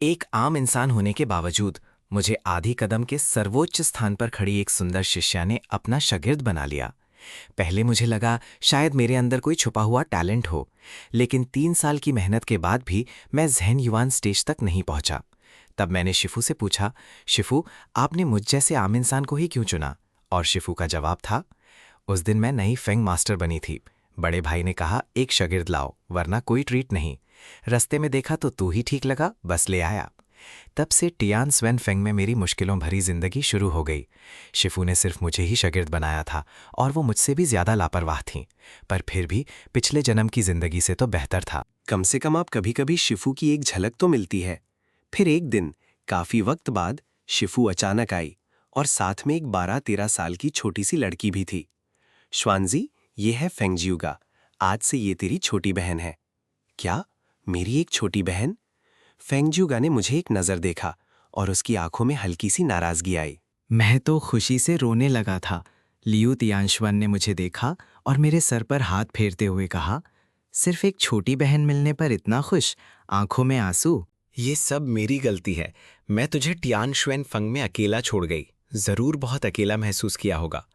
एक आम इंसान होने के बावजूद मुझे आधी कदम के सर्वोच्च स्थान पर खड़ी एक सुंदर शिष्या ने अपना शागिर्द बना लिया। पहले मुझे लगा शायद मेरे अंदर कोई छुपा हुआ टैलेंट हो, लेकिन 3 साल की मेहनत के बाद भी मैं ज़हन युवान स्टेज तक नहीं पहुंचा। तब मैंने शिफू से पूछा, शिफू, आपने मुझ जैसे आम इंसान को ही क्यों चुना? और शिफू का जवाब था, उस दिन मैं नई फेंग मास्टर बनी थी। बड़े भाई ने कहा, एक शागिर्द लाओ, वरना कोई ट्रीट नहीं। रास्ते में देखा तो तू ही ठीक लगा, बस ले आया। तब से टियान स्वेन फेंग में मेरी मुश्किलों भरी जिंदगी शुरू हो गई। शिफू ने सिर्फ मुझे ही शागिर्द बनाया था और वो मुझसे भी ज्यादा लापरवाह थीं, पर फिर भी पिछले जन्म की जिंदगी से तो बेहतर था। कम से कम आप कभी कभी शिफू की एक झलक तो मिलती है। फिर एक दिन काफी वक्त बाद शिफू अचानक आई और साथ में एक 12-13 साल की छोटी सी लड़की भी थी। श्वानजी, ये है फेंगजियुगा। आज से ये तेरी छोटी बहन है। क्या? मेरी एक छोटी बहन? फेंगजियुगा ने मुझे एक नजर देखा और उसकी आंखों में हल्की सी नाराजगी आई। मैं तो खुशी से रोने लगा था। लियू तियांशवन ने मुझे देखा और मेरे सर पर हाथ फेरते हुए कहा, सिर्फ एक छोटी बहन मिलने पर इतना खुश, आंखों में आंसू। ये सब मेरी गलती है। मैं तुझे टियान श्वेन फंग में अकेला छोड़ गई। जरूर बहुत अकेला महसूस किया होगा।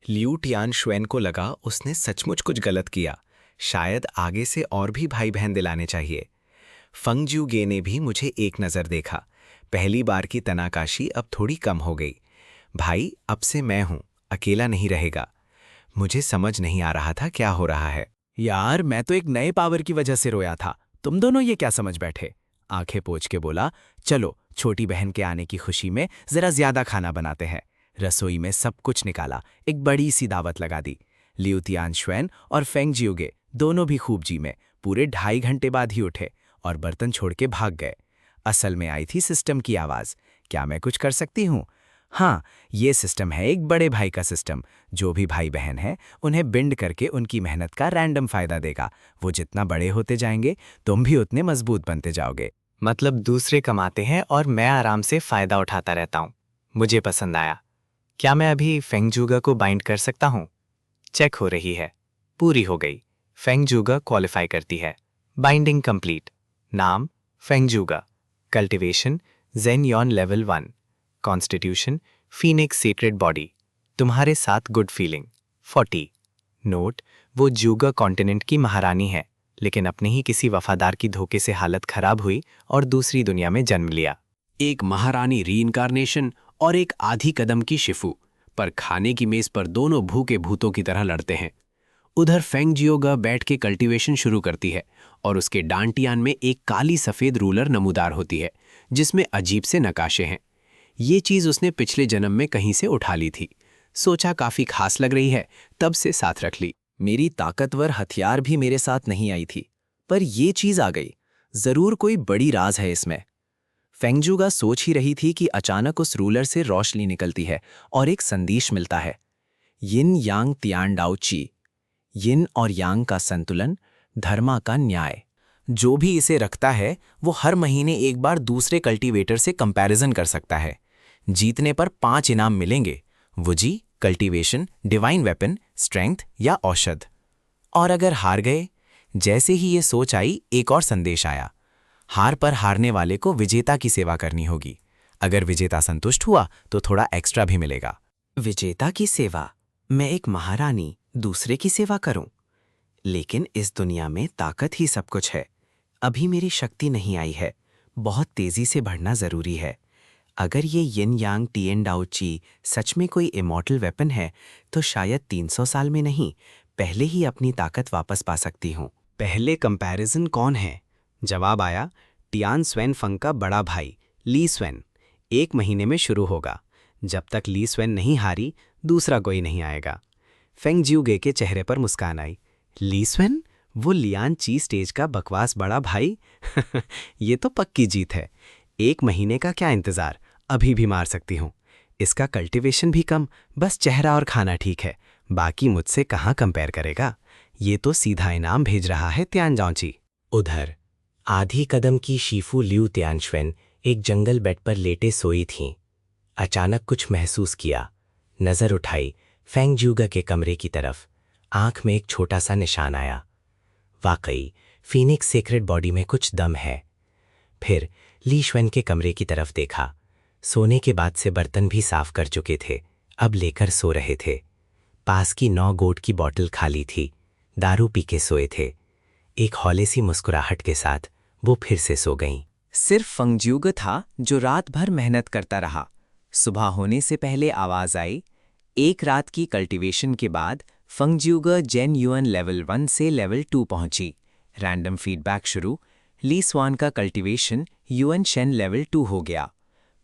लियू टियान श्वेन को लगा उसने सचमुच कुछ गलत किया। शायद आगे से और भी भाई बहन दिलाने चाहिए। फंग ज्यू गे ने भी मुझे एक नज़र देखा। पहली बार की तनाकाशी अब थोड़ी कम हो गई। भाई, अब से मैं हूं, अकेला नहीं रहेगा। मुझे समझ नहीं आ रहा था क्या हो रहा है। यार, मैं तो एक नए पावर की वजह से रोया था। तुम दोनों ये क्या समझ बैठे? आंखें पोंछ के बोला, चलो छोटी बहन के आने की खुशी में जरा ज्यादा खाना बनाते हैं। रसोई में सब कुछ निकाला, एक बड़ी सी दावत लगा दी। लियू तियांशुएन और फेंग जियोगे दोनों भी खूब जी में पूरे 2.5 घंटे बाद ही उठे और बर्तन छोड़ के भाग गए। असल में आई थी सिस्टम की आवाज, क्या मैं कुछ कर सकती हूँ? हाँ, ये सिस्टम है एक बड़े भाई का सिस्टम। जो भी भाई बहन है उन्हें बिंड करके उनकी मेहनत का रैंडम फायदा देगा। वो जितना बड़े होते जाएंगे तुम भी उतने मजबूत बनते जाओगे। मतलब दूसरे कमाते हैं और मैं आराम से फायदा उठाता रहता हूँ। मुझे पसंद आया। क्या मैं अभी फेंगजूगा को बाइंड कर सकता हूँ? चेक हो रही है। पूरी हो गई। फेंगजूगा क्वालिफाई करती है। Binding complete. नाम फेंगजूगा। कल्टीवेशन जेन यॉन level 1। Constitution phoenix secret body. तुम्हारे साथ गुड फीलिंग 40। नोट, वो जूगा कॉन्टिनेंट की महारानी है, लेकिन अपने ही किसी वफादार की धोखे से हालत खराब हुई और दूसरी दुनिया में जन्म लिया। एक महारानी रीइंकारनेशन और एक आधी कदम की शिफू, पर खाने की मेज पर दोनों भूखे भूतों की तरह लड़ते हैं। उधर फेंगजियोगा बैठ के कल्टीवेशन शुरू करती है और उसके डांटियान में एक काली सफेद रूलर नमूदार होती है जिसमें अजीब से नकाशे हैं। ये चीज उसने पिछले जन्म में कहीं से उठा ली थी। सोचा काफी खास लग रही है, तब से साथ रख ली। मेरी ताकतवर हथियार भी मेरे साथ नहीं आई थी, पर ये चीज आ गई। जरूर कोई बड़ी राज है इसमें। फेंगजूगा सोच ही रही थी कि अचानक उस रूलर से रोशनी निकलती है और एक संदेश मिलता है। यिन यांग तियान डाओ ची। यिन और यांग का संतुलन, धर्मा का न्याय। जो भी इसे रखता है वो हर महीने एक बार दूसरे कल्टीवेटर से कंपैरिजन कर सकता है। जीतने पर 5 इनाम मिलेंगे, वुजी, कल्टीवेशन, डिवाइन वेपन, स्ट्रेंथ या औषध। और अगर हार गए? जैसे ही ये सोच आई, एक और संदेश आया। हार पर हारने वाले को विजेता की सेवा करनी होगी। अगर विजेता संतुष्ट हुआ तो थोड़ा एक्स्ट्रा भी मिलेगा। विजेता की सेवा? मैं एक महारानी दूसरे की सेवा करूं? लेकिन इस दुनिया में ताकत ही सब कुछ है। अभी मेरी शक्ति नहीं आई है, बहुत तेजी से बढ़ना जरूरी है। अगर ये यिन यांग टिएन डाओ ची सच में कोई इमॉर्टल वेपन है तो शायद 300 साल में नहीं, पहले ही अपनी ताकत वापस पा सकती हूँ। पहले कंपैरिजन कौन है? जवाब आया, टियान स्वेन फंग का बड़ा भाई ली स्वेन। 1 महीने में शुरू होगा। जब तक ली स्वेन नहीं हारी, दूसरा कोई नहीं आएगा। फेंग जियोगे के चेहरे पर मुस्कान आई। ली स्वेन? वो लियान ची स्टेज का बकवास बड़ा भाई? ये तो पक्की जीत है। 1 महीने का क्या इंतजार, अभी भी मार सकती हूँ। इसका कल्टीवेशन भी कम, बस चेहरा और खाना ठीक है। बाकी मुझसे कहाँ कंपेयर करेगा। ये तो सीधा इनाम भेज रहा है त्यानजाओची। उधर आधी कदम की शीफू लियू त्यानश्वेन एक जंगल बेड पर लेटे सोई थीं। अचानक कुछ महसूस किया। नजर उठाई फेंगजियोगा के कमरे की तरफ। आंख में एक छोटा सा निशान आया। वाकई फीनिक्स सीक्रेट बॉडी में कुछ दम है। फिर ली श्वेन के कमरे की तरफ देखा। सोने के बाद से बर्तन भी साफ कर चुके थे, अब लेकर सो रहे थे। पास की 9 गोट की बोतल खाली थी, दारू पी के सोए थे। एक हौले सी मुस्कुराहट के साथ वो फिर से सो गईं। सिर्फ फंगज्यूग था जो रात भर मेहनत करता रहा। सुबह होने से पहले आवाज आई। एक रात की कल्टीवेशन के बाद फंगज्यूग जेन युएन लेवल 1 से लेवल 2 पहुंची। रैंडम फीडबैक शुरू। ली स्वान का कल्टीवेशन युएन शेन लेवल 2 हो गया।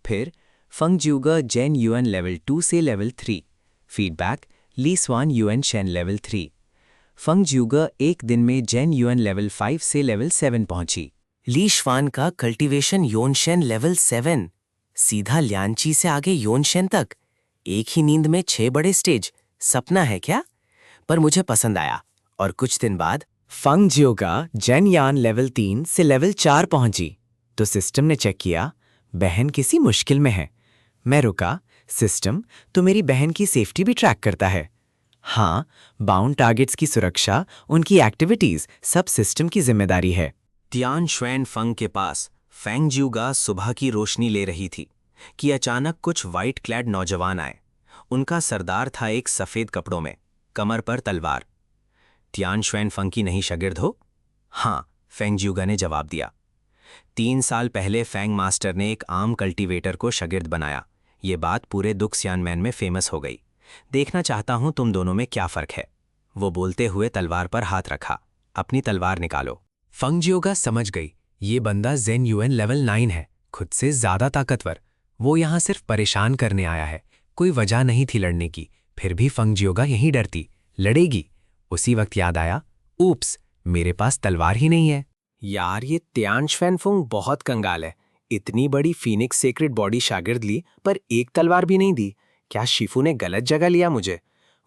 फिर फंगज्यूग जेन युएन लेवल 2 से लेवल 3। फीडबैक ली स्वान युएन शेन लेवल 3। फंगज्यूग एक दिन में जेन युएन लेवल 5 से लेवल 7 पहुंची। ली श्वान का कल्टीवेशन योनशेन लेवल 7, सीधा ल्यानची से आगे योनशेन तक। एक ही नींद में 6 बड़े स्टेज, सपना है क्या? पर मुझे पसंद आया। और कुछ दिन बाद फंगज्यूगा जेन यान लेवल 3 से लेवल 4 पहुंची तो सिस्टम ने चेक किया, बहन किसी मुश्किल में है। मैं रुका, सिस्टम तो मेरी बहन की सेफ्टी भी ट्रैक करता है। हाँ, बाउंड टारगेट्स की सुरक्षा, उनकी एक्टिविटीज सब सिस्टम की जिम्मेदारी है। तियान श्वेन फंग के पास फेंगज्यूगा सुबह की रोशनी ले रही थी कि अचानक कुछ वाइट क्लैड नौजवान आए। उनका सरदार था एक सफेद कपड़ों में, कमर पर तलवार। तियान श्वेन फंग की नई शागिर्द हो? हाँ, फेंगज्यूगा ने जवाब दिया। 3 साल पहले फेंग मास्टर ने एक आम कल्टीवेटर को शागिर्द बनाया। ये बात पूरे दुक्सियानमैन में फेमस हो गई। देखना चाहता हूं तुम दोनों में क्या फर्क है। वो बोलते हुए तलवार पर हाथ रखा। अपनी तलवार निकालो। फंगज्यूगा समझ गई, ये बंदा जेन युएन लेवल 9 है, खुद से ज्यादा ताकतवर। वो यहां सिर्फ परेशान करने आया है, कोई वजह नहीं थी लड़ने की। फिर भी फंगज्यूगा यहीं डरती, लड़ेगी। उसी वक्त याद आया, ऊप्स, मेरे पास तलवार ही नहीं है। यार, ये तियान श्वेन फंग बहुत कंगाल है। इतनी बड़ी फीनिक्स सेक्रेड बॉडी शागिर्द ली पर एक तलवार भी नहीं दी। क्या शिफू ने गलत जगह लिया मुझे?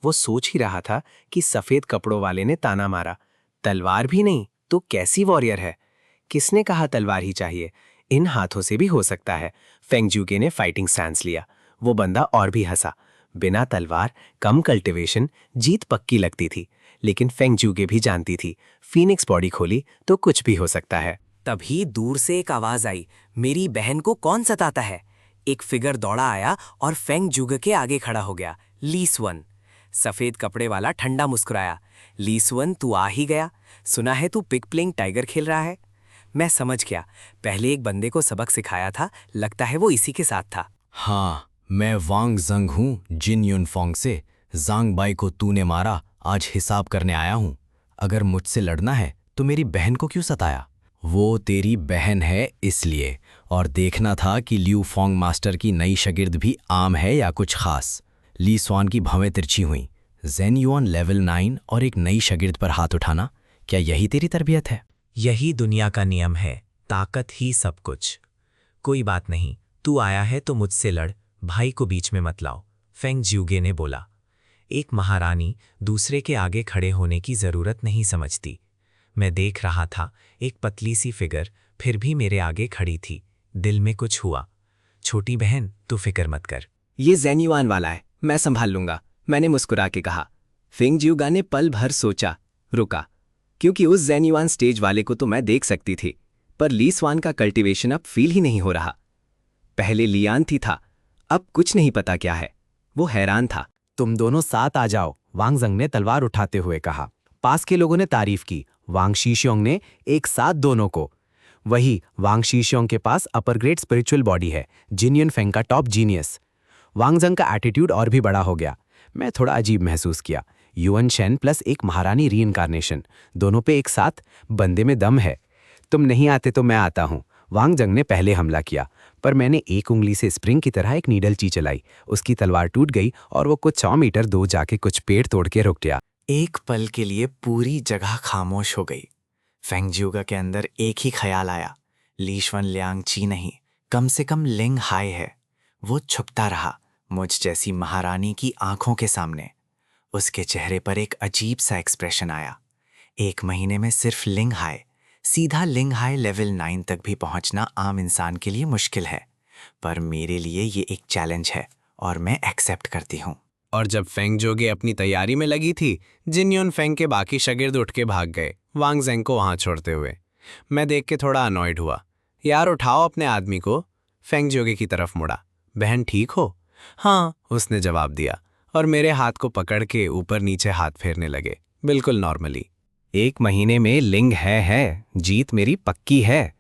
वो सोच ही रहा था कि सफेद कपड़ों वाले ने ताना मारा, तलवार भी नहीं तो कैसी वॉरियर है? किसने कहा तलवार ही चाहिए? इन हाथों से भी हो सकता है। फेंगज्यूगे ने फाइटिंग स्टैंस लिया। वो बंदा और भी हंसा। बिना तलवार, कम कल्टीवेशन, जीत पक्की लगती थी। लेकिन फेंगज्यूगे भी जानती थी, फीनिक्स बॉडी खोली तो कुछ भी हो सकता है। तभी दूर से एक आवाज आई, मेरी बहन को कौन सताता है? एक फिगर दौड़ा आया और फेंगज्यूगे के आगे खड़ा हो गया। ली स्वान। सफेद कपड़े वाला ठंडा मुस्कुराया। ली स्वान, तू आ ही गया। सुना है तू पिग प्लेइंग टाइगर खेल रहा है। मैं समझ गया, पहले एक बंदे को सबक सिखाया था, लगता है वो इसी के साथ था। हाँ, मैं वांग जंग हूँ जिन युनफोंग से। जांग बाई को तूने मारा, आज हिसाब करने आया हूँ। अगर मुझसे लड़ना है तो मेरी बहन को क्यों सताया? वो तेरी बहन है इसलिए। और देखना था कि ल्यू फोंग मास्टर की नई शागिर्द भी आम है या कुछ खास। ली स्वान की भवें तिरछी हुई। जेन युआन लेवल 9 और एक नई शागिर्द पर हाथ उठाना, क्या यही तेरी तरबियत है? यही दुनिया का नियम है, ताकत ही सब कुछ। कोई बात नहीं, तू आया है तो मुझसे लड़, भाई को बीच में मत लाओ, फेंगज्यूगे ने बोला। एक महारानी दूसरे के आगे खड़े होने की जरूरत नहीं समझती। मैं देख रहा था, एक पतली सी फिगर फिर भी मेरे आगे खड़ी थी। दिल में कुछ हुआ। छोटी बहन, तू फिक्र मत कर। ये जेन युआन वाला है, मैं संभाल लूंगा, मैंने मुस्कुरा के कहा। फेंगज्यूगा ने पल भर सोचा, रुका, क्योंकि उस जेन युआन स्टेज वाले को तो मैं देख सकती थी, पर ली स्वान का कल्टीवेशन अब फील ही नहीं हो रहा। पहले लियान थी था, अब कुछ नहीं पता क्या है। वो हैरान था। तुम दोनों साथ आ जाओ, वांग जंग ने तलवार उठाते हुए कहा। पास के लोगों ने तारीफ की। वांग शीशियोंग ने एक साथ दोनों को। वही वांग शीशियोंग के पास अपर ग्रेड स्पिरिचुअल बॉडी है, जिन युनफेंग का टॉप जीनियस। वांग जंग का एटीट्यूड और भी बड़ा हो गया। मैं थोड़ा अजीब महसूस किया। युएन शेन प्लस एक महारानी रीइंकारनेशन, दोनों पे एक साथ, बंदे में दम है। तुम नहीं आते तो मैं आता हूँ। वांग जंग ने पहले हमला किया, पर मैंने एक उंगली से स्प्रिंग की तरह एक नीडल ची चलाई। उसकी तलवार टूट गई और वो कुछ 100 मीटर दूर जाके कुछ पेड़ तोड़ के रुक गया। एक पल के लिए पूरी जगह खामोश हो गई। फेंगज्यूगा के अंदर एक ही ख्याल आया, ली श्वेन ल्यानची नहीं, कम से कम लिंग हाई है। वो छुपता रहा मुझ जैसी महारानी की आंखों के सामने। उसके चेहरे पर एक अजीब सा एक्सप्रेशन आया। 1 महीने में सिर्फ लिंग हाई, सीधा लिंग हाई लेवल 9 तक भी पहुंचना आम इंसान के लिए मुश्किल है, पर मेरे लिए ये एक चैलेंज है और मैं एक्सेप्ट करती हूँ। और जब फेंगज्यूगे अपनी तैयारी में लगी थी, जिन युनफेंग के बाकी शागिर्द उठ के भाग गए, वांग जेंग को वहां छोड़ते हुए। मैं देख के थोड़ा अनॉयड हुआ। यार उठाओ अपने आदमी को। फेंग जोगे की तरफ मुड़ा। बहन ठीक हो? हाँ, उसने जवाब दिया और मेरे हाथ को पकड़ के ऊपर नीचे हाथ फेरने लगे, बिल्कुल नॉर्मली। 1 महीने में लिंग है, जीत मेरी पक्की है।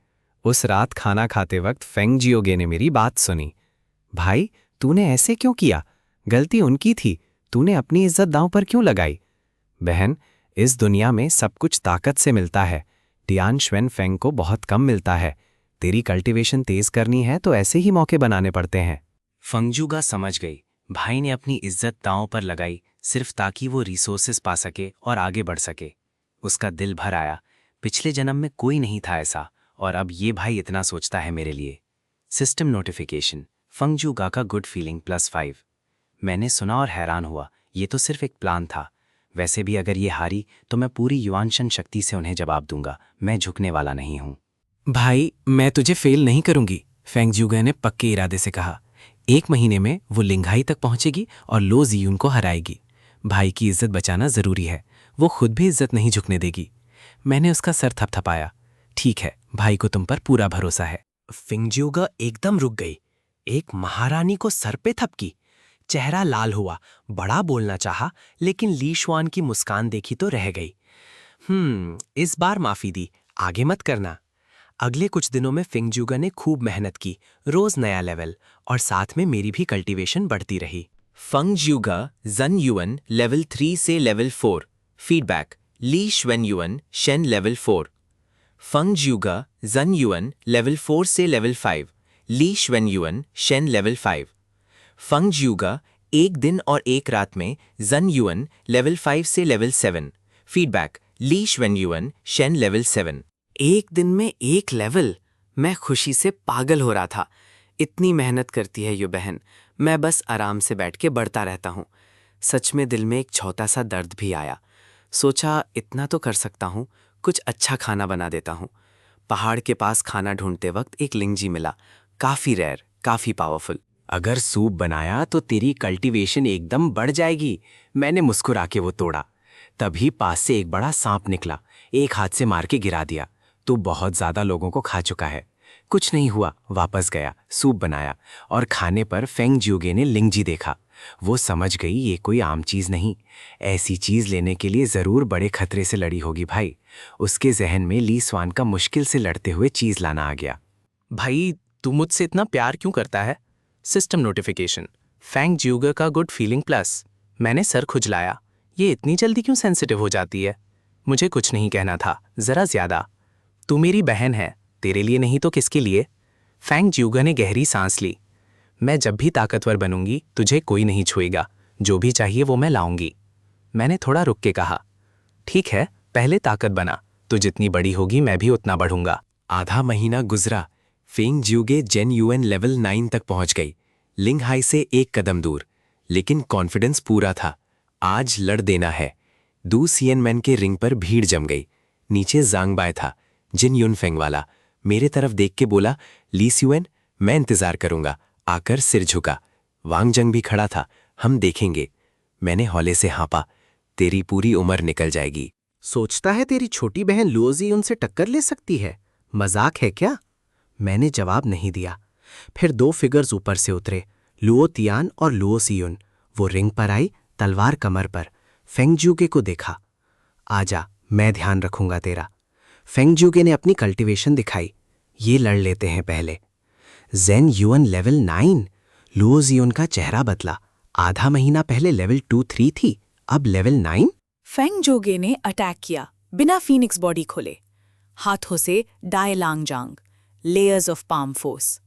उस रात खाना खाते वक्त फेंग जियोगे ने मेरी बात सुनी। भाई, तूने ऐसे क्यों किया? गलती उनकी थी, तूने अपनी इज्जत दांव पर क्यों लगाई? बहन, इस दुनिया में सब कुछ ताकत से मिलता है। टियान श्वेन फेंग को बहुत कम मिलता है। तेरी कल्टीवेशन तेज करनी है तो ऐसे ही मौके बनाने पड़ते हैं। फंगजूगा समझ गई, भाई ने अपनी इज्जत दांव पर लगाई सिर्फ ताकि वो रिसोर्सेस पा सके और आगे बढ़ सके। उसका दिल भर आया। पिछले जन्म में कोई नहीं था ऐसा, और अब ये भाई इतना सोचता है मेरे लिए। सिस्टम नोटिफिकेशन, फंगजूगा का गुड फीलिंग +5। मैंने सुना और हैरान हुआ, ये तो सिर्फ एक प्लान था। वैसे भी अगर ये हारी तो मैं पूरी युवानशन शक्ति से उन्हें जवाब दूंगा। मैं झुकने वाला नहीं हूं। भाई, मैं तुझे फेल नहीं करूंगी, फेंग जियोगे ने पक्के इरादे से कहा। 1 महीने में वो लिंघाई तक पहुंचेगी और लो जियून को हराएगी। भाई की इज्जत बचाना जरूरी है, वो खुद भी इज्जत नहीं झुकने देगी। मैंने उसका सर थपथपाया। ठीक है, भाई को तुम पर पूरा भरोसा है। फिंगजियोगा एकदम रुक गई, एक महारानी को सर पे थपकी। चेहरा लाल हुआ, बड़ा बोलना चाहा, लेकिन ली शुआन की मुस्कान देखी तो रह गई। इस बार माफी दी, आगे मत करना। अगले कुछ दिनों में फिंगजियोगा ने खूब मेहनत की, रोज नया लेवल, और साथ में मेरी भी कल्टीवेशन बढ़ती रही। फंगजियोगा जन युअन लेवल 3 से लेवल 4। फीडबैक, ली श्वेन युअन शेन लेवल 4। फंगजियोगा जन युअन लेवल 4 से लेवल 5। ली श्वेन युअन शेन लेवल 5। फंगजियोगा 1 दिन और 1 रात में जन युअन लेवल 5 से लेवल 7। फीडबैक, ली श्वेन युअन शेन लेवल 7। 1 दिन में 1 लेवल? मैं खुशी से पागल हो रहा था। इतनी मेहनत करती है ये बहन, मैं बस आराम से बैठ के बढ़ता रहता हूँ। सच में दिल में एक छोटा सा दर्द भी आया। सोचा इतना तो कर सकता हूँ, कुछ अच्छा खाना बना देता हूँ। पहाड़ के पास खाना ढूंढते वक्त एक लिंगजी मिला, काफ़ी रेयर, काफ़ी पावरफुल। अगर सूप बनाया तो तेरी कल्टीवेशन एकदम बढ़ जाएगी। मैंने मुस्कुरा के वो तोड़ा। तभी पास से एक बड़ा सांप निकला, एक हाथ से मार के गिरा दिया। तू बहुत ज्यादा लोगों को खा चुका है। कुछ नहीं हुआ, वापस गया, सूप बनाया, और खाने पर फेंग जियोगे ने लिंगजी देखा। वो समझ गई ये कोई आम चीज नहीं, ऐसी चीज लेने के लिए जरूर बड़े खतरे से लड़ी होगी भाई। उसके जहन में ली स्वान का मुश्किल से लड़ते हुए चीज लाना आ गया। भाई, तू मुझसे इतना प्यार क्यों करता है? सिस्टम नोटिफिकेशन, फेंग जियोगे का गुड फीलिंग +। मैंने सर खुजलाया। ये इतनी जल्दी क्यों सेंसिटिव हो जाती है? मुझे कुछ नहीं कहना था, जरा ज्यादा। तू मेरी बहन है, तेरे लिए नहीं तो किसके लिए? फेंग जियोगे ने गहरी सांस ली। मैं जब भी ताकतवर बनूंगी तुझे कोई नहीं छुएगा, जो भी चाहिए वो मैं लाऊंगी। मैंने थोड़ा रुक के कहा, ठीक है, पहले ताकत बना, तू जितनी बड़ी होगी मैं भी उतना बढ़ूंगा। आधा महीना गुजरा। फेंग जियोगे जेन युएन लेवल 9 तक पहुंच गई, लिंगहाई से 1 कदम दूर, लेकिन कॉन्फिडेंस पूरा था। आज लड़ देना है। दू सियन मैन के रिंग पर भीड़ जम गई। नीचे ज़ांगबाई था, जिन युनफेंग वाला। मेरे तरफ देख के बोला, ली सियुएन, मैं इंतजार करूंगा। आकर सिर झुका। वांगजंग भी खड़ा था, हम देखेंगे। मैंने हौले से हाँपा, तेरी पूरी उम्र निकल जाएगी। सोचता है तेरी छोटी बहन लुओजी उनसे टक्कर ले सकती है? मजाक है क्या? मैंने जवाब नहीं दिया। फिर 2 फिगर्स ऊपर से उतरे, लुओ तियान और लुओ सियुन। वो रिंग पर आई, तलवार कमर पर। फेंग जियोगे को देखा। आजा, मैं ध्यान रखूंगा तेरा। फेंग जियोगे ने अपनी कल्टीवेशन दिखाई। ये लड़ लेते हैं पहले। जेन युअन लेवल 9। लुओ जियोन का चेहरा बदला। आधा महीना पहले लेवल 2-3 थी, अब लेवल 9। फेंग जोगे ने अटैक किया बिना फीनिक्स बॉडी खोले। हाथों से डाई लांग जांग, लेयर्स ऑफ पाम फोर्स।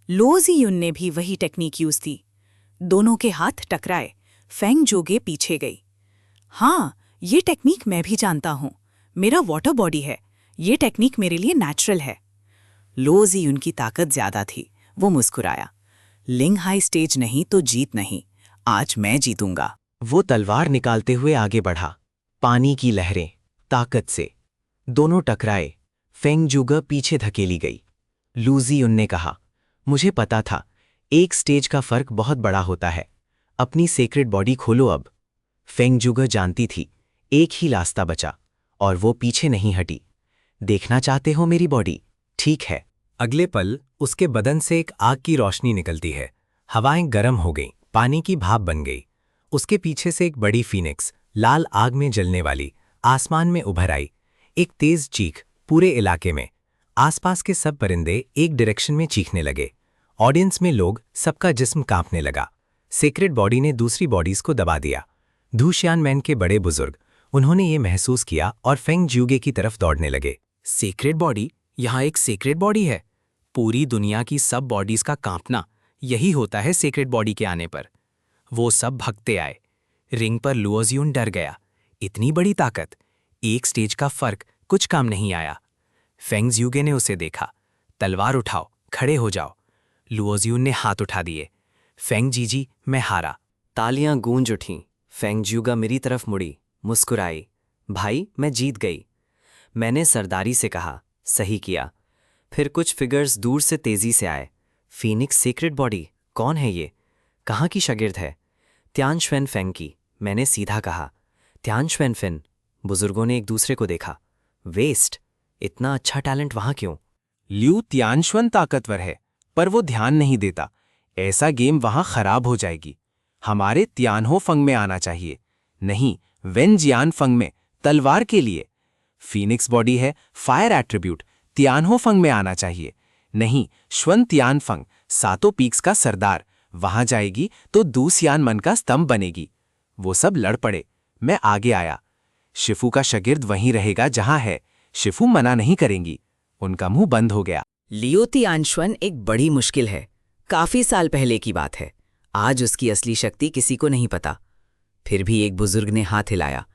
लो जियुन ने भी वही टेक्निक यूज की। दोनों के हाथ टकराए, फेंग जोगे पीछे गई। हाँ, ये टेक्निक मैं भी जानता हूं। मेरा वाटर बॉडी है, ये टेक्निक मेरे लिए नेचुरल है। लो जियुन की ताकत ज्यादा थी, वो मुस्कुराया। लिंग हाई स्टेज नहीं तो जीत नहीं, आज मैं जीतूंगा। वो तलवार निकालते हुए आगे बढ़ा। पानी की लहरें, ताकत से। दोनों टकराए, फेंग जियोगे पीछे धकेली गई। लू जियुन ने कहा, मुझे पता था, एक स्टेज का फर्क बहुत बड़ा होता है। अपनी सेक्रेड बॉडी खोलो अब। फेंग जियोगे जानती थी, एक ही रास्ता बचा, और वो पीछे नहीं हटी। देखना चाहते हो मेरी बॉडी? ठीक है, अगले पल उसके बदन से एक आग की रोशनी निकलती है। हवाएं गर्म हो गईं, पानी की भाप बन गई। उसके पीछे से एक बड़ी फीनिक्स, लाल आग में जलने वाली, आसमान में उभर आई। एक तेज चीख पूरे इलाके में। आसपास के सब परिंदे एक डायरेक्शन में चीखने लगे। ऑडियंस में लोग, सबका जिस्म कांपने लगा। सेक्रेड बॉडी ने दूसरी बॉडीज को दबा दिया। धूशियान मैन के बड़े बुजुर्ग, उन्होंने ये महसूस किया और फेंग ज्यूगे की तरफ दौड़ने लगे। Sacred body? यहाँ एक सेक्रेड बॉडी है। पूरी दुनिया की सब बॉडीज का कांपना, यही होता है सेक्रेड बॉडी के आने पर। वो सब भगते आए। रिंग पर लुओजियुन डर गया। इतनी बड़ी ताकत, एक स्टेज का फर्क कुछ काम नहीं आया। फेंग ज्यूगे ने उसे देखा। तलवार उठाओ, खड़े हो जाओ। लुओजियुन ने हाथ उठा दिए। फेंग जीजी, मैं हारा। तालियां गूंज उठीं। फेंग ज्यूगा मेरी तरफ मुड़ी, मुस्कुराई। भाई, मैं जीत गई। मैंने सरदारी से कहा, सही किया। फिर कुछ फिगर्स दूर से तेजी से आए। फीनिक्स सीक्रेट बॉडी, कौन है ये? कहाँ की शागिर्द है? त्यान श्वेन फेंग की, मैंने सीधा कहा। त्यान श्वेन फेन। बुजुर्गों ने एक दूसरे को देखा। वेस्ट, इतना अच्छा टैलेंट वहां क्यों? ल्यू तियानश्वन ताकतवर है, पर वो ध्यान नहीं देता। ऐसा गेम वहां खराब हो जाएगी। हमारे तियानहो फंग में आना चाहिए। नहीं, वेन जियान फंग में, तलवार के लिए। फीनिक्स बॉडी है, फायर एट्रीब्यूट, तियानहो फंग में आना चाहिए। नहीं, श्वन तियान फंग, सातों पीक्स का सरदार, वहां जाएगी तो दूसियान मन का स्तंभ बनेगी। वो सब लड़ पड़े। मैं आगे आया। शिफू का शागिर्द वहीं रहेगा जहां है। शिफू मना नहीं करेंगी। उनका मुंह बंद हो गया। लियो तियानश्वन एक बड़ी मुश्किल है। काफी साल पहले की बात है। आज उसकी असली शक्ति किसी को नहीं पता। फिर भी एक बुजुर्ग ने हाथ हिलाया।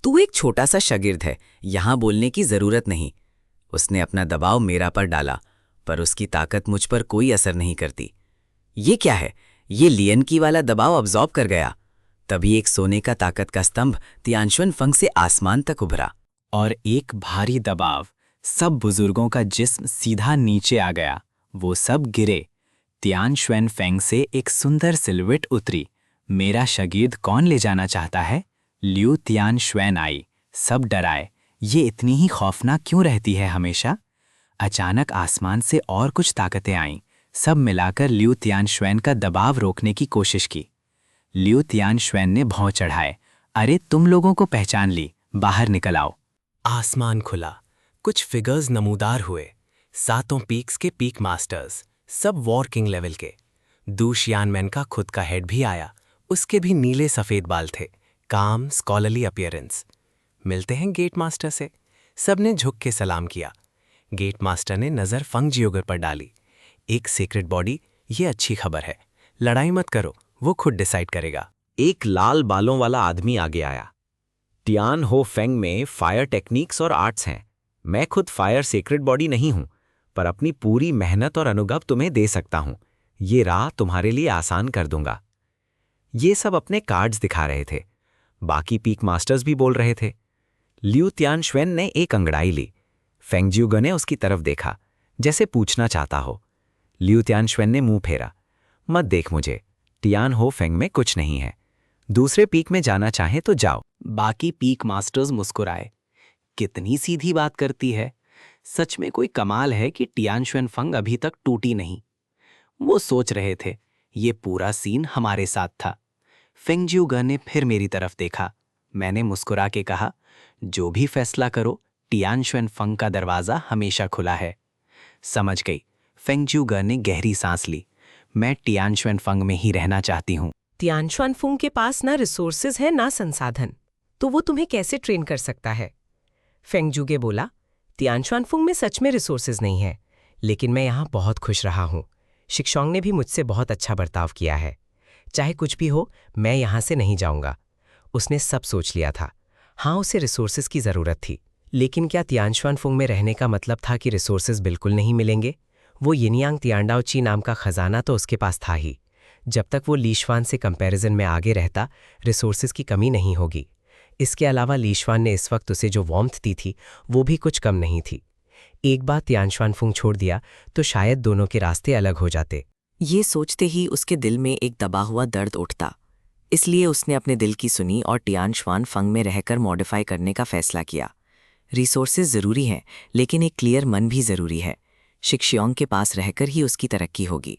तू एक छोटा सा शागिर्द है, यहां बोलने की जरूरत नहीं। उसने अपना दबाव मेरा पर डाला, पर उसकी ताकत मुझ पर कोई असर नहीं करती। ये क्या है? ये लियन की वाला दबाव अब्जॉर्ब कर गया। तभी एक सोने का ताकत का स्तंभ तियानश्वन फंग से आसमान तक उभरा। और एक भारी दबाव, सब बुजुर्गों का जिस्म सीधा नीचे आ गया। वो सब गिरे। त्यान श्वेन फेंग से एक सुंदर सिलुएट उतरी। मेरा शागिर्द कौन ले जाना चाहता है? ल्यू त्यान श्वेन आई। सब डराए। ये इतनी ही खौफनाक क्यों रहती है हमेशा? अचानक आसमान से और कुछ ताकतें आईं। सब मिलाकर ल्यू त्यान श्वेन का दबाव रोकने की कोशिश की। ल्यू त्यान श्वेन ने भौं चढ़ाए। अरे, तुम लोगों को पहचान ली, बाहर निकल आओ। आसमान खुला। कुछ फिगर्स नमूदार हुए। सातों पीक्स के पीक मास्टर्स, सब वॉर किंग लेवल के। दूशियान मैन का खुद का हेड भी आया। उसके भी नीले सफेद बाल थे। काम, स्कॉलरली अपीयरेंस। मिलते हैं गेट मास्टर से। सबने झुक के सलाम किया। गेट मास्टर ने नजर फंग जियोगर पर डाली। एक सीक्रेट बॉडी, ये अच्छी खबर है। लड़ाई मत करो, वो खुद डिसाइड करेगा। एक लाल बालों वाला आदमी आगे आया। टियान हो फेंग में फायर टेक्निक्स और आर्ट्स हैं। मैं खुद फायर सीक्रेट बॉडी नहीं हूं, पर अपनी पूरी मेहनत और अनुभव तुम्हें दे सकता हूं। ये राह तुम्हारे लिए आसान कर दूंगा। ये सब अपने कार्ड्स दिखा रहे थे। बाकी पीक मास्टर्स भी बोल रहे थे। ल्यू त्यान श्वेन ने एक अंगड़ाई ली। फेंग ज्यूगे ने उसकी तरफ देखा, जैसे पूछना चाहता हो। ल्यू त्यान श्वेन ने मुंह फेरा। मत देख मुझे, टियान हो फेंग में कुछ नहीं है। दूसरे पीक में जाना चाहे तो जाओ। बाकी पीक मास्टर्स मुस्कुराए। कितनी सीधी बात करती है। सच में कोई कमाल है कि टियान श्वेन फंग अभी तक टूटी नहीं। वो सोच रहे थे, ये पूरा सीन हमारे साथ था। फेंग ज्यूगे ने फिर मेरी तरफ देखा। मैंने मुस्कुरा के कहा, जो भी फैसला करो, टियान श्वेन फंग का दरवाजा हमेशा खुला है। समझ गई। फेंग ज्यूगे ने गहरी सांस ली। मैं टियान श्वेन फंग में ही रहना चाहती हूँ। तियानश्वन फुंग के पास ना रिसोर्सेज है ना संसाधन, तो वो तुम्हें कैसे ट्रेन कर सकता है? फेंग ज्यूगे बोला, तियानश्वन फुंग में सच में रिसोर्सेज नहीं है, लेकिन मैं यहाँ बहुत खुश रहा हूँ। शिक्षोंग ने भी मुझसे बहुत अच्छा बर्ताव किया है। चाहे कुछ भी हो, मैं यहाँ से नहीं जाऊँगा। उसने सब सोच लिया था। हाँ, उसे रिसोर्सेज की ज़रूरत थी, लेकिन क्या तियानश्वन फुंग में रहने का मतलब था कि रिसोर्सेज बिल्कुल नहीं मिलेंगे? वो यिनयांग तियांडाओची नाम का खजाना तो उसके पास था ही। जब तक वो लीशवान से कंपैरिजन में आगे रहता, रिसोर्सेज की कमी नहीं होगी। इसके अलावा लीशवान ने इस वक्त उसे जो वार्मथ दी थी, वो भी कुछ कम नहीं थी। एक बार तियानश्वन फुंग छोड़ दिया तो शायद दोनों के रास्ते अलग हो जाते। ये सोचते ही उसके दिल में एक दबा हुआ दर्द उठता। इसलिए उसने अपने दिल की सुनी और तियानश्वन फंग में रहकर मॉडिफाई करने का फैसला किया। रिसोर्सेज ज़रूरी हैं, लेकिन एक क्लियर मन भी ज़रूरी है। शिक्षियोंग के पास रहकर ही उसकी तरक्की होगी।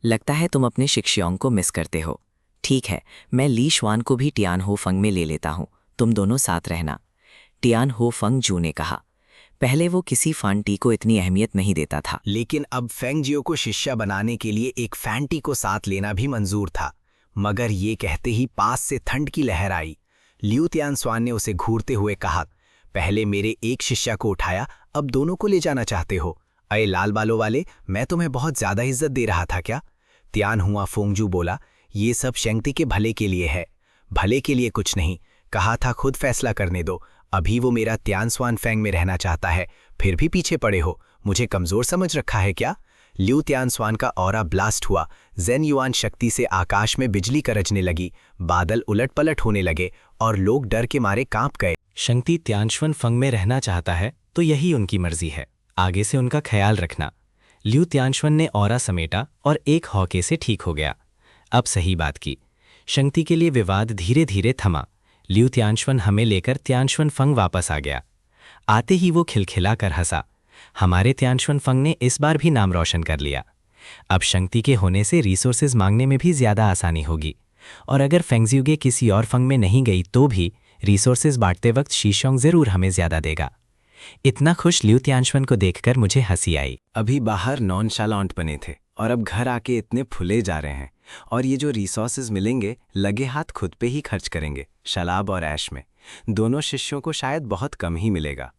लगता है तुम अपने शिक्षियोंग को मिस करते हो। ठीक है, मैं ली शुआन को भी टियान हो फंग में ले लेता हूँ, तुम दोनों साथ रहना। टियान हो फंग जू ने कहा। पहले वो किसी फांटी को इतनी अहमियत नहीं देता था, लेकिन अब फेंगजियो को शिष्या बनाने के लिए एक फैंटी को साथ लेना भी मंजूर था। मगर ये कहते ही पास से ठंड की लहर आई। लियू तियानस्वान ने उसे घूरते हुए कहा, पहले मेरे एक शिष्या को उठाया, अब दोनों को ले जाना चाहते हो? अये लाल बालों वाले, मैं तुम्हें बहुत ज्यादा इज्जत दे रहा था क्या? तियान हुआ फोंगजू बोला, ये सब शेंगती के भले के लिए है। भले के लिए कुछ नहीं, कहा था खुद फैसला करने दो। अभी वो मेरा तियानस्वान फेंग में रहना चाहता है, फिर भी पीछे पड़े हो। मुझे कमजोर समझ रखा है क्या? लियू तियानस्वान का ऑरा ब्लास्ट हुआ। जेन युआन शक्ति से आकाश में बिजली गरजने लगी, बादल उलट पलट होने लगे और लोग डर के मारे कांप गए। शक्ति तियानश्वन फंग में रहना चाहता है तो यही उनकी मर्जी है, आगे से उनका ख्याल रखना। लियू तियानश्वन ने ऑरा समेटा और एक हौके से ठीक हो गया। अब सही बात की। शक्ति के लिए विवाद धीरे धीरे थमा। लियू तियानश्वन हमें लेकर तियानश्वन फंग वापस आ गया। आते ही वो खिलखिला कर हंसा। हमारे तियानश्वन फंग ने इस बार भी नाम रोशन कर लिया। अब शक्ति के होने से रिसोर्सेज मांगने में भी ज्यादा आसानी होगी, और अगर फेंगजियुगे किसी और फंग में नहीं गई तो भी रिसोर्सेज बांटते वक्त शीशोंग जरूर हमें ज्यादा देगा। इतना खुश लियू तियानश्वन को देखकर मुझे हंसी आई। अभी बाहर नॉनशालांट बने थे और अब घर आके इतने फुले जा रहे हैं, और ये जो रिसोर्सेज मिलेंगे लगे हाथ खुद पे ही खर्च करेंगे। शलाब और ऐश में दोनों शिष्यों को शायद बहुत कम ही मिलेगा।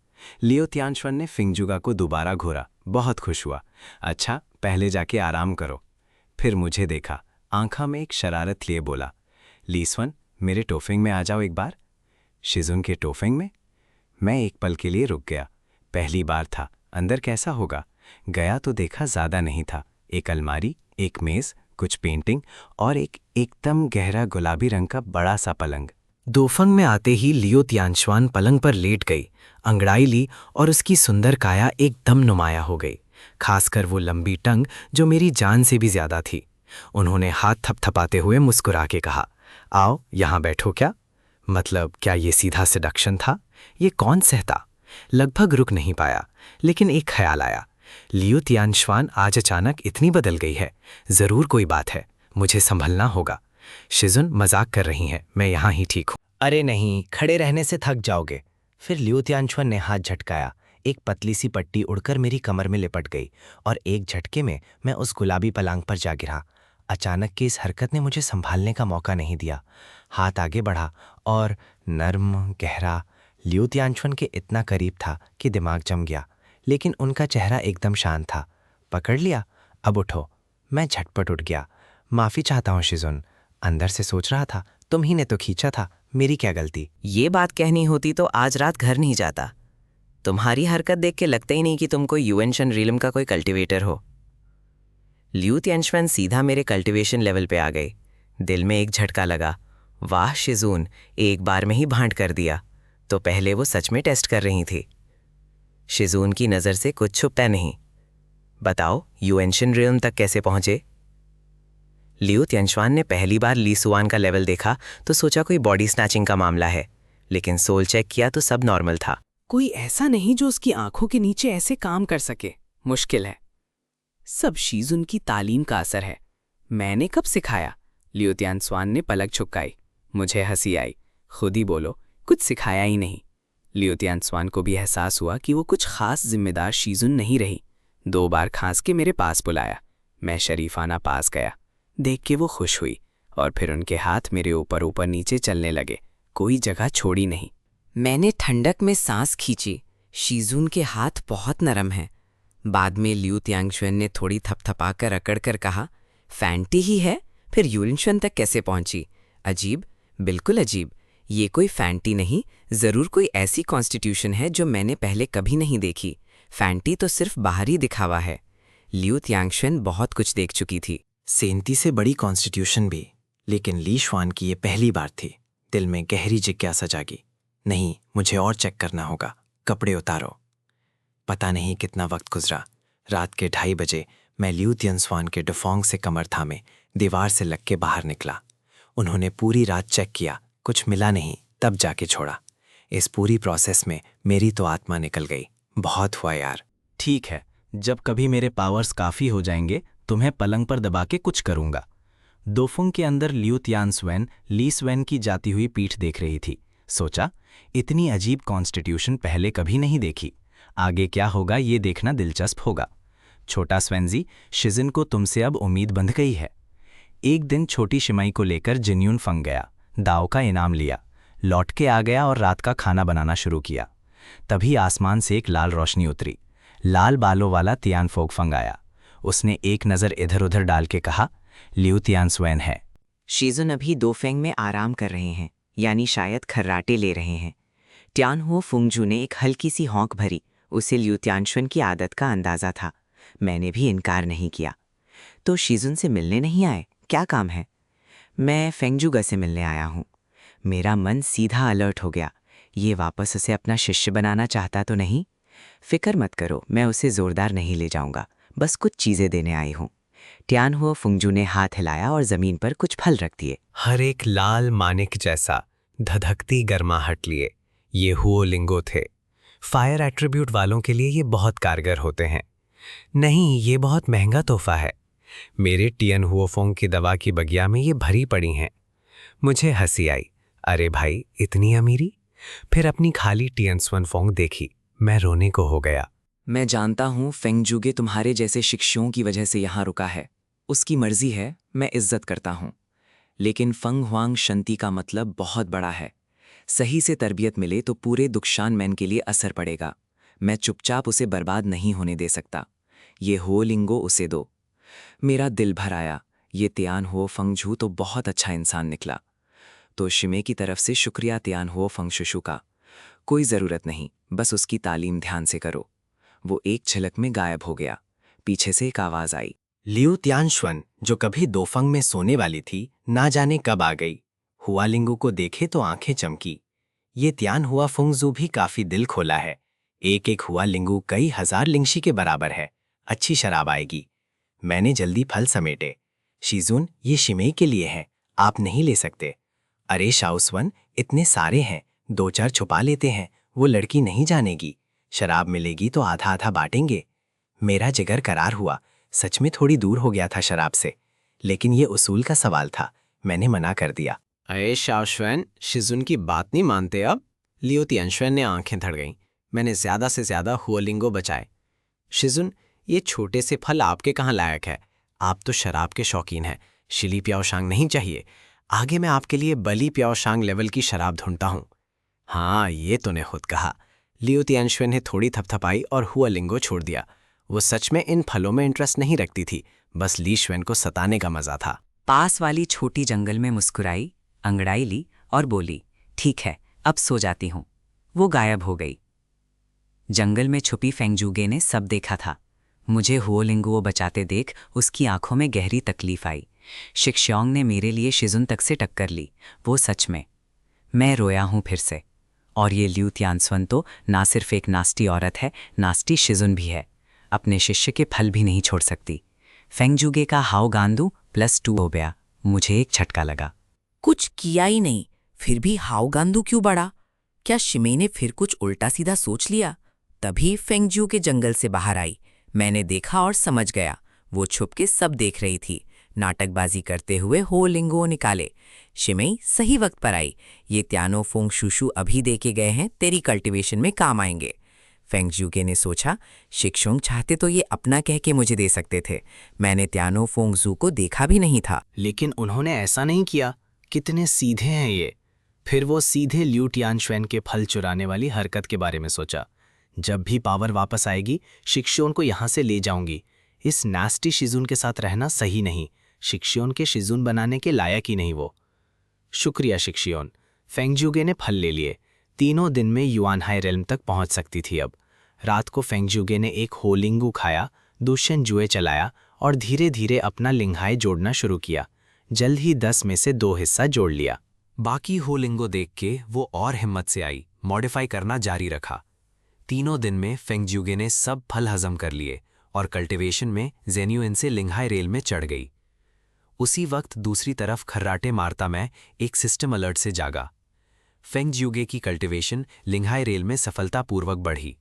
लियो तियानश्वन ने फिंगजुगा को दोबारा घूरा, बहुत खुश हुआ। अच्छा, पहले जाके आराम करो। फिर मुझे देखा, आंखा में एक शरारत लिए बोला, लीसवन मेरे टोफिंग में आ जाओ एक बार। शिजुन के टोफिंग में? मैं एक पल के लिए रुक गया। पहली बार था, अंदर कैसा होगा? गया तो देखा ज्यादा नहीं था। एक अलमारी, एक मेज, कुछ पेंटिंग और एक एकदम गहरा गुलाबी रंग का बड़ा सा पलंग। दोफंग में आते ही लियो तियानश्वान पलंग पर लेट गई, अंगड़ाई ली और उसकी सुंदर काया एकदम नुमाया हो गई, खासकर वो लंबी टंग जो मेरी जान से भी ज्यादा थी। उन्होंने हाथ थपथपाते हुए मुस्कुरा के कहा, आओ यहाँ बैठो। क्या मतलब, क्या ये सीधा सिडक्शन था? ये कौन सहता? लगभग रुक नहीं पाया, लेकिन एक ख्याल आया, लियो तियानश्वान आज अचानक इतनी बदल गई है, जरूर कोई बात है, मुझे संभलना होगा। शिजुन मजाक कर रही हैं, मैं यहाँ ही ठीक हूँ। अरे नहीं, खड़े रहने से थक जाओगे। फिर लियू तियानश्वन ने हाथ झटकाया। एक पतली सी पट्टी उड़कर मेरी कमर में लिपट गई और एक झटके में मैं उस गुलाबी पलंग पर जा गिरा। अचानक की इस हरकत ने मुझे संभालने का मौका नहीं दिया। हाथ आगे बढ़ा और नर्म गहरा लियू तियानश्वन के इतना करीब था कि दिमाग जम गया, लेकिन उनका चेहरा एकदम शांत था। पकड़ लिया, अब उठो। मैं झटपट उठ गया। माफी चाहता हूँ शिजुन, अंदर से सोच रहा था तुम ही ने तो खींचा था, मेरी क्या गलती। ये बात कहनी होती तो आज रात घर नहीं जाता। तुम्हारी हरकत देख के लगता ही नहीं कि तुम कोई युएनशन रिलम का कोई कल्टीवेटर हो। लियू तियानश्वन सीधा मेरे कल्टीवेशन लेवल पे आ गए। दिल में एक झटका लगा, वाह शिजून, एक बार में ही भांट कर दिया। तो पहले वो सच में टेस्ट कर रही थी। शिजून की नज़र से कुछ छुपता नहीं। बताओ, युएनशन रिलम तक कैसे पहुंचे? लियू तियानश्वान ने पहली बार ली सुआन का लेवल देखा तो सोचा कोई बॉडी स्नैचिंग का मामला है, लेकिन सोल चेक किया तो सब नॉर्मल था। कोई ऐसा नहीं जो उसकी आंखों के नीचे ऐसे काम कर सके, मुश्किल है। सब शीजुन की तालीम का असर है। मैंने कब सिखाया? लियू तियानश्वान ने पलक झुकाई। मुझे हंसी आई। खुद ही बोलो, कुछ सिखाया ही नहीं। लियू तियानश्वान को भी एहसास हुआ कि वो कुछ खास जिम्मेदार शीजुन नहीं रही। 2 बार खांस के मेरे पास बुलाया। मैं शरीफाना पास गया। देख के वो खुश हुई और फिर उनके हाथ मेरे ऊपर ऊपर नीचे चलने लगे, कोई जगह छोड़ी नहीं। मैंने ठंडक में सांस खींची। शीजुन के हाथ बहुत नरम हैं। बाद में लियू तियानश्वन ने थोड़ी थपथपाकर अकड़कर कहा, फैंटी ही है, फिर युएनशन तक कैसे पहुंची? अजीब, बिल्कुल अजीब। ये कोई फैंटी नहीं, जरूर कोई ऐसी कॉन्स्टिट्यूशन है जो मैंने पहले कभी नहीं देखी। फैंटी तो सिर्फ बाहरी दिखावा है। लियू तियानश्वन बहुत कुछ देख चुकी थी। सेंती से बड़ी कॉन्स्टिट्यूशन भी, लेकिन ली शुआन की ये पहली बार थी। दिल में गहरी जिज्ञासा जागी। नहीं, मुझे और चेक करना होगा। कपड़े उतारो। पता नहीं कितना वक्त गुजरा। रात के 2:30 बजे मैं लियू तियानश्वान के डफोंग से कमर थामे दीवार से लग के बाहर निकला। उन्होंने पूरी रात चेक किया, कुछ मिला नहीं, तब जाके छोड़ा। इस पूरी प्रोसेस में मेरी तो आत्मा निकल गई। बहुत हुआ यार। ठीक है, जब कभी मेरे पावर्स काफ़ी हो जाएंगे तुम्हें पलंग पर दबा के कुछ करूंगा। दोफुंग के अंदर लियू तियानस्वेन ली स्वेन की जाती हुई पीठ देख रही थी। सोचा, इतनी अजीब कॉन्स्टिट्यूशन पहले कभी नहीं देखी। आगे क्या होगा ये देखना दिलचस्प होगा। छोटा स्वेंजी, शिजिन को तुमसे अब उम्मीद बंध गई है। एक दिन छोटी शिमाई को लेकर जिन्यून फंग गया, दाव का इनाम लिया, लौट के आ गया और रात का खाना बनाना शुरू किया। तभी आसमान से एक लाल रोशनी उतरी। लाल बालों वाला तियानफोक फंग आया। उसने एक नज़र इधर उधर डाल के कहा, लियू तियानस्वेन है। शीजुन अभी दोफेंग में आराम कर रहे हैं, यानी शायद खर्राटे ले रहे हैं। ट्यान हो फुंगजू ने एक हल्की सी हौंक भरी। उसे लियू तियानश्वेन की आदत का अंदाज़ा था। मैंने भी इनकार नहीं किया। तो शीजुन से मिलने नहीं आए? क्या काम है? मैं फेंगजूगा से मिलने आया हूँ। मेरा मन सीधा अलर्ट हो गया। ये वापस उसे अपना शिष्य बनाना चाहता तो नहीं? फिक्र मत करो, मैं उसे जोरदार नहीं ले जाऊंगा, बस कुछ चीज़ें देने आई हूँ। ट्यान हुआ फुंगजू ने हाथ हिलाया और ज़मीन पर कुछ फल रख दिए। हर एक लाल मानिक जैसा धधकती गर्माहट लिए। ये हुओलिंगो थे। फायर एट्रीब्यूट वालों के लिए ये बहुत कारगर होते हैं। नहीं, ये बहुत महंगा तोहफा है। मेरे टियन हुओफोंग की दवा की बगिया में ये भरी पड़ी हैं। मुझे हंसी आई। अरे भाई, इतनी अमीरी? फिर अपनी खाली टियन स्वनफोंग देखी। मैं रोने को हो गया। मैं जानता हूँ फेंगजूगे तुम्हारे जैसे शिष्यों की वजह से यहाँ रुका है। उसकी मर्जी है, मैं इज्जत करता हूँ। लेकिन फंग हुआंग शंति का मतलब बहुत बड़ा है। सही से तरबियत मिले तो पूरे दुक्षान मैन के लिए असर पड़ेगा। मैं चुपचाप उसे बर्बाद नहीं होने दे सकता। ये हुओलिंगो उसे दो। मेरा दिल भर आया। ये तियान हो फंगझू तो बहुत अच्छा इंसान निकला। तो शिमे की तरफ से शुक्रिया तियान हो फंगशुशु का। कोई ज़रूरत नहीं, बस उसकी तालीम ध्यान से करो। वो एक झलक में गायब हो गया। पीछे से एक आवाज़ आई। लियू तियानश्वेन, जो कभी दोफंग में सोने वाली थी, ना जाने कब आ गई। हुआलिंगू को देखे तो आंखें चमकी। ये त्यान हुआ फुंगजू भी काफी दिल खोला है। एक एक हुआलिंगू कई हजार लिंगशी के बराबर है। अच्छी शराब आएगी। मैंने जल्दी फल समेटे। शीजुन, ये शिमेई के लिए है, आप नहीं ले सकते। अरे शाओस्वन, इतने सारे हैं, 2-4 छुपा लेते हैं, वो लड़की नहीं जानेगी। शराब मिलेगी तो आधा आधा बांटेंगे। मेरा जिगर करार हुआ। सच में थोड़ी दूर हो गया था शराब से, लेकिन ये उसूल का सवाल था। मैंने मना कर दिया। अरे शाओश्वेन, शिजुन की बात नहीं मानते अब? लियो तियानश्वेन ने आंखें धड़ गईं। मैंने ज़्यादा से ज़्यादा हुओलिंगो बचाए। शिजुन, ये छोटे से फल आपके कहाँ लायक है? आप तो शराब के शौकीन हैं। शिली प्याओशांग नहीं चाहिए। आगे मैं आपके लिए बली प्याओशांग लेवल की शराब ढूंढता हूँ। हाँ, ये तूने खुद कहा। लियो तियानश्वेन ने थोड़ी थपथपाई और हुओलिंगो छोड़ दिया। वो सच में इन फलों में इंटरेस्ट नहीं रखती थी, बस ली श्वेन को सताने का मजा था। पास वाली छोटी जंगल में मुस्कुराई, अंगड़ाई ली और बोली, ठीक है, अब सो जाती हूँ। वो गायब हो गई। जंगल में छुपी फेंगजूगे ने सब देखा था। मुझे हुओलिंगुओ बचाते देख उसकी आंखों में गहरी तकलीफ आई। शिक्षोंग ने मेरे लिए शिजुन तक से टक्कर ली। वो सच में। मैं रोया हूँ फिर से। और ये लियू तियानस्वेन तो ना सिर्फ एक नास्टी औरत है, नास्टी शिजुन भी है। अपने शिष्य के फल भी नहीं छोड़ सकती। फेंगजूगे का हाओ गांदू +2 हो गया। मुझे एक झटका लगा। कुछ किया ही नहीं, फिर भी हाओ गांदू क्यों बढ़ा? क्या शिमे ने फिर कुछ उल्टा सीधा सोच लिया? तभी फेंगजू के जंगल से बाहर आई। मैंने देखा और समझ गया। वो छुप के सब देख रही थी। नाटकबाजी करते हुए हुओलिंगो निकाले। शिमेई सही वक्त पर आई। ये त्यानो फोंग शुशु अभी दे के गए हैं, तेरी कल्टीवेशन में काम आएंगे। फेंगजूगे ने सोचा, शिक्षोंग चाहते तो ये अपना कह के मुझे दे सकते थे। मैंने त्यानो फोंगजू को देखा भी नहीं था। लेकिन उन्होंने ऐसा नहीं किया। कितने सीधे हैं ये। फिर वो सीधे लियू तियानश्वेन के फल चुराने वाली हरकत के बारे में सोचा। जब भी पावर वापस आएगी, शिक्षोन को यहाँ से ले जाऊंगी। इस नास्टी शिजुन के साथ रहना सही नहीं। शिक्षोन के शिजुन बनाने के लायक ही नहीं वो। शुक्रिया शिक्षियोन। फेंगजूगे ने फल ले लिए। तीनों दिन में युआनहाई रेल्म तक पहुंच सकती थी अब। रात को फेंगजूगे ने एक होलिंगू खाया, दुष्यन जुए चलाया और धीरे धीरे अपना लिंगहाई जोड़ना शुरू किया। जल्द ही 10 में से 2 हिस्सा जोड़ लिया। बाकी होलिंगो देख के वो और हिम्मत से आई, मॉडिफाई करना जारी रखा। तीनों दिन में फेंगजूगे ने सब फल हजम कर लिए और कल्टीवेशन में जेन्युइन से लिंगहाई रेल में चढ़ गई। उसी वक्त दूसरी तरफ खर्राटे मारता मैं एक सिस्टम अलर्ट से जागा। फेंगजूगे की कल्टीवेशन लिंगहाई रेल में सफलतापूर्वक बढ़ी।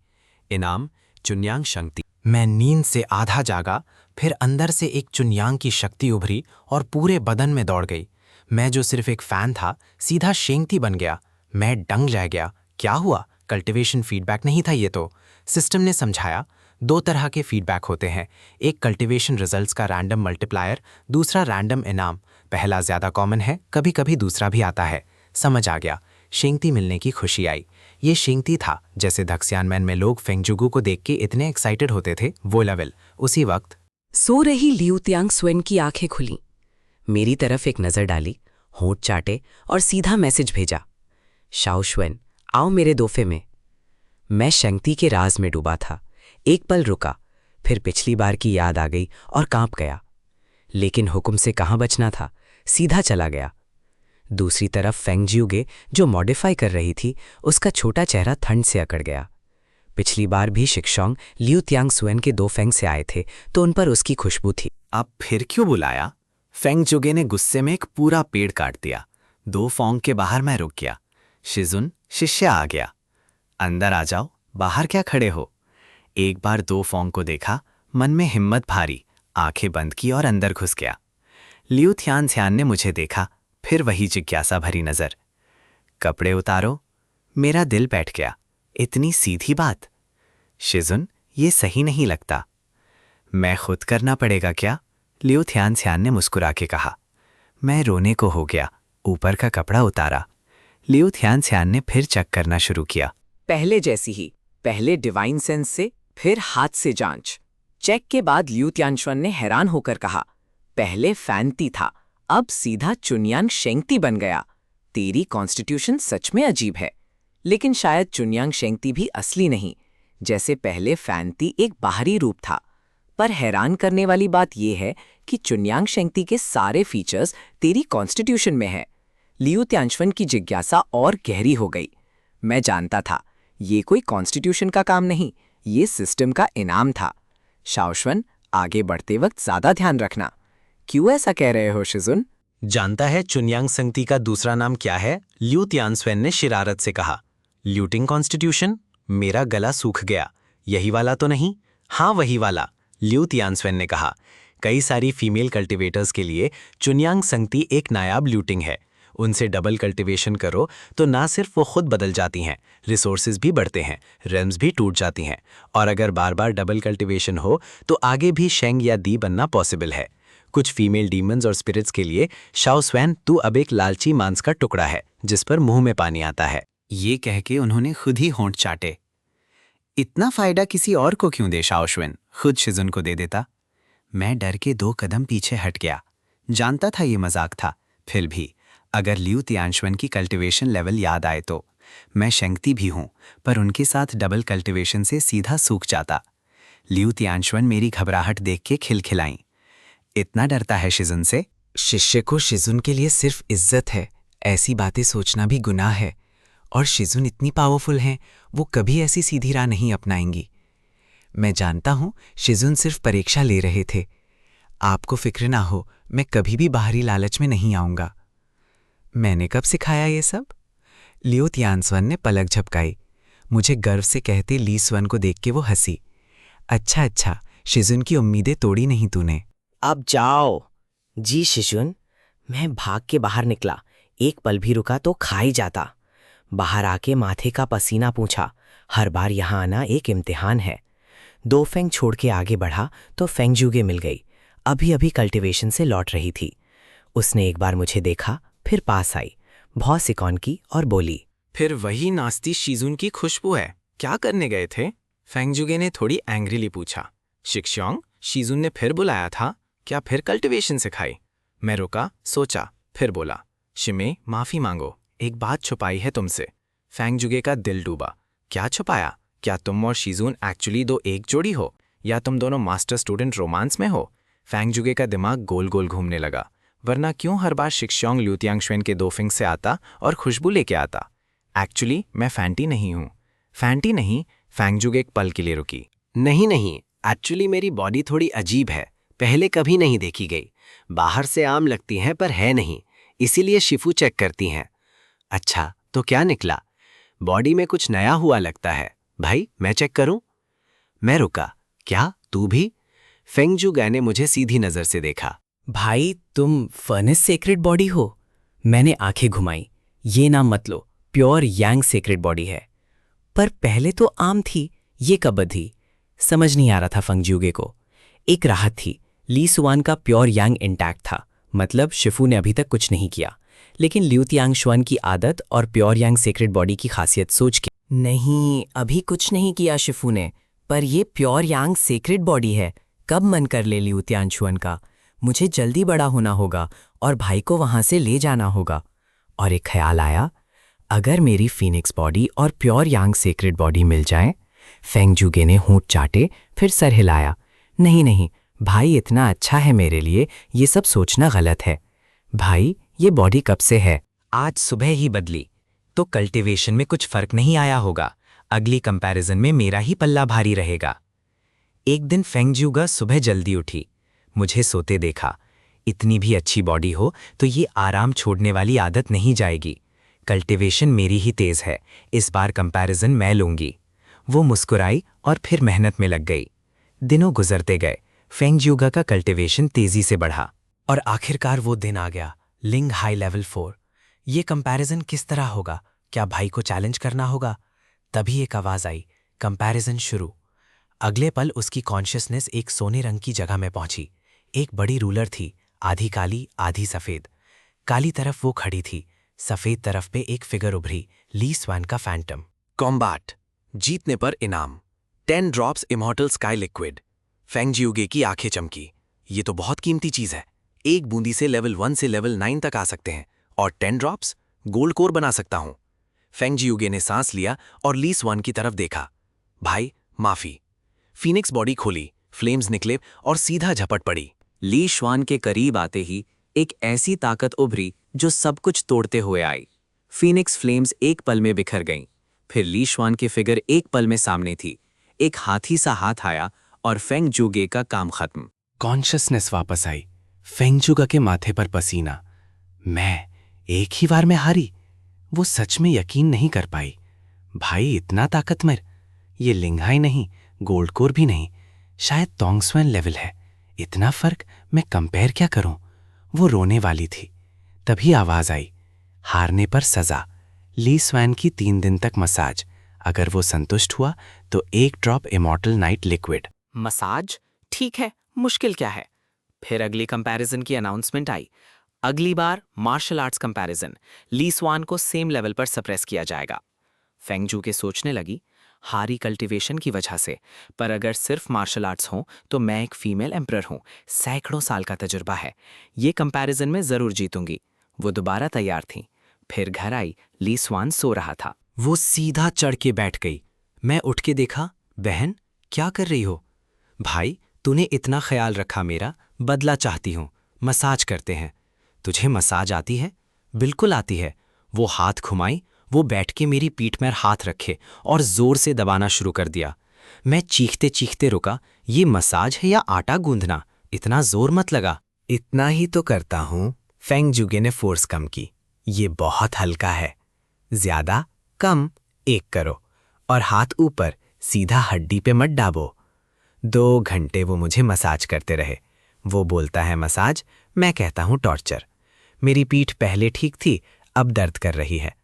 इनाम चुन्यांग शंक्ति। मैं नींद से आधा जागा, फिर अंदर से एक चुनयांग की शक्ति उभरी और पूरे बदन में दौड़ गई। मैं जो सिर्फ एक फैन था, सीधा शेंगती बन गया। मैं दंग रह गया। क्या हुआ? कल्टीवेशन फीडबैक नहीं था ये तो। सिस्टम ने समझाया, 2 तरह के फीडबैक होते हैं, एक कल्टीवेशन रिजल्ट्स का रैंडम मल्टीप्लायर, दूसरा रैंडम इनाम। पहला ज्यादा कॉमन है, कभी कभी दूसरा भी आता है। समझ आ गया। शेंगती मिलने की खुशी आई। ये शेंगती था जैसे धक्सियानमैन में लोग फेंगजुगु को देख के इतने एक्साइटेड होते थे, वो लेवल। उसी वक्त सो रही लियू त्यांग स्वेन की आंखें खुली, मेरी तरफ एक नजर डाली, होंठ चाटे और सीधा मैसेज भेजा, शाओ श्वेन, आओ मेरे दोफे में। मैं शेंगती के राज में डूबा था। एक पल रुका, फिर पिछली बार की याद आ गई और कांप गया। लेकिन हुक्म से कहाँ बचना था, सीधा चला गया। दूसरी तरफ फेंगजियुगे जो मॉडिफाई कर रही थी, उसका छोटा चेहरा ठंड से अकड़ गया। पिछली बार भी शिक्षोंग लियू त्यांग स्वेन के 2 फेंग से आए थे तो उन पर उसकी खुशबू थी। अब फिर क्यों बुलाया? फेंगजुगे ने गुस्से में एक पूरा पेड़ काट दिया। 2 फोंग के बाहर मैं रुक गया। शिजुन, शिष्य आ गया। अंदर आ जाओ, बाहर क्या खड़े हो? एक बार 2 फोंग को देखा, मन में हिम्मत भारी, आंखें बंद की और अंदर घुस गया। लियू थियान ने मुझे देखा, फिर वही जिज्ञासा भरी नजर। कपड़े उतारो। मेरा दिल बैठ गया। इतनी सीधी बात? शिजुन, ये सही नहीं लगता। मैं खुद करना पड़ेगा क्या? लियू थियान ने मुस्कुरा के कहा। मैं रोने को हो गया। ऊपर का कपड़ा उतारा। लियू थियान ने फिर चेक करना शुरू किया। पहले जैसी ही, पहले डिवाइन सेंस से, फिर हाथ से जांच। चेक के बाद लियू त्यांशुन ने हैरान होकर कहा, पहले फैंती था, अब सीधा चुनयांग शेंगती बन गया। तेरी कॉन्स्टिट्यूशन सच में अजीब है। लेकिन शायद चुनयांग शेंगती भी असली नहीं, जैसे पहले फैंती एक बाहरी रूप था। पर हैरान करने वाली बात यह है कि चुनयांग शेंगती के सारे फीचर्स तेरी कॉन्स्टिट्यूशन में है। लियू त्यांशुन की जिज्ञासा और गहरी हो गई। मैं जानता था, ये कोई कॉन्स्टिट्यूशन का काम नहीं, ये सिस्टम का इनाम था। शाओश्वन, आगे बढ़ते वक्त ज्यादा ध्यान रखना। क्यों ऐसा कह रहे हो शिजुन? जानता है चुनयांग संगति का दूसरा नाम क्या है? लियू तियानस्वेन ने शरारत से कहा। ल्यूटिंग कॉन्स्टिट्यूशन? मेरा गला सूख गया। यही वाला तो नहीं? हाँ, वही वाला, लियू तियानस्वेन ने कहा। कई सारी फीमेल कल्टीवेटर्स के लिए चुनयांग संगति एक नायाब ल्यूटिंग है। उनसे डबल कल्टीवेशन करो तो ना सिर्फ वो खुद बदल जाती हैं, रिसोर्सेज भी बढ़ते हैं, रेम्स भी टूट जाती हैं, और अगर बार बार डबल कल्टीवेशन हो तो आगे भी शेंग या दी बनना पॉसिबल है। कुछ फीमेल डीमंस और स्पिरिट्स के लिए शाओ स्वैन तू अब एक लालची मांस का टुकड़ा है जिस पर मुंह में पानी आता है। ये कह के उन्होंने खुद ही होंठ चाटे। इतना फायदा किसी और को क्यों दे शाओश्वेन, खुद शिजुन को दे देता। मैं डर के 2 कदम पीछे हट गया। जानता था ये मजाक था, फिर भी अगर लियू तियानश्वेन की कल्टीवेशन लेवल याद आए तो मैं शेंगती भी हूं, पर उनके साथ डबल कल्टीवेशन से सीधा सूख जाता। लियू तियानश्वेन मेरी घबराहट देख के खिलखिलाई। इतना डरता है शिजुन से? शिष्य को शिजुन के लिए सिर्फ इज्जत है, ऐसी बातें सोचना भी गुनाह है। और शिजुन इतनी पावरफुल हैं, वो कभी ऐसी सीधी राह नहीं अपनाएंगी। मैं जानता हूं शिजुन सिर्फ परीक्षा ले रहे थे। आपको फिक्र ना हो, मैं कभी भी बाहरी लालच में नहीं आऊंगा। मैंने कब सिखाया ये सब? लियू तियानस्वेन ने पलक झपकाई। मुझे गर्व से कहते ली स्वन को देख के वो हंसी। अच्छा, शिजुन की उम्मीदें तोड़ी नहीं तूने। अब जाओ। जी शिजुन। मैं भाग के बाहर निकला, एक पल भी रुका तो खा ही जाता। बाहर आके माथे का पसीना पूछा। हर बार यहाँ आना एक इम्तिहान है। 2 फेंग छोड़ के आगे बढ़ा तो फेंगजुगे मिल गई। अभी अभी कल्टीवेशन से लौट रही थी। उसने एक बार मुझे देखा, फिर पास आई, बहुत सिकॉन की और बोली, फिर वही नास्ती शिजुन की खुशबू है। क्या करने गए थे? फेंगजुगे ने थोड़ी एंग्रीली पूछा। शिक्षोंग, शिजुन ने फिर बुलाया था, क्या फिर कल्टीवेशन सिखाई? मैं रुका, सोचा, फिर बोला, शिमे माफी मांगो, एक बात छुपाई है तुमसे। फेंगजुगे का दिल डूबा। क्या छुपाया? क्या तुम और शिजुन एक्चुअली 2 एक जोड़ी हो, या तुम दोनों मास्टर स्टूडेंट रोमांस में हो? फेंगजुगे का दिमाग गोल गोल घूमने लगा। वरना क्यों हर बार शिक्षोंग लियू तियानश्वेन के 2 फिंग से आता और खुशबू लेके आता? एक्चुअली मैं फैंटी नहीं हूँ। फैंटी नहीं, फेंगजुगे एक पल के लिए रुकी। नहीं, एक्चुअली मेरी बॉडी थोड़ी अजीब है, पहले कभी नहीं देखी गई। बाहर से आम लगती हैं पर है नहीं, इसीलिए शिफू चेक करती हैं। अच्छा, तो क्या निकला? बॉडी में कुछ नया हुआ लगता है। भाई, मैं चेक करूं? मैं रुका। क्या तू भी? फेंगजूगा ने मुझे सीधी नजर से देखा। भाई तुम फर्नेस सेक्रेट बॉडी हो? मैंने आंखें घुमाई। ये नाम मत लो, प्योर यांग सेक्रेट बॉडी है। पर पहले तो आम थी, ये कब बदली? समझ नहीं आ रहा था फेंगजूगे को। एक राहत थी, ली सुआन का प्योर यांग इंटैक्ट था, मतलब शिफू ने अभी तक कुछ नहीं किया। लेकिन लिऊ तियांगशुआन की आदत और प्योर यांग सेक्रेट बॉडी की खासियत सोच के, नहीं अभी कुछ नहीं किया शिफू ने, पर ये प्योर यांग सेक्रेट बॉडी है। कब मन कर ले लिऊ तियांगशुआन का? मुझे जल्दी बड़ा होना होगा और भाई को वहां से ले जाना होगा। और एक ख्याल आया, अगर मेरी फीनिक्स बॉडी और प्योर यांग सेक्रेट बॉडी मिल जाए। फेंगजूगे ने होंठ चाटे, फिर सर हिलाया। नहीं नहीं भाई, इतना अच्छा है मेरे लिए, ये सब सोचना गलत है। भाई ये बॉडी कब से है? आज सुबह ही बदली, तो कल्टीवेशन में कुछ फर्क नहीं आया होगा। अगली कंपैरिजन में मेरा ही पल्ला भारी रहेगा। एक दिन फेंगजूगा सुबह जल्दी उठी, मुझे सोते देखा। इतनी भी अच्छी बॉडी हो तो ये आराम छोड़ने वाली आदत नहीं जाएगी। कल्टीवेशन मेरी ही तेज है, इस बार कंपैरिजन मैं लूंगी। वो मुस्कुराई और फिर मेहनत में लग गई। दिनों गुजरते गए, फेंगजूगा का कल्टीवेशन तेजी से बढ़ा और आखिरकार वो दिन आ गया, लिंग हाई लेवल 4। ये कंपैरिजन किस तरह होगा? क्या भाई को चैलेंज करना होगा? तभी एक आवाज आई, कंपैरिजन शुरू। अगले पल उसकी कॉन्शियसनेस एक सोने रंग की जगह में पहुंची। एक बड़ी रूलर थी, आधी काली आधी सफेद। काली तरफ वो खड़ी थी, सफेद तरफ पे एक फिगर उभरी, ली स्वान का फैंटम। कॉम्बैट, जीतने पर इनाम 10 ड्रॉप्स इमॉर्टल स्काई लिक्विड। फेंगजूगे की आंखें चमकी। ये तो बहुत कीमती चीज है। एक बूंदी से लेवल 1 से लेवल 9 तक आ सकते हैं, और 10 ड्रॉप्स गोल्ड कोर बना सकता हूं। फेंगजूगे ने सांस लिया और ली स्वान की तरफ देखा। भाई माफी। फीनिक्स बॉडी खोली, फ्लेम्स निकले और सीधा झपट पड़ी। ली श्वान के करीब आते ही एक ऐसी ताकत उभरी जो सब कुछ तोड़ते हुए आई। फीनिक्स फ्लेम्स एक पल में बिखर गईं। फिर ली श्वान की फिगर एक पल में सामने थी। एक हाथी सा हाथ आया और फेंगजूगे का काम खत्म। कॉन्शियसनेस वापस आई, फेंगजूगा के माथे पर पसीना। मैं एक ही बार में हारी? वो सच में यकीन नहीं कर पाई। भाई इतना ताकतवर, ये लिंगहाई नहीं, गोल्ड कोर भी नहीं, शायद तोंगस्वेन लेवल है। इतना फर्क, मैं कंपेयर क्या करूं? वो रोने वाली थी, तभी आवाज आई, हारने पर सजा। ली स्वैन की 3 दिन तक मसाज। अगर वो संतुष्ट हुआ तो 1 drop immortal night liquid. Massage? ठीक है, मुश्किल क्या है? फिर अगली कंपैरिजन की अनाउंसमेंट आई। अगली बार मार्शल आर्ट्स कंपैरिजन। ली स्वान को सेम लेवल पर सप्रेस किया जाएगा। फेंगजूगे सोचने लगी, हारी कल्टीवेशन की वजह से, पर अगर सिर्फ मार्शल आर्ट्स हों तो मैं एक फीमेल एम्परर हूं, सैकड़ों साल का तजुर्बा है, ये कंपैरिजन में जरूर जीतूंगी। वो दोबारा तैयार थी। फिर घर आई, ली स्वान सो रहा था। वो सीधा चढ़ के बैठ गई। मैं उठ के देखा, बहन क्या कर रही हो? भाई तूने इतना ख्याल रखा मेरा, बदला चाहती हूं, मसाज करते हैं। तुझे मसाज आती है? बिल्कुल आती है। वो हाथ घुमाई, वो बैठ के मेरी पीठ में हाथ रखे और जोर से दबाना शुरू कर दिया। मैं चीखते चीखते रुका, ये मसाज है या आटा गूंदना? इतना जोर मत लगा। इतना ही तो करता हूं। फेंगजूगे ने फोर्स कम की। ये बहुत हल्का है। ज्यादा? कम। 1 करो और हाथ ऊपर, सीधा हड्डी पे मत डाबो। 2 घंटे वो मुझे मसाज करते रहे। वो बोलता है मसाज, मैं कहता हूं टॉर्चर। मेरी पीठ पहले ठीक थी, अब दर्द कर रही है।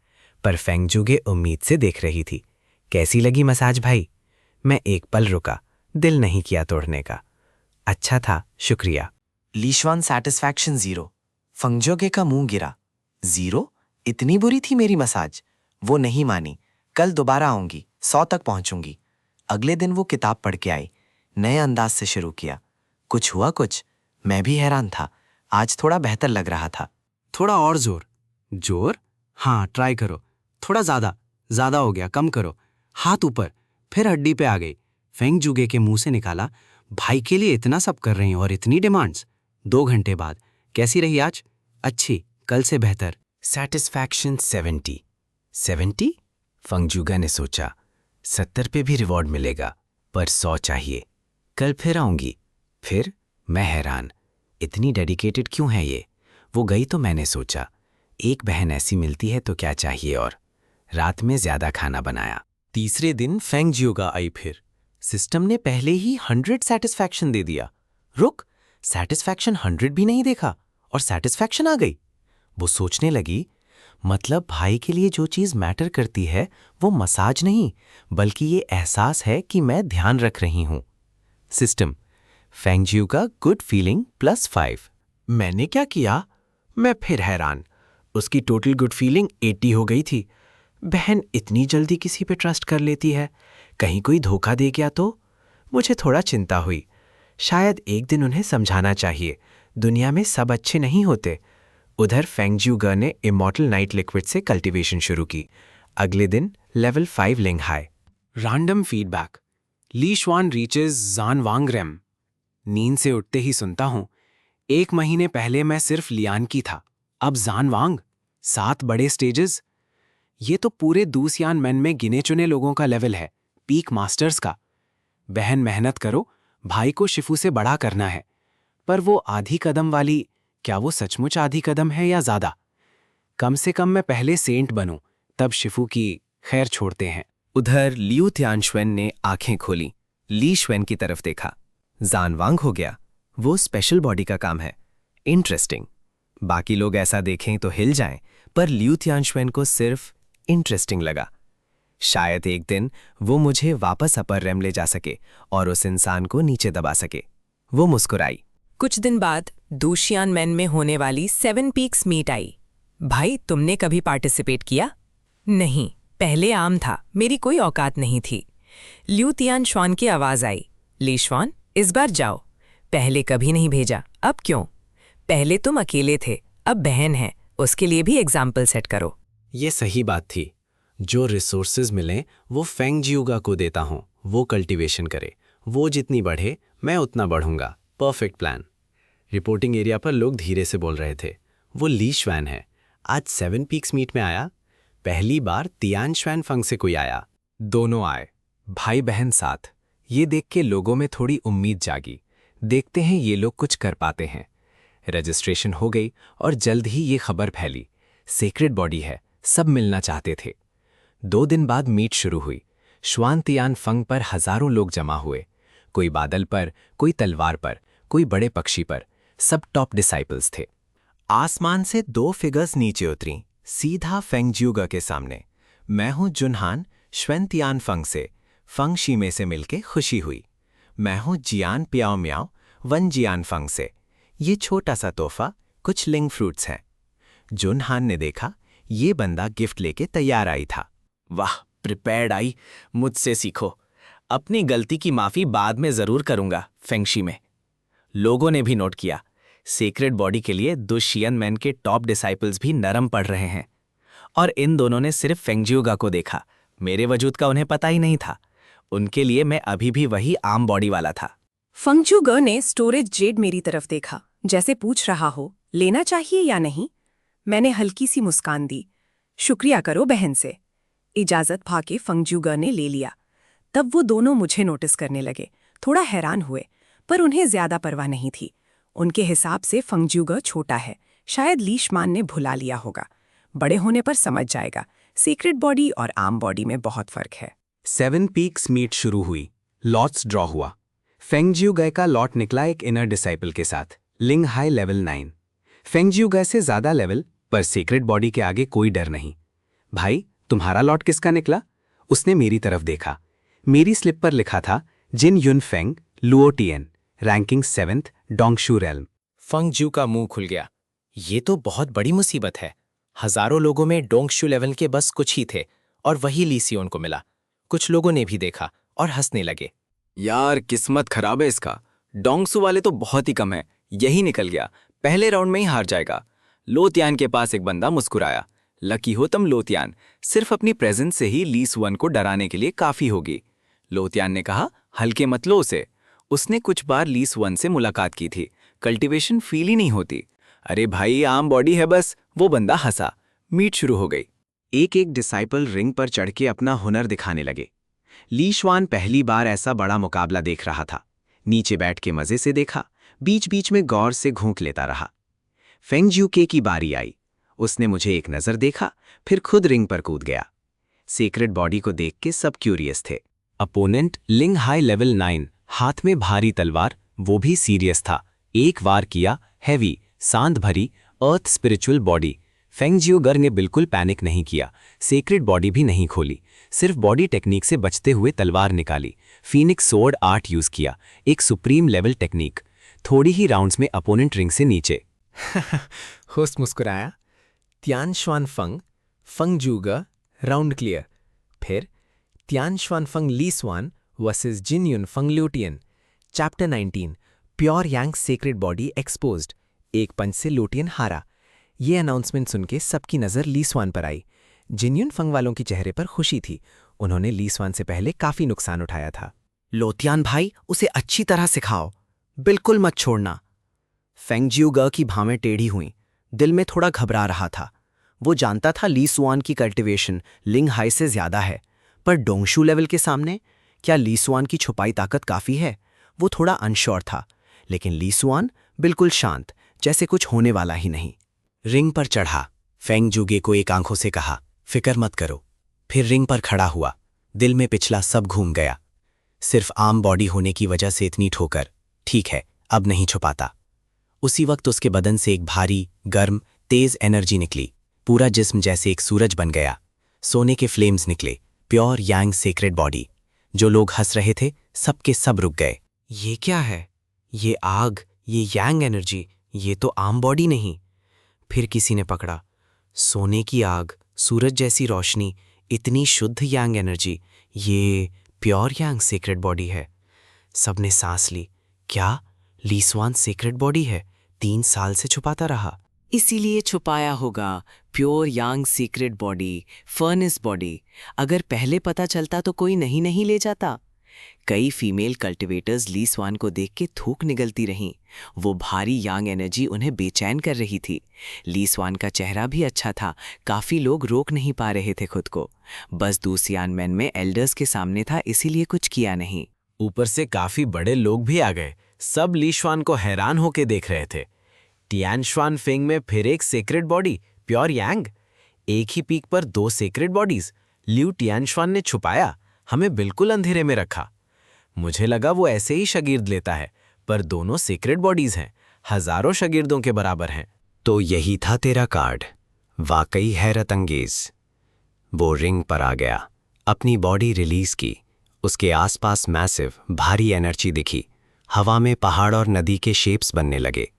पर फेंगजूगे उम्मीद से देख रही थी। कैसी लगी मसाज भाई? मैं एक पल रुका, दिल नहीं किया तोड़ने का। अच्छा था, शुक्रिया। लीश्वान सैटिस्फैक्शन 0। फेंगजूगे का मुंह गिरा। 0? इतनी बुरी थी मेरी मसाज? वो नहीं मानी। कल दोबारा आऊंगी, 100 तक पहुंचूंगी। अगले दिन वो किताब पढ़ के आई, नए अंदाज से शुरू किया। कुछ हुआ कुछ? मैं भी हैरान था। आज थोड़ा बेहतर लग रहा था। थोड़ा और जोर। जोर? हाँ, ट्राई करो। थोड़ा ज्यादा हो गया, कम करो। हाथ ऊपर, फिर हड्डी पे आ गई। फेंगजूगे के मुंह से निकाला, भाई के लिए इतना सब कर रही हूं और इतनी डिमांड्स। 2 घंटे बाद, कैसी रही आज? अच्छी, कल से बेहतर। सैटिस्फैक्शन 70। 70? फेंगजूगा ने सोचा, 70 पे भी रिवॉर्ड मिलेगा, पर 100 चाहिए। कल फिर आऊंगी। फिर मैं हैरान, इतनी डेडिकेटेड क्यों है ये? वो गई तो मैंने सोचा, एक बहन ऐसी मिलती है तो क्या चाहिए। और रात में ज्यादा खाना बनाया। तीसरे दिन फेंगजूगा आई फिर, सिस्टम ने पहले ही 100 सेटिस्फैक्शन दे दिया। रुक, सेटिस्फैक्शन 100 भी नहीं देखा और सेटिस्फैक्शन आ गई। वो सोचने लगी, मतलब भाई के लिए जो चीज़ मैटर करती है वो मसाज नहीं, बल्कि ये एहसास है कि मैं ध्यान रख रही हूँ। सिस्टम, फेंगजिऊ का गुड फीलिंग +5। मैंने क्या किया? मैं फिर हैरान। उसकी टोटल गुड फीलिंग 80 हो गई थी। बहन इतनी जल्दी किसी पे ट्रस्ट कर लेती है, कहीं कोई धोखा दे गया तो? मुझे थोड़ा चिंता हुई। शायद एक दिन उन्हें समझाना चाहिए, दुनिया में सब अच्छे नहीं होते। उधर फेंगजिऊ गे ने इमॉर्टल नाइट लिक्विड से कल्टीवेशन शुरू की। अगले दिन लेवल 5 लिंग हाई। Random feedback. ली श्वान रीचेज ज़ान रेम। नींद से उठते ही सुनता हूं, 1 महीने पहले मैं सिर्फ लियान की था, अब ज़ान वांग। 7 बड़े स्टेजेस। ये तो पूरे दूसियान मैन में गिने चुने लोगों का लेवल है, पीक मास्टर्स का। बहन मेहनत करो, भाई को शिफू से बड़ा करना है। पर वो आधी कदम वाली, क्या वो सचमुच आधी कदम है या ज्यादा? कम से कम मैं पहले सेंट बनूं, तब शिफू की खैर छोड़ते हैं। उधर लियू तियानश्वेन ने आंखें खोली, ली श्वेन की तरफ देखा। ज़ान वांग हो गया, वो स्पेशल बॉडी का काम है। इंटरेस्टिंग। बाकी लोग ऐसा देखें तो हिल जाएं, पर लियू तियानश्वेन को सिर्फ इंटरेस्टिंग लगा। शायद एक दिन वो मुझे वापस अपर रेम ले जा सके और उस इंसान को नीचे दबा सके। वो मुस्कुराई। कुछ दिन बाद दूशियान मैन में होने वाली 7 पीक्स मीट आई। भाई, तुमने कभी पार्टिसिपेट किया? नहीं, पहले आम था, मेरी कोई औकात नहीं थी। ल्यू तियान श्वान की आवाज आई, ली श्वान, इस बार जाओ। पहले कभी नहीं भेजा, अब क्यों? पहले तुम अकेले थे, अब बहन है, उसके लिए भी एग्जाम्पल सेट करो। ये सही बात थी। जो रिसोर्सेज मिलें वो फेंगजिऊ गे को देता हूँ, वो कल्टीवेशन करे। वो जितनी बढ़े मैं उतना बढ़ूंगा। Perfect plan. रिपोर्टिंग एरिया पर लोग धीरे से बोल रहे थे। वो ली श्वैन है, आज 7 पीक्स मीट में आया। पहली बार तियान श्वैन फंग से कोई आया। दोनों आए, भाई बहन साथ। ये देख के लोगों में थोड़ी उम्मीद जागी। देखते हैं ये लोग कुछ कर पाते हैं। रजिस्ट्रेशन हो गई और जल्द ही ये खबर फैली, सेक्रेड बॉडी है, सब मिलना चाहते थे। 2 दिन बाद मीट शुरू हुई। श्वान तियान फंग पर हजारों लोग जमा हुए। कोई बादल पर, कोई तलवार पर, कोई बड़े पक्षी पर, सब टॉप डिसाइपल्स थे। आसमान से 2 फिगर्स नीचे उतरी, सीधा फेंगजिऊ गे के सामने। मैं हूं जुनहान, श्वेन तियान फंग से, फंग शीमे से मिलके खुशी हुई। मैं हूं जियान प्याओ म्याओ, वन जियान फंग से। ये छोटा सा तोहफा, कुछ लिंग फ्रूट्स हैं। जुनहान ने देखा, ये बंदा गिफ्ट लेके तैयार आई था। वाह, प्रिपेयर्ड आई, मुझसे सीखो। अपनी गलती की माफी बाद में जरूर करूंगा। फेंगशी में लोगों ने भी नोट किया, सेक्रेड बॉडी के लिए दुशियन मैन के टॉप डिसाइपल्स भी नरम पड़ रहे हैं। और इन दोनों ने सिर्फ फेंगजिऊ गे को देखा, मेरे वजूद का उन्हें पता ही नहीं था। उनके लिए मैं अभी भी वही आम बॉडी वाला था। फेंगजिऊ गे ने स्टोरेज जेड मेरी तरफ देखा, जैसे पूछ रहा हो, लेना चाहिए या नहीं। मैंने हल्की सी मुस्कान दी, शुक्रिया करो बहन से। इजाजत पाके फेंगजिऊ गे ने ले लिया। तब वो दोनों मुझे नोटिस करने लगे, थोड़ा हैरान हुए, पर उन्हें ज्यादा परवाह नहीं थी। उनके हिसाब से फेंगजिऊ गे छोटा है, शायद ली श्वान ने भुला लिया होगा। बड़े होने पर समझ जाएगा, सीक्रेट बॉडी और आम बॉडी में बहुत फर्क है। 7 पीक्स मीट शुरू हुई, लॉट्स ड्रॉ हुआ। फेंगजिऊ गे का लॉट निकला एक इनर डिसाइपल के साथ, लिंग हाई लेवल 9। फेंगजिऊ गे से ज्यादा लेवल, पर सीक्रेट बॉडी के आगे कोई डर नहीं। भाई, तुम्हारा लॉट किसका निकला? उसने मेरी तरफ देखा। मेरी स्लिप पर लिखा था जिन युन फेंग, लुओटियन, रैंकिंग 7th, डोंगशू रेल्म। फेंगजिऊ का मुंह खुल गया। ये तो बहुत बड़ी मुसीबत है। हजारों लोगों में डोंगशू लेवल के बस कुछ ही थे, और वही ली सियोन को मिला। कुछ लोगों ने भी देखा और हंसने लगे। यार, किस्मत खराब है इसका। डोंगसू वाले तो बहुत ही कम है, यही निकल गया, पहले राउंड में ही हार जाएगा। लोतियान के पास एक बंदा मुस्कुराया। लकी हो तुम लोतियान, सिर्फ अपनी प्रेजेंस से ही ली सुअन को डराने के लिए काफी होगी। लोतियान ने कहा, हल्के मत लो उसे। उसने कुछ बार ली सुअन से मुलाकात की थी, कल्टीवेशन फील ही नहीं होती। अरे भाई, आम बॉडी है बस। वो बंदा हंसा। मीट शुरू हो गई। एक एक डिसाइपल रिंग पर चढ़ के अपना हुनर दिखाने लगे। ली श्वान पहली बार ऐसा बड़ा मुकाबला देख रहा था। नीचे बैठ के मजे से देखा, बीच बीच में गौर से घूंक लेता रहा। फेंगजिऊ गे की बारी आई। उसने मुझे एक नजर देखा, फिर खुद रिंग पर कूद गया। सीक्रेट बॉडी को देख के सब क्यूरियस थे। अपोनेंट लिंग हाई लेवल 9, हाथ में भारी तलवार, वो भी सीरियस था। एक वार किया, हैवी, सांत भरी, अर्थ स्पिरिचुअल बॉडी। फेंगजियोगर ने बिल्कुल पैनिक नहीं किया, सेक्रेड बॉडी भी नहीं खोली, सिर्फ बॉडी टेक्निक से बचते हुए तलवार निकाली। फीनिक्स सोर्ड आर्ट यूज किया, एक सुप्रीम लेवल टेक्निक। थोड़ी ही राउंड्स में अपोनेंट रिंग से नीचे। होस्ट मुस्कुराया। तियान श्वान फंग, फंग जूगा, राउंड क्लियर। फिर तियान श्वान फंग ली स्वान वर्सेस जिन युन फंग ल्यूटियन। चैप्टर 19, प्योर यांग सेक्रेड बॉडी एक्सपोज्ड। एक पंच से ल्यूटियन हारा। ये अनाउंसमेंट सुन के सबकी नज़र ली स्वान पर आई। जिनयुन फंग वालों की चेहरे पर खुशी थी। उन्होंने ली स्वान से पहले काफी नुकसान उठाया था। लोतियान भाई, उसे अच्छी तरह सिखाओ, बिल्कुल मत छोड़ना। फेंगजियोगर की भावें टेढ़ी हुईं, दिल में थोड़ा घबरा रहा था। वो जानता था ली सुआन की कल्टिवेशन लिंग हाई से ज्यादा है, पर डोंगशू लेवल के सामने क्या ली सुआन की छुपाई ताकत काफी है? वो थोड़ा अनश्योर था, लेकिन ली सुआन बिल्कुल शांत, जैसे कुछ होने वाला ही नहीं। रिंग पर चढ़ा, फेंगजुगे को एक आंखों से कहा, फिक्र मत करो। फिर रिंग पर खड़ा हुआ, दिल में पिछला सब घूम गया। सिर्फ आम बॉडी होने की वजह से इतनी ठोकर, ठीक है, अब नहीं छुपाता। उसी वक्त उसके बदन से एक भारी, गर्म, तेज एनर्जी निकली। पूरा जिस्म जैसे एक सूरज बन गया। सोने के फ्लेम्स निकले, प्योर यांग सेक्रेड बॉडी। जो लोग हंस रहे थे, सबके सब रुक गए। ये क्या है? ये आग, ये यांग एनर्जी, ये तो आम बॉडी नहीं। फिर किसी ने पकड़ा, सोने की आग, सूरज जैसी रोशनी, इतनी शुद्ध यांग एनर्जी, ये प्योर यांग सेक्रेड बॉडी है। सबने सांस ली। क्या ली स्वान सेक्रेड बॉडी है? 3 साल से छुपाता रहा। इसीलिए छुपाया होगा। प्योर यांग सीक्रेट बॉडी, फर्नेस बॉडी। अगर पहले पता चलता तो कोई नहीं ले जाता। कई फीमेल कल्टिवेटर्स ली स्वान को देख के थूक निगलती रहीं। वो भारी यांग एनर्जी उन्हें बेचैन कर रही थी। ली स्वान का चेहरा भी अच्छा था, काफी लोग रोक नहीं पा रहे थे खुद को। बस दूसियान मैन में एल्डर्स के सामने था, इसीलिए कुछ किया नहीं। ऊपर से काफी बड़े लोग भी आ गए। सब ली श्वान को हैरान होके देख रहे थे। टियान श्वान फेंग में फिर एक सेक्रेड बॉडी, प्योर यांग। एक ही पीक पर 2 सेक्रेड बॉडीज। ल्यू टियान श्वान ने छुपाया, हमें बिल्कुल अंधेरे में रखा। मुझे लगा वो ऐसे ही शागिर्द लेता है, पर दोनों सेक्रेड बॉडीज हैं, हजारों शागिर्दों के बराबर हैं। तो यही था तेरा कार्ड। वाकई हैरत अंगेज। वो रिंग पर आ गया, अपनी बॉडी रिलीज की। उसके आसपास मैसिव, भारी एनर्जी दिखी। हवा में पहाड़ और नदी के शेप्स बनने लगे।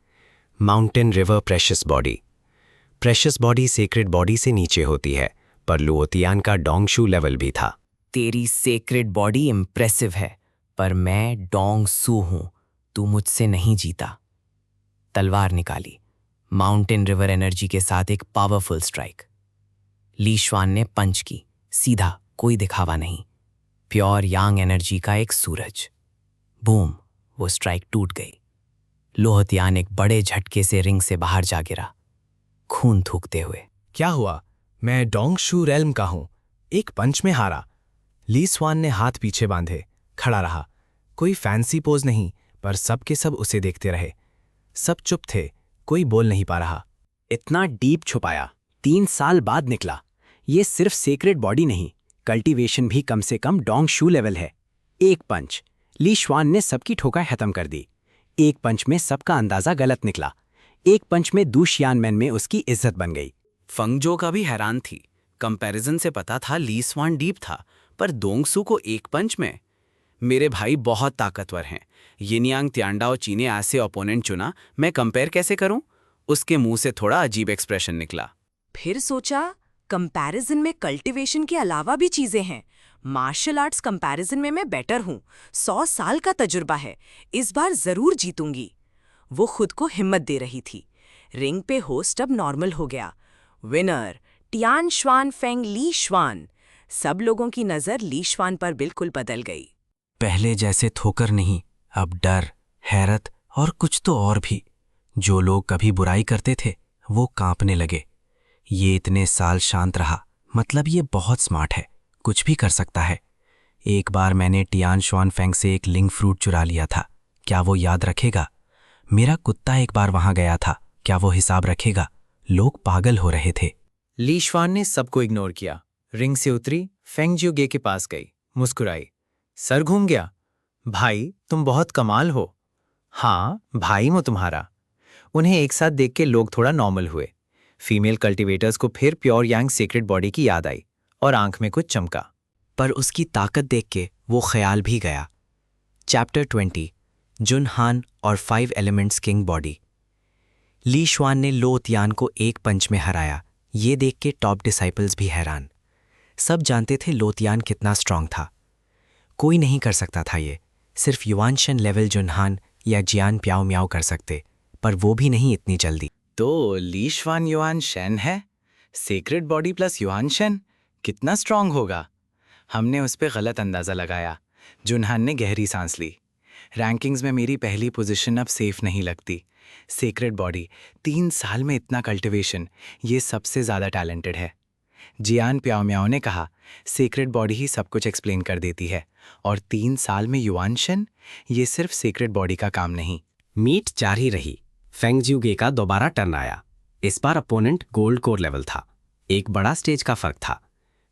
Mountain, river, precious body. Precious body sacred body से नीचे होती है, पर लुओतियान का डोंगशू लेवल भी था। तेरी सेक्रेड बॉडी इम्प्रेसिव है, पर मैं डोंग सू हूं, तू मुझसे नहीं जीता। तलवार निकाली, माउंटेन रिवर एनर्जी के साथ एक पावरफुल स्ट्राइक। ली श्वान ने पंच की, सीधा, कोई दिखावा नहीं। प्योर यांग एनर्जी का एक सूरज। बूम, वो स्ट्राइक टूट गई। लोहतियान एक बड़े झटके से रिंग से बाहर जा गिरा, खून थूकते हुए। क्या हुआ? मैं डोंगशू रेल्म का हूं, एक पंच में हारा। ली स्वान ने हाथ पीछे बांधे, खड़ा रहा। कोई फैंसी पोज नहीं, पर सब के सब उसे देखते रहे। सब चुप थे, कोई बोल नहीं पा रहा। इतना डीप छुपाया, 3 साल बाद निकला। ये सिर्फ सेक्रेड बॉडी नहीं, कल्टीवेशन भी कम से कम डोंगशू लेवल है। एक पंच, ली श्वान ने सबकी ठोकर खत्म कर दी। एक पंच में सबका अंदाजा गलत निकला। एक पंच में दूशियान मैन में उसकी इज्जत बन गई। फंगजो का भी हैरान थी। कंपैरिजन से पता था ली स्वान डीप था, पर दोंगसू को एक पंच में। मेरे भाई बहुत ताकतवर हैं। यिनयांग त्यांडाओ ची ने ऐसे ओपोनेंट चुना, मैं कंपेयर कैसे करूं? उसके मुंह से थोड़ा अजीब एक्सप्रेशन निकला। फिर सोचा, कंपैरिजन में कल्टीवेशन के अलावा भी चीजें हैं। मार्शल आर्ट्स कंपैरिजन में मैं बेटर हूं, 100 साल का तजुर्बा है, इस बार जरूर जीतूंगी। वो खुद को हिम्मत दे रही थी। रिंग पे होस्ट अब नॉर्मल हो गया। विनर टियान श्वान फेंग ली श्वान। सब लोगों की नजर ली श्वान पर बिल्कुल बदल गई। पहले जैसे ठोकर नहीं, अब डर, हैरत और कुछ तो और भी। जो लोग कभी बुराई करते थे, वो कांपने लगे। ये इतने साल शांत रहा, मतलब ये बहुत स्मार्ट है, कुछ भी कर सकता है। एक बार मैंने टियान श्वान फेंग से एक लिंग फ्रूट चुरा लिया था, क्या वो याद रखेगा? मेरा कुत्ता एक बार वहां गया था, क्या वो हिसाब रखेगा? लोग पागल हो रहे थे। ली श्वान ने सबको इग्नोर किया। रिंग से उतरी, फेंगजियोगे के पास गई, मुस्कुराई। सर घूम गया। भाई तुम बहुत कमाल हो। हाँ भाई वो तुम्हारा। उन्हें एक साथ देख के लोग थोड़ा नॉर्मल हुए। फीमेल कल्टीवेटर्स को फिर प्योर यांग सीक्रेट बॉडी की याद आई और आंख में कुछ चमका। पर उसकी ताकत देख के वो ख्याल भी गया। चैप्टर 20 जुन हान और 5 एलिमेंट्स किंग बॉडी। ली शुआन ने लो तियान को एक पंच में हराया। ये देख के टॉप डिसाइपल्स भी हैरान। सब जानते थे लो तियान कितना स्ट्रांग था। कोई नहीं कर सकता था ये। सिर्फ युआनशन लेवल जुनहान या जियान प्याओ म्याओ कर सकते, पर वो भी नहीं इतनी जल्दी। तो ली शुआन युआन शेन है। Secret body plus yuan Shane कितना स्ट्रांग होगा। हमने उस पर गलत अंदाज़ा लगाया। जुनहान ने गहरी सांस ली। रैंकिंग्स में मेरी पहली पोजीशन अब सेफ नहीं लगती। सीक्रेट बॉडी, 3 साल में इतना कल्टिवेशन, ये सबसे ज़्यादा टैलेंटेड है। जियान प्याओ म्याओ ने कहा सीक्रेट बॉडी ही सब कुछ एक्सप्लेन कर देती है, और 3 साल में युआनशन, ये सिर्फ सीक्रेट बॉडी का काम नहीं। मीट जारी रही। फेंगज्यूगे का दोबारा टर्न आया। इस बार अपोनेंट गोल्ड कोर लेवल था। एक बड़ा स्टेज का फर्क था।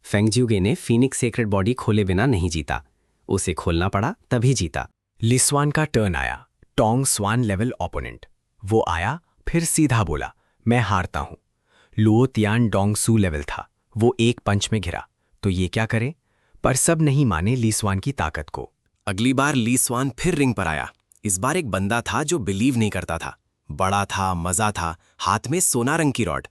फेंगज्यूगे ने फीनिक्स सीक्रेट बॉडी खोले बिना नहीं जीता। उसे खोलना पड़ा तभी जीता। लिस्वान का टर्न आया। टोंग स्वान लेवल ओपोनेंट। वो आया, फिर सीधा बोला मैं हारता हूं। लुओ तियान डोंगसू लेवल था। वो एक पंच में घिरा, तो ये क्या करे? पर सब नहीं माने लीस्वान की ताकत को। अगली बार लीस्वान फिर रिंग पर आया। इस बार एक बंदा था जो बिलीव नहीं करता था। बड़ा था, मजा था, हाथ में सोना रंग की रॉड।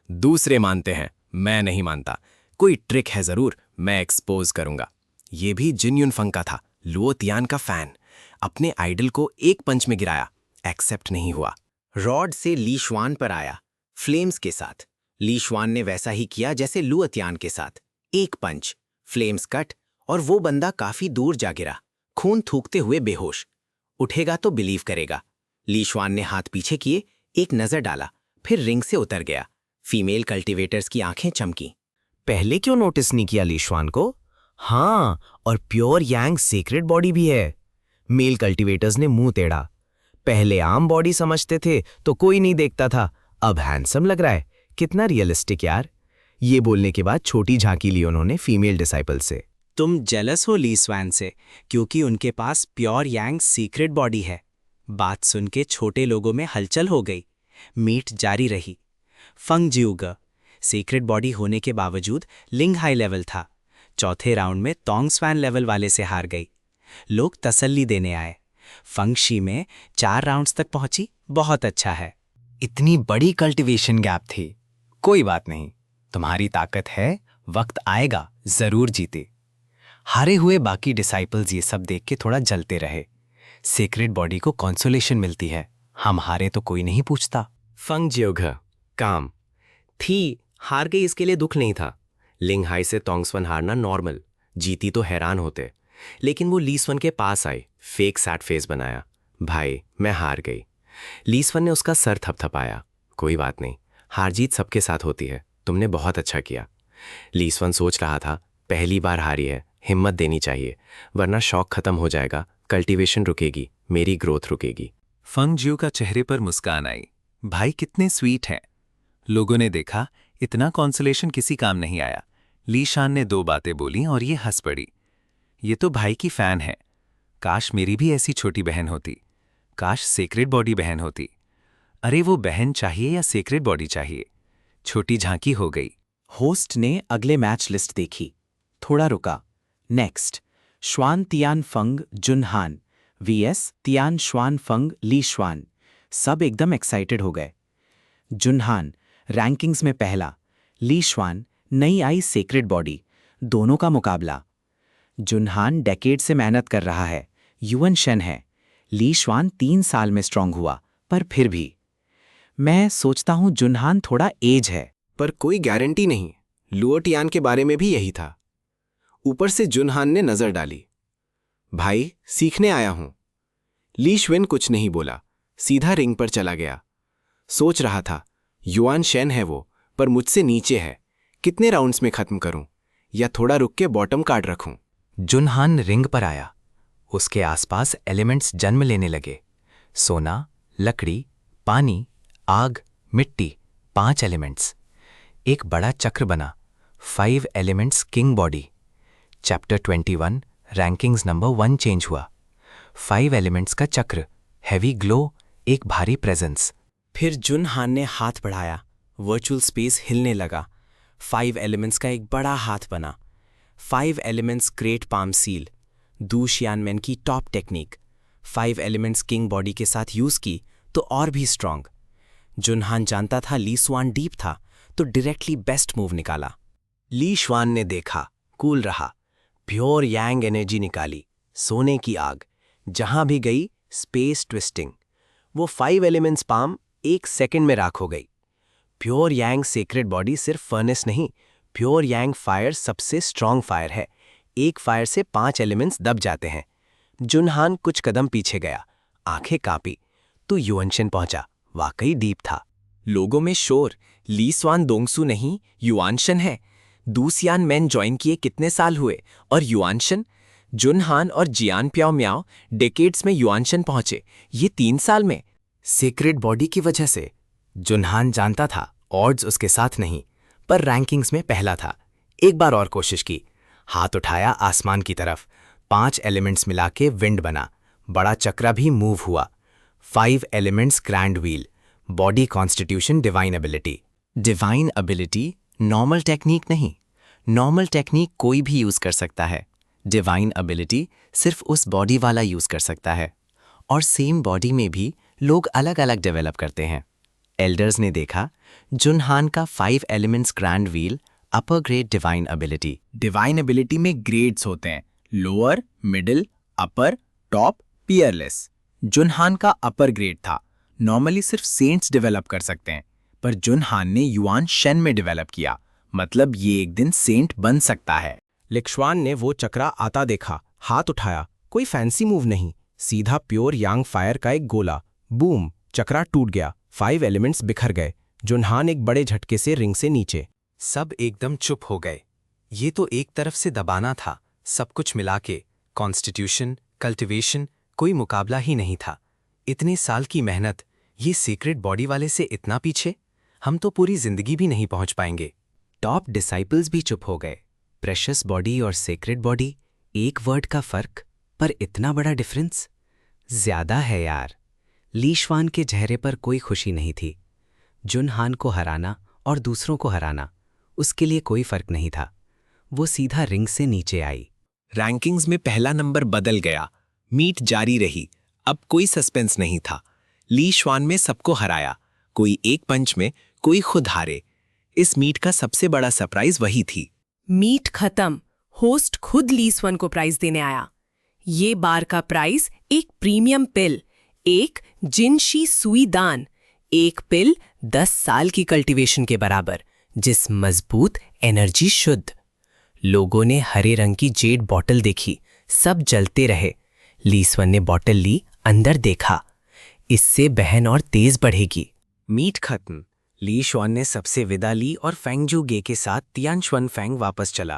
दूसरे मानते हैं, मैं नहीं मानता। कोई ट्रिक है जरूर, मैं एक्सपोज करूंगा। ये भी जिन युनफंग का था, लुओ तियान का फैन। अपने आइडल को एक पंच में गिराया, एक्सेप्ट नहीं हुआ। रॉड से ली शुआन पर आया, फ्लेम्स के साथ। ली शुआन ने वैसा ही किया जैसे लुओ तियान के साथ। एक पंच, फ्लेम्स कट, और वो बंदा काफी दूर जा गिरा, खून थूकते हुए बेहोश। उठेगा तो बिलीव करेगा। ली शुआन ने हाथ पीछे किए, एक नजर डाला, फिर रिंग से उतर गया। फीमेल कल्टीवेटर्स की आंखें चमकी। पहले क्यों नोटिस नहीं किया ली शुआन को? हाँ, और प्योर यांग सीक्रेट बॉडी भी है। मेल कल्टीवेटर्स ने मुंह टेढ़ा। पहले आम बॉडी समझते थे तो कोई नहीं देखता था, अब हैंडसम लग रहा है। कितना रियलिस्टिक यार। ये बोलने के बाद छोटी झांकी ली उन्होंने फीमेल डिसाइपल से। तुम जेलस हो ली स्वैन से, क्योंकि उनके पास प्योर यांग सीक्रेट बॉडी है। बात सुन के छोटे लोगों में हलचल हो गई। मीट जारी रही। फंगज्यूग सीक्रेट बॉडी होने के बावजूद लिंग हाई लेवल था। चौथे राउंड में तोंग स्वैन लेवल वाले से हार गई। लोग तसल्ली देने आए। फंगशी में 4 राउंड्स तक पहुंची, बहुत अच्छा है। इतनी बड़ी कल्टीवेशन गैप थी। कोई बात नहीं, तुम्हारी ताकत है, वक्त आएगा जरूर जीते। हारे हुए बाकी डिसाइपल्स ये सब देख के थोड़ा जलते रहे। सीक्रेट बॉडी को कॉन्सोलेशन मिलती है, हम हारे तो कोई नहीं पूछता। फंगज्यूग काम थी, हार गई इसके लिए दुख नहीं था। लिंग हाई से तोंगस्वन हारना नॉर्मल, जीती तो हैरान होते। लेकिन वो लीस्वन के पास आई, फेक सैड फेस बनाया। भाई मैं हार गई। लीस्वन ने उसका सर थपथपाया। कोई बात नहीं, हार जीत सबके साथ होती है, तुमने बहुत अच्छा किया। लीस्वन सोच रहा था पहली बार हारी है, हिम्मत देनी चाहिए, वरना शौक खत्म हो जाएगा, कल्टीवेशन रुकेगी, मेरी ग्रोथ रुकेगी। फंगज्यू का चेहरे पर मुस्कान आई। भाई कितने स्वीट हैं। लोगों ने देखा इतना कॉन्सोलेशन किसी काम नहीं आया। ली शान ने 2 बातें बोली और ये हंस पड़ी। ये तो भाई की फैन है। काश मेरी भी ऐसी छोटी बहन होती। काश सीक्रेट बॉडी बहन होती। अरे वो बहन चाहिए या सीक्रेट बॉडी चाहिए? छोटी झांकी हो गई। होस्ट ने अगले मैच लिस्ट देखी, थोड़ा रुका। नेक्स्ट, श्वान तियान फंग जुनहान वीएस तियान श्वान फंग ली श्वान। सब एकदम एक्साइटेड हो गए। जुनहान रैंकिंग्स में पहला, ली श्वान नई आई सीक्रेट बॉडी, दोनों का मुकाबला। जुनहान डेकेड से मेहनत कर रहा है, युवन शेन है। ली श्वान 3 साल में स्ट्रांग हुआ, पर फिर भी मैं सोचता हूं जुनहान थोड़ा एज है। पर कोई गारंटी नहीं। लुओ तियान के बारे में भी यही था। ऊपर से जुनहान ने नजर डाली। भाई सीखने आया हूं। ली शुएन कुछ नहीं बोला, सीधा रिंग पर चला गया। सोच रहा था युआन शेन है वो, पर मुझसे नीचे है। कितने राउंड्स में खत्म करूं, या थोड़ा रुक के बॉटम कार्ड रखूं? जुनहान रिंग पर आया। उसके आसपास एलिमेंट्स जन्म लेने लगे। सोना, लकड़ी, पानी, आग, मिट्टी, 5 एलिमेंट्स। एक बड़ा चक्र बना, 5 elements king body. Chapter 21 rankings number 1 change हुआ। 5 एलिमेंट्स का चक्र, हैवी ग्लो, एक भारी प्रेजेंस। फिर जुन हान ने हाथ बढ़ाया, वर्चुअल स्पेस हिलने लगा। 5 एलिमेंट्स का एक बड़ा हाथ बना। 5 एलिमेंट्स ग्रेट पाम सील, दू शियानमैन की top technique. 5 elements king body के साथ यूज की तो और भी स्ट्रांग। जुनहान जानता था ली स्वान डीप था, तो डायरेक्टली बेस्ट मूव निकाला। ली श्वान ने देखा, कूल रहा, प्योर यांग एनर्जी निकाली, सोने की आग, जहां भी गई स्पेस ट्विस्टिंग। वो 5 एलिमेंट्स पाम 1 सेकंड में राख हो गई। प्योर यांग सीक्रेट बॉडी सिर्फ फर्नेस नहीं, प्योर यांग फायर सबसे स्ट्रांग फायर है। एक फायर से 5 एलिमेंट्स दब जाते हैं। जुनहान कुछ कदम पीछे गया, आंखें कांपी। तो युअनशन पहुंचा, वाकई डीप था। लोगों में शोर, ली स्वान दोंगसू नहीं, युआनशन है। दूसियान मैन ज्वाइन किए कितने साल हुए, और युआनशन? जुनहान और जियान प्याओ म्याओ डेकेड्स में युआनशन पहुंचे, ये 3 साल में। सीक्रेट बॉडी की वजह से। जुनहान जानता था ऑड्स उसके साथ नहीं, पर रैंकिंग्स में पहला था। एक बार और कोशिश की, हाथ उठाया आसमान की तरफ। 5 एलिमेंट्स मिला के विंड बना, बड़ा चक्रा भी मूव हुआ। 5 elements grand wheel, body constitution divine ability. Divine ability normal technique नहीं, नॉर्मल टेक्निक कोई भी यूज कर सकता है। डिवाइन एबिलिटी सिर्फ उस बॉडी वाला यूज कर सकता है। और सेम बॉडी में भी लोग अलग अलग डेवलप करते हैं। एल्डर्स ने देखा, जुनहान का 5 elements grand wheel, upper grade divine ability. Divine ability में ग्रेड्स होते हैं, lower, middle, upper, top, peerless. जुनहान का अपर ग्रेड था। नॉर्मली सिर्फ सेंट्स डेवलप कर सकते हैं, पर जुनहान ने युआन शेन में डेवलप किया, मतलब ये एक दिन सेंट बन सकता है। लिक्श्वान ने वो चक्रा आता देखा, हाथ उठाया, कोई फैंसी मूव नहीं, सीधा प्योर यांग फायर का एक गोला। बूम, चक्रा टूट गया, 5 एलिमेंट्स बिखर गए। जुनहान एक बड़े झटके से रिंग से नीचे। सब एकदम चुप हो गए। ये तो एक तरफ से दबाना था, सब कुछ मिला के। कॉन्स्टिट्यूशन, कल्टिवेशन, कोई मुकाबला ही नहीं था। इतने साल की मेहनत, ये सीक्रेट बॉडी वाले से इतना पीछे? हम तो पूरी जिंदगी भी नहीं पहुंच पाएंगे। टॉप डिसाइपल्स भी चुप हो गए। प्रेशियस बॉडी और सीक्रेट बॉडी, एक वर्ड का फर्क, पर इतना बड़ा डिफरेंस? ज्यादा है यार। ली श्वान के चेहरे पर कोई खुशी नहीं थी। जुनहान को हराना और दूसरों को हराना, उसके लिए कोई फर्क नहीं था। वो सीधा रिंग से नीचे आई। रैंकिंग्स में पहला नंबर बदल गया। मीट जारी रही, अब कोई सस्पेंस नहीं था। ली श्वान में सबको हराया, कोई एक पंच में, कोई खुद हारे। इस मीट का सबसे बड़ा सरप्राइज वही थी। मीट खत्म, होस्ट खुद ली स्वान को प्राइज देने आया। ये बार का प्राइज एक प्रीमियम पिल, एक जिनशी सुई दान। एक पिल 10 साल की कल्टीवेशन के बराबर, जिस मजबूत एनर्जी शुद्ध। लोगों ने हरे रंग की जेड बॉटल देखी, सब जलते रहे। ली स्वान ने बॉटल ली, अंदर देखा, इससे बहन और तेज बढ़ेगी। मीट खत्म। ली श्वान ने सबसे विदा ली और फेंगजू गे के साथ तियानश्वन फेंग वापस चला।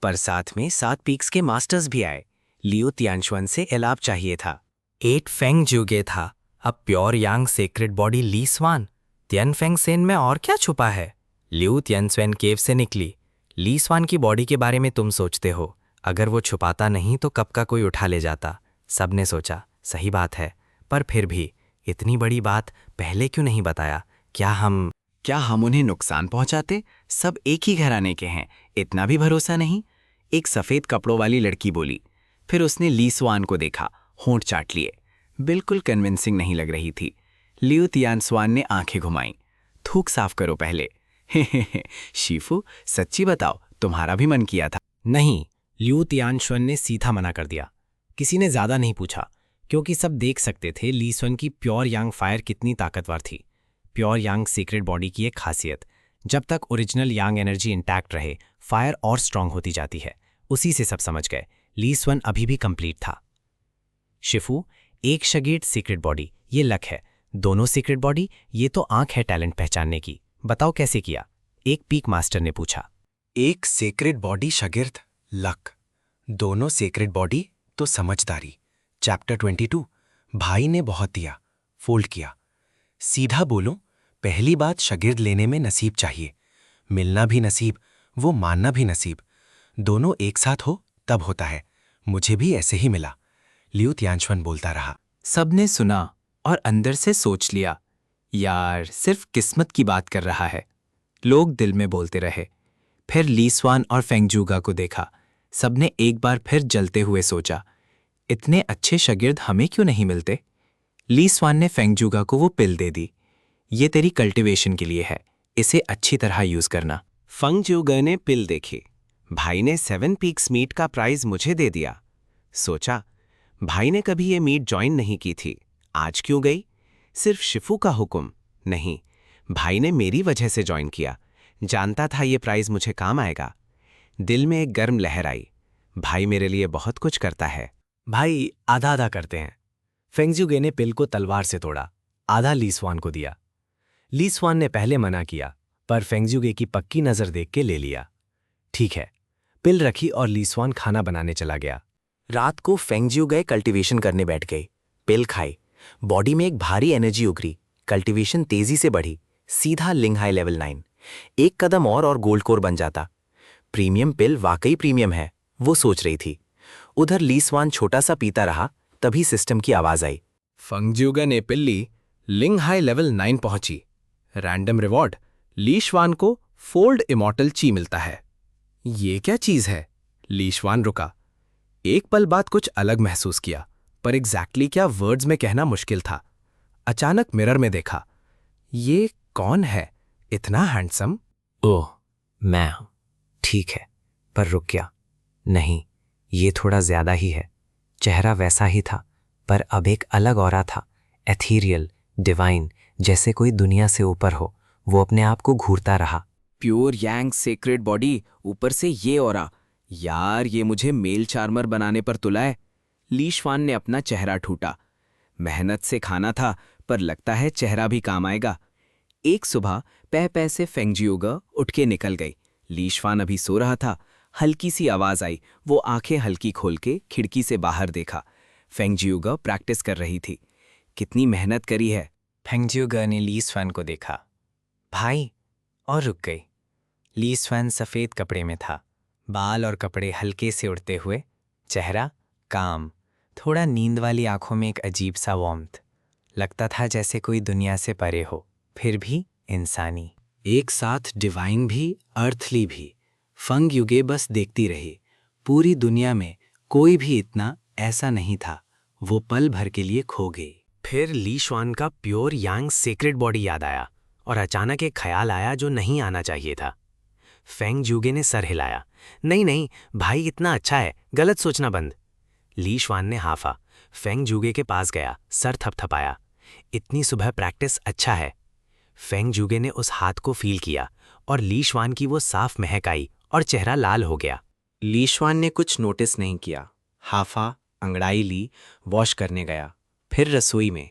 पर साथ में 7 पीक्स के मास्टर्स भी आए। लियो तियानश्वन से एलाब चाहिए था। 8 फेंगजू गे था, अब प्योर यांग सीक्रेट बॉडी ली स्वान। तियन फेंग सेन में और क्या छुपा है? लियो तियनस्वेन केव से निकली। ली स्वान की बॉडी के बारे में तुम सोचते हो, अगर वो छुपाता नहीं तो कब का कोई उठा ले जाता। सबने सोचा, सही बात है, पर फिर भी इतनी बड़ी बात पहले क्यों नहीं बताया? क्या हम उन्हें नुकसान पहुंचाते? सब एक ही घराने के हैं, इतना भी भरोसा नहीं? एक सफेद कपड़ों वाली लड़की बोली। फिर उसने ली स्वान को देखा, होंठ चाट लिए। बिल्कुल कन्विंसिंग नहीं लग रही थी। लियो तियानस्वान ने आंखें घुमाई। थूक साफ करो पहले। शीफू, सच्ची बताओ, तुम्हारा भी मन किया था? नहीं, लियो तियानश्वन ने सीधा मना कर दिया। किसी ने ज्यादा नहीं पूछा, क्योंकि सब देख सकते थे ली स्वान की प्योर यांग फायर कितनी ताकतवर थी। प्योर यांग सीक्रेट बॉडी की एक खासियत, जब तक ओरिजिनल यांग एनर्जी इंटैक्ट रहे, फायर और स्ट्रांग होती जाती है। उसी से सब समझ गए, ली स्वान अभी भी कंप्लीट था। शिफू, एक शगीर्द सीक्रेट बॉडी, ये लक है। दोनों सीक्रेट बॉडी, ये तो आंख है टैलेंट पहचानने की। बताओ कैसे किया? एक पीक मास्टर ने पूछा। एक सीक्रेट बॉडी शगिर्द, लक। दोनों सीक्रेट बॉडी तो समझदारी। चैप्टर 22। भाई ने बहुत दिया, फोल्ड किया। सीधा बोलो, पहली बात शगिर्द लेने में नसीब चाहिए। मिलना भी नसीब, वो मानना भी नसीब। दोनों एक साथ हो तब होता है। मुझे भी ऐसे ही मिला, लियू तियानशुन बोलता रहा। सबने सुना और अंदर से सोच लिया, यार सिर्फ किस्मत की बात कर रहा है। लोग दिल में बोलते रहे। फिर ली स्वान और फेंगजूगा को देखा। सबने एक बार फिर जलते हुए सोचा, इतने अच्छे शागिर्द हमें क्यों नहीं मिलते। ली स्वान ने फेंगजूगा को वो पिल दे दी। ये तेरी कल्टीवेशन के लिए है, इसे अच्छी तरह यूज करना। फेंगजूगा ने पिल देखी। भाई ने 7 पीक्स मीट का प्राइज मुझे दे दिया। सोचा, भाई ने कभी ये मीट ज्वाइन नहीं की थी, आज क्यों गई? सिर्फ शिफू का हुक्म नहीं, भाई ने मेरी वजह से ज्वाइन किया। जानता था ये प्राइज मुझे काम आएगा। दिल में एक गर्म लहर आई। भाई मेरे लिए बहुत कुछ करता है। भाई आधा आधा करते हैं। फेंगजूगे ने पिल को तलवार से तोड़ा, आधा ली स्वान को दिया। ली स्वान ने पहले मना किया, पर फेंगजूगे की पक्की नजर देख के ले लिया। ठीक है, पिल रखी और ली स्वान खाना बनाने चला गया। रात को फेंगजूगे कल्टीवेशन करने बैठ गई। पिल खाई, बॉडी में एक भारी एनर्जी उगरी। कल्टीवेशन तेजी से बढ़ी, सीधा लिंगहाई लेवल 9। एक कदम और गोल्ड कोर बन जाता। प्रीमियम पिल वाकई प्रीमियम है, वो सोच रही थी। उधर ली स्वान छोटा सा पीता रहा, तभी सिस्टम की आवाज आई। फेंगजूगा ने पिल ली, लिंगहाई लेवल 9 पहुंची। रैंडम रिवॉर्ड, ली स्वान को फोल्ड इमॉर्टल ची मिलता है। ये क्या चीज है? ली स्वान रुका। एक पल बाद कुछ अलग महसूस किया, पर एग्जैक्टली क्या वर्ड्स में कहना मुश्किल था। अचानक मिरर में देखा। ये कौन है, इतना हैंडसम? ओह, मैं हूं। ठीक है, पर रुक गया। नहीं, ये थोड़ा ज्यादा ही है। चेहरा वैसा ही था, पर अब एक अलग ऑरा था, एथीरियल, डिवाइन, जैसे कोई दुनिया से ऊपर हो। वो अपने आप को घूरता रहा। प्योर यांग सेक्रेड बॉडी, ऊपर से ये ऑरा। यार ये मुझे मेल चार्मर बनाने पर तुला है। ली स्वान ने अपना चेहरा ठूटा। मेहनत से खाना था, पर लगता है चेहरा भी काम आएगा। एक सुबह पह से फेंगजूगा उठ के निकल गई। ली स्वान अभी सो रहा था। हल्की सी आवाज आई। वो आंखें हल्की खोल के खिड़की से बाहर देखा। फेंगजूगा प्रैक्टिस कर रही थी। कितनी मेहनत करी है। फेंगजूगा ने ली स्वान को देखा, भाई, और रुक गई। ली स्वान सफेद कपड़े में था, बाल और कपड़े हल्के से उड़ते हुए, चेहरा काम, थोड़ा नींद वाली आंखों में एक अजीब सा वार्मथ। लगता था जैसे कोई दुनिया से परे हो, फिर भी इंसानी। एक साथ डिवाइन भी, अर्थली भी। फेंगजूगे बस देखती रही। पूरी दुनिया में कोई भी इतना ऐसा नहीं था। वो पल भर के लिए खो गई। फिर ली स्वान का प्योर यांग सेक्रेड बॉडी याद आया, और अचानक एक ख्याल आया जो नहीं आना चाहिए था। फेंगजूगे ने सर हिलाया। नहीं नहीं, भाई इतना अच्छा है, गलत सोचना बंद। ली स्वान ने हाफा। फेंगजूगे के पास गया, सर थपथपाया। इतनी सुबह प्रैक्टिस अच्छा है। फेंगजूगे ने उस हाथ को फील किया, और ली स्वान की वो साफ महक आई और चेहरा लाल हो गया। ली स्वान ने कुछ नोटिस नहीं किया। हाफा, अंगड़ाई ली, वॉश करने गया। फिर रसोई में।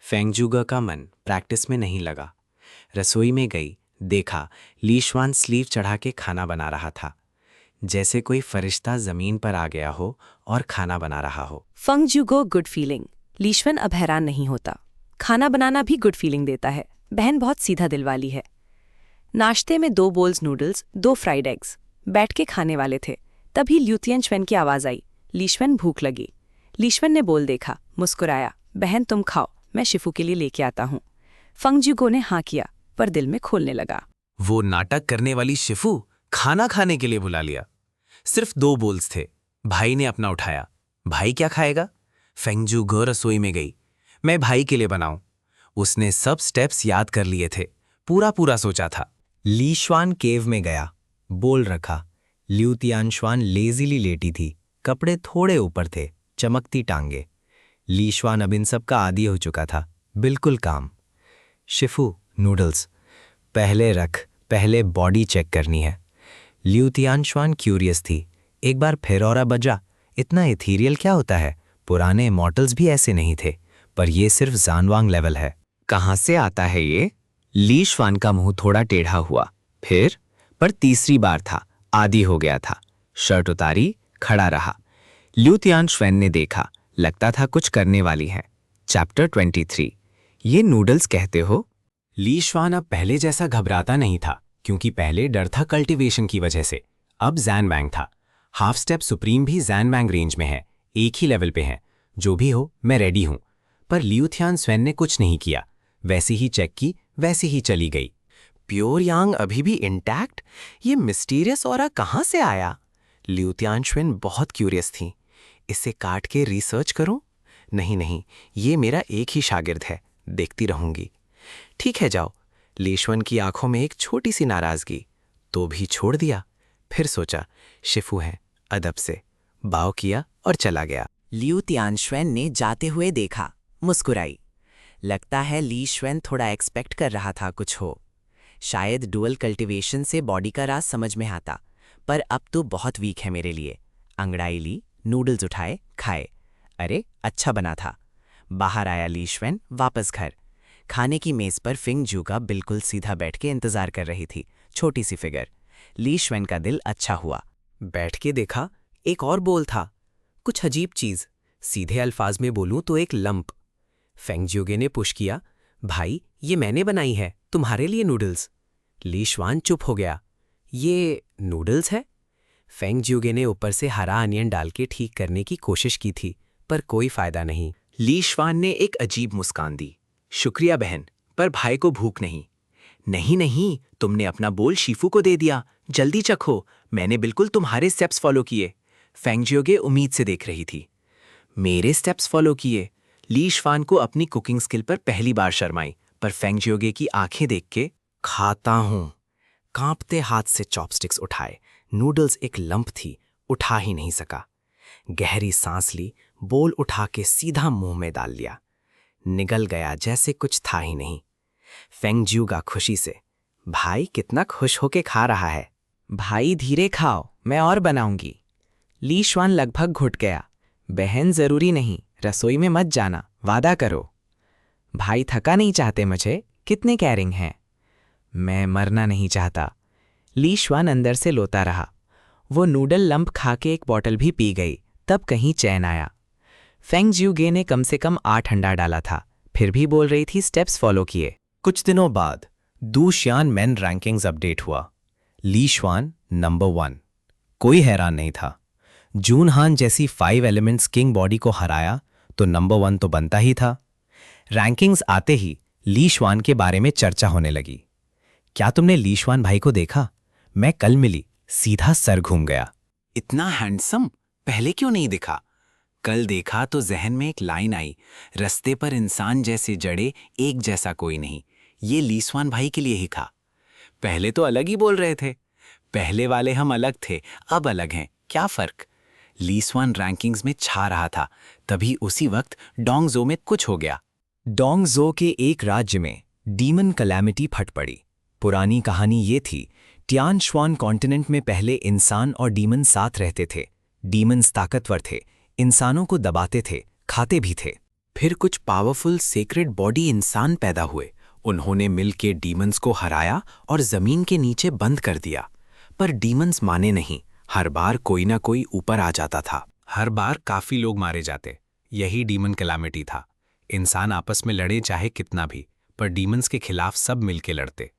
फेंगजूगा का मन प्रैक्टिस में नहीं लगा। रसोई में गई, देखा ली स्वान स्लीव चढ़ा के खाना बना रहा था, जैसे कोई फरिश्ता जमीन पर आ गया हो और खाना बना रहा हो। फेंगजूगा गुड फीलिंग। ली स्वान अब हैरान नहीं होता। खाना बनाना भी गुड फीलिंग देता है। बहन बहुत सीधा दिल वाली है। नाश्ते में 2 बोल्स नूडल्स, 2 फ्राइड एग्स। बैठ के खाने वाले थे, तभी लियू तियानशुन की आवाज आई। ली स्वान भूख लगी। ली स्वान ने बोल देखा, मुस्कुराया, बहन तुम खाओ, मैं शिफू के लिए लेके आता हूँ। फेंगजूगा ने हाँ किया, पर दिल में खोलने लगा। वो नाटक करने वाली शिफू खाना खाने के लिए बुला लिया। सिर्फ 2 बोल्स थे। भाई ने अपना उठाया। भाई क्या खाएगा? फेंगजूगा रसोई में गई। मैं भाई के लिए बनाऊं। उसने सब स्टेप्स याद कर लिए थे, पूरा सोचा था। ली स्वान केव में गया, बोल रखा। लियू तियानशुन लेजीली लेटी थी, कपड़े थोड़े ऊपर थे, चमकती टांगे। ली स्वान अब इन सब का आदी हो चुका था, बिल्कुल काम। शिफू, नूडल्स पहले रख, पहले बॉडी चेक करनी है। लियू तियानशुन क्यूरियस थी। एक बार फिर ऑरा बजा। इतना इथीरियल क्या होता है? पुराने इमॉर्टल्स भी ऐसे नहीं थे, पर ये सिर्फ जानवांग लेवल है। कहाँ से आता है ये? ली स्वान का मुंह थोड़ा टेढ़ा हुआ। फिर पर तीसरी बार था, आदी हो गया था। शर्ट उतारी, खड़ा रहा। लियू तियानशुन ने देखा, लगता था कुछ करने वाली है। चैप्टर 23। ये नूडल्स कहते हो? ली स्वान अब पहले जैसा घबराता नहीं था, क्योंकि पहले डर था कल्टीवेशन की वजह से। अब जैन बैंग था। हाफ स्टेप सुप्रीम भी जैनमैंग रेंज में है, एक ही लेवल पे है। जो भी हो मैं रेडी हूं। पर लियू थियान स्वेन ने कुछ नहीं किया, वैसी ही चेक की वैसी ही चली गई। प्योर यांग अभी भी इंटैक्ट? ये मिस्टीरियस ऑरा कहाँ से आया? लियू तियानशुएन बहुत क्यूरियस थी। इसे काट के रिसर्च करूं? नहीं, ये मेरा एक ही शागिर्द है, देखती रहूंगी। ठीक है जाओ। ली शुएन की आंखों में एक छोटी सी नाराजगी, तो भी छोड़ दिया। फिर सोचा शिफू है, अदब से बाव किया और चला गया। लियू तियानशुएन ने जाते हुए देखा, मुस्कुराई। लगता है ली शुएन थोड़ा एक्सपेक्ट कर रहा था कुछ हो। शायद डुअल कल्टीवेशन से बॉडी का राज समझ में आता, पर अब तो बहुत वीक है मेरे लिए। अंगड़ाई ली, नूडल्स उठाए, खाए। अरे अच्छा बना था। बाहर आया ली शुएन वापस घर। खाने की मेज पर फिंग जूगा बिल्कुल सीधा बैठ के इंतजार कर रही थी, छोटी सी फिगर। ली शुएन का दिल अच्छा हुआ। बैठ के देखा, एक और बोल था, कुछ अजीब चीज। सीधे अल्फाज में बोलूं तो एक लंप। फेंग ज्यूगे ने पुश किया, भाई ये मैंने बनाई है, तुम्हारे लिए नूडल्स। ली शुआन चुप हो गया। ये नूडल्स है? फेंग ज्यूगे ने ऊपर से हरा अनियन डाल के ठीक करने की कोशिश की थी, पर कोई फायदा नहीं। ली शुआन ने एक अजीब मुस्कान दी। शुक्रिया बहन, पर भाई को भूख नहीं। नहीं, तुमने अपना बोल शीफू को दे दिया, जल्दी चखो, मैंने बिल्कुल तुम्हारे स्टेप्स फॉलो किए। फेंग ज्यूगे उम्मीद से देख रही थी। मेरे स्टेप्स फॉलो किए? ली शुआन को अपनी कुकिंग स्किल पर पहली बार शर्म आई, पर फेंग ज्यूगे की आंखें देख के खाता हूं। कांपते हाथ से चॉपस्टिक्स उठाए। नूडल्स एक लंप थी, उठा ही नहीं सका। गहरी सांस ली, बोल उठा के सीधा मुंह में डाल लिया। निगल गया जैसे कुछ था ही नहीं। फेंग ज्यूगा खुशी से, भाई कितना खुश होके खा रहा है। भाई धीरे खाओ, मैं और बनाऊंगी। ली शुआन लगभग घुट गया। बहन जरूरी नहीं, रसोई में मत जाना, वादा करो। भाई थका नहीं चाहते मुझे, कितने कैरिंग हैं। मैं मरना नहीं चाहता। ली शुआन अंदर से लोता रहा। वो नूडल लंप खा के एक बॉटल भी पी गई, तब कहीं चैन आया। फेंग ज्यूगे ने कम से कम 8 अंडा डाला था, फिर भी बोल रही थी स्टेप्स फॉलो किए। कुछ दिनों बाद दू शियान मेन रैंकिंग्स अपडेट हुआ। ली शुआन नंबर 1। कोई हैरान नहीं था। जून हान जैसी 5 एलिमेंट्स किंग बॉडी को हराया तो नंबर 1 तो बनता ही था। रैंकिंग्स आते ही ली शुआन के बारे में चर्चा होने लगी। क्या तुमने ली शुआन भाई को देखा? मैं कल मिली, सीधा सर घूम गया। इतना हैंडसम, पहले क्यों नहीं दिखा? कल देखा तो जहन में एक लाइन आई, रस्ते पर इंसान जैसे जड़े, एक जैसा कोई नहीं। ये ली शुआन भाई के लिए ही था। पहले तो अलग ही बोल रहे थे। पहले वाले हम अलग थे, अब अलग हैं, क्या फर्क? ली शुआन रैंकिंग्स में छा रहा था, तभी उसी वक्त डोंगजो में कुछ हो गया। डोंगजो के एक राज्य में डीमन कैलामिटी फट पड़ी। पुरानी कहानी ये थी, टियान शुआन कॉन्टिनेंट में पहले इंसान और डीमन साथ रहते थे। डीमन्स ताकतवर थे, इंसानों को दबाते थे, खाते भी थे। फिर कुछ पावरफुल सेक्रेड बॉडी इंसान पैदा हुए। उन्होंने मिलके डीमन्स को हराया और जमीन के नीचे बंद कर दिया। पर डीमन्स माने नहीं, हर बार कोई ना कोई ऊपर आ जाता था। हर बार काफी लोग मारे जाते। यही डीमन कैलामिटी था। इंसान आपस में लड़े चाहे कितना भी, पर डीमन्स के खिलाफ सब मिलके लड़ते।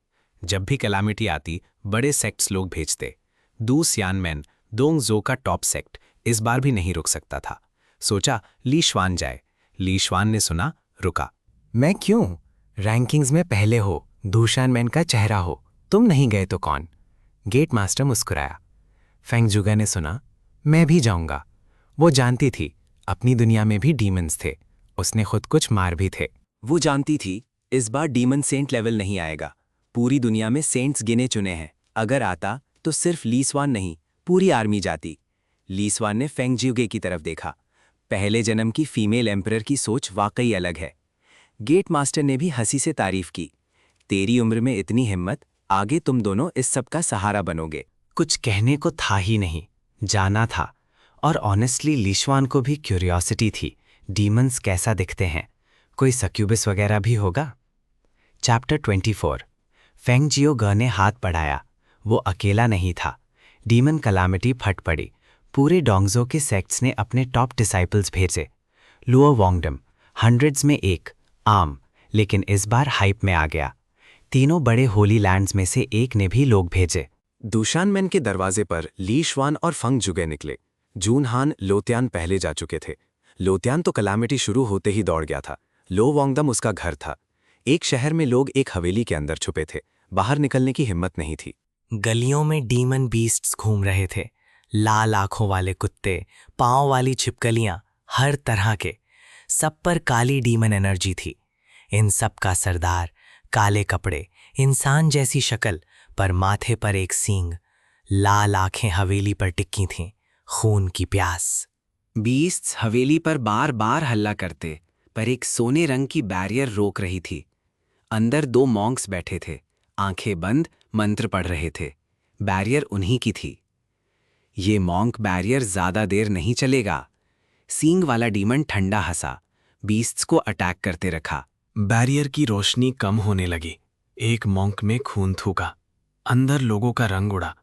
जब भी कैलामिटी आती, बड़े सेक्ट्स लोग भेजते। दू सियान मैन, डोंगजो का टॉप सेक्ट, इस बार भी नहीं रुक सकता था। सोचा ली शुआन जाए। ली शुआन ने सुना, रुका। मैं क्यों? रैंकिंग्स में पहले हो, दूशान मैन का चेहरा हो, तुम नहीं गए तो कौन? गेट मास्टर मुस्कुराया। फेंग जुगा ने सुना, मैं भी जाऊंगा। वो जानती थी अपनी दुनिया में भी डीमंस थे, उसने खुद कुछ मार भी थे। वो जानती थी इस बार डीमन सेंट लेवल नहीं आएगा। पूरी दुनिया में सेंट्स गिने चुने हैं, अगर आता तो सिर्फ ली शुआन नहीं, पूरी आर्मी जाती। ली शुआन ने फेंग ज्यूगे की तरफ देखा। पहले जन्म की फीमेल एम्परर की सोच वाकई अलग है। गेट मास्टर ने भी हंसी से तारीफ की। तेरी उम्र में इतनी हिम्मत, आगे तुम दोनों इस सब का सहारा बनोगे। कुछ कहने को था ही नहीं, जाना था। और ऑनेस्टली ली शुआन को भी क्यूरियोसिटी थी, डीमंस कैसा दिखते हैं, कोई सक्यूबस वगैरह भी होगा। चैप्टर 24। फेंग जियोगे ने हाथ बढ़ाया। वो अकेला नहीं था। डीमन कैलामिटी फट पड़ी। पूरे डोंगजो के सेक्ट्स ने अपने टॉप डिसाइपल्स भेजे। लुओ वोंगडम 100s में एक, आम, लेकिन इस बार हाइप में आ गया। तीनों बड़े होली लैंड्स में से एक ने भी लोग भेजे। दूशानमेन के दरवाजे पर ली श्वान और फंग जुगे निकले। जून हान लोत्यान पहले जा चुके थे। लोत्यान तो कलामिटी शुरू होते ही दौड़ गया था। लो वांगडम उसका घर था। एक शहर में लोग एक हवेली के अंदर छुपे थे। बाहर निकलने की हिम्मत नहीं थी। गलियों में डीमन बीस्ट्स घूम रहे थे। लाल आंखों वाले कुत्ते, पांव वाली छिपकलियां, हर तरह के। सब पर काली डीमन एनर्जी थी। इन सब का सरदार, काले कपड़े, इंसान जैसी शक्ल, पर माथे पर एक सींग। लाल आंखें हवेली पर टिक्की थीं, खून की प्यास। बीस्ट्स हवेली पर बार बार हल्ला करते, पर एक सोने रंग की बैरियर रोक रही थी। अंदर 2 मॉन्क्स बैठे थे, आंखें बंद मंत्र पढ़ रहे थे। बैरियर उन्हीं की थी। ये मॉन्क बैरियर ज्यादा देर नहीं चलेगा। सींग वाला डीमन ठंडा हंसा, बीस्ट्स को अटैक करते रखा। बैरियर की रोशनी कम होने लगी। एक मॉन्क में खून थूका। अंदर लोगों का रंग उड़ा।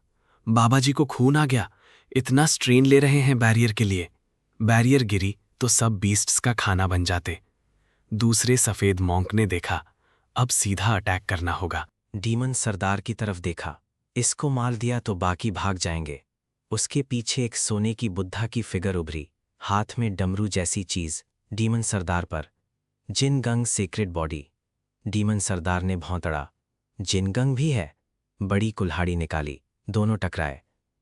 बाबा जी को खून आ गया। इतना स्ट्रेन ले रहे हैं बैरियर के लिए। बैरियर गिरी तो सब बीस्ट्स का खाना बन जाते। दूसरे सफेद मॉन्क ने देखा, अब सीधा अटैक करना होगा। डीमन सरदार की तरफ देखा। इसको मार दिया तो बाकी भाग जाएंगे। उसके पीछे एक सोने की बुद्धा की फिगर उभरी, हाथ में डमरू जैसी चीज। डीमन सरदार पर जिनगंग सीक्रेट बॉडी। डीमन सरदार ने भौंतड़ा, जिनगंग भी है। बड़ी कुल्हाड़ी निकाली, दोनों टकराए।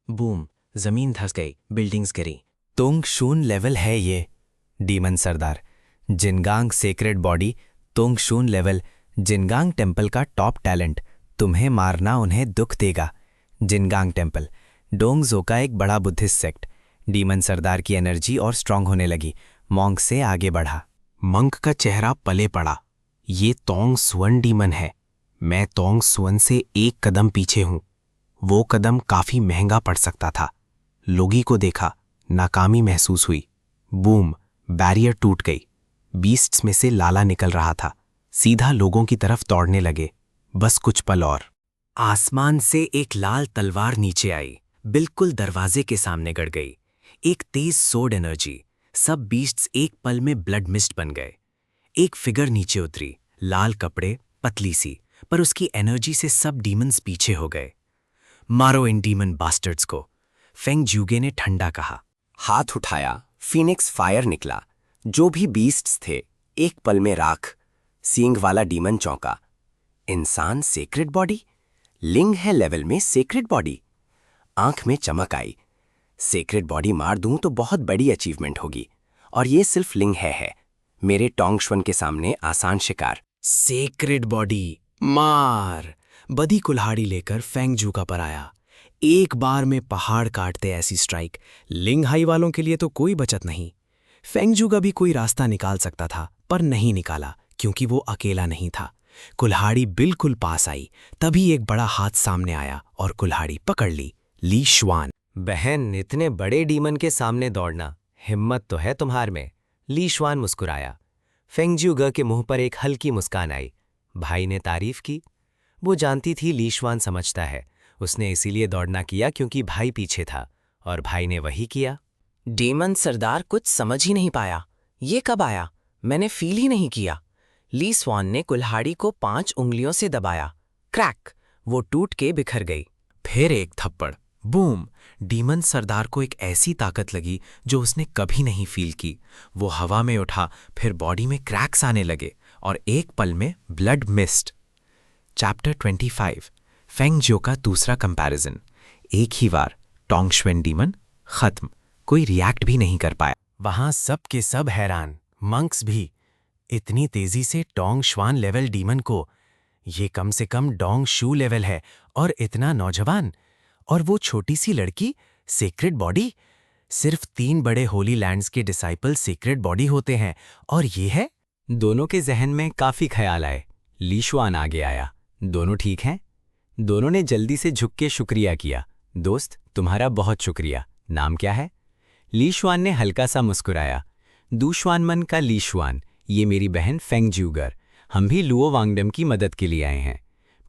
बूम, जमीन धंस गई, बिल्डिंग्स गिरी। तोंगशून लेवल है ये। डीमन सरदार, जिनगांग सेक्रेड बॉडी, तोंगशून लेवल, जिनगांग टेम्पल का टॉप टैलेंट। तुम्हें मारना उन्हें दुख देगा। जिनगांग टेम्पल, डोंगजो का एक बड़ा बुद्धिस्ट सेक्ट। डीमन सरदार की एनर्जी और स्ट्रांग होने लगी। मॉन्क से आगे बढ़ा। मंक का चेहरा पले पड़ा। ये तोंग सुअन डीमन है। मैं तोंग सुअन से एक कदम पीछे हूं। वो कदम काफी महंगा पड़ सकता था। लोगी को देखा, नाकामी महसूस हुई। बूम, बैरियर टूट गई। बीस्ट्स में से लाला निकल रहा था। सीधा लोगों की तरफ दौड़ने लगे। बस कुछ पल और। आसमान से एक लाल तलवार नीचे आई, बिल्कुल दरवाजे के सामने गड़ गई। एक तेज सोड एनर्जी। सब बीस्ट्स एक पल में ब्लड मिस्ट बन गए। एक फिगर नीचे उतरी, लाल कपड़े, पतली सी, पर उसकी एनर्जी से सब डीमंस पीछे हो गए। मारो इन डीमन बास्टर्ड्स को, फेंग ज्यूगे ने ठंडा कहा। हाथ उठाया, फीनिक्स फायर निकला। जो भी बीस्ट्स थे, एक पल में राख। सींग वाला डीमन चौंका। इंसान सेक्रेट बॉडी? लिंग है लेवल में सेक्रेट बॉडी। आंख में चमक आई। सेक्रेट बॉडी मार दूं तो बहुत बड़ी अचीवमेंट होगी, और ये सिर्फ लिंग है। मेरे टोंगशुन के सामने आसान शिकार। सेक्रेड बॉडी मार। बदी कुल्हाड़ी लेकर फेंग जूका पर आया। एक बार में पहाड़ काटते ऐसी स्ट्राइक। लिंग हाई वालों के लिए तो कोई बचत नहीं। फेंग जूगा भी कोई रास्ता निकाल सकता था, पर नहीं निकाला, क्योंकि वो अकेला नहीं था। कुल्हाड़ी बिल्कुल पास आई, तभी एक बड़ा हाथ सामने आया और कुल्हाड़ी पकड़ ली। ली श्वान। बहन, इतने बड़े डीमन के सामने दौड़ना, हिम्मत तो है तुम्हार में। ली श्वान मुस्कुराया। फेंगज्यूगा के मुंह पर एक हल्की मुस्कान आई। भाई ने तारीफ की। वो जानती थी ली श्वान समझता है। उसने इसीलिए दौड़ना किया क्योंकि भाई पीछे था, और भाई ने वही किया। डीमन सरदार कुछ समझ ही नहीं पाया। ये कब आया? मैंने फील ही नहीं किया। ली स्वान ने कुल्हाड़ी को 5 उंगलियों से दबाया। क्रैक! वो टूट के बिखर गई। फिर एक थप्पड़। बूम! डीमन सरदार को एक ऐसी ताकत लगी जो उसने कभी नहीं फील की। वो हवा में उठा, फिर बॉडी में क्रैक्स आने लगे, और एक पल में ब्लड मिस्ट। चैप्टर 25। फेंग ज्यो का दूसरा कंपैरिजन। एक ही बार टोंगशुन डीमन खत्म। कोई रिएक्ट भी नहीं कर पाया। वहां सब के सब हैरान, मंक्स भी। इतनी तेजी से टोंगशुन लेवल डीमन को, ये कम से कम डोंग शू लेवल है, और इतना नौजवान। और वो छोटी सी लड़की, सीक्रेट बॉडी। सिर्फ 3 बड़े होली लैंड्स के डिसाइपल सीक्रेट बॉडी होते हैं, और ये है। दोनों के जहन में काफी ख्याल आए। ली शुआन आगे आया। दोनों ठीक हैं? दोनों ने जल्दी से झुक के शुक्रिया किया। दोस्त, तुम्हारा बहुत शुक्रिया। नाम क्या है? ली शुआन ने हल्का सा मुस्कुराया। दूशवानमन का ली शुआन, ये मेरी बहन फेंग ज्यूगर। हम भी लुओ वांगडम की मदद के लिए आए हैं।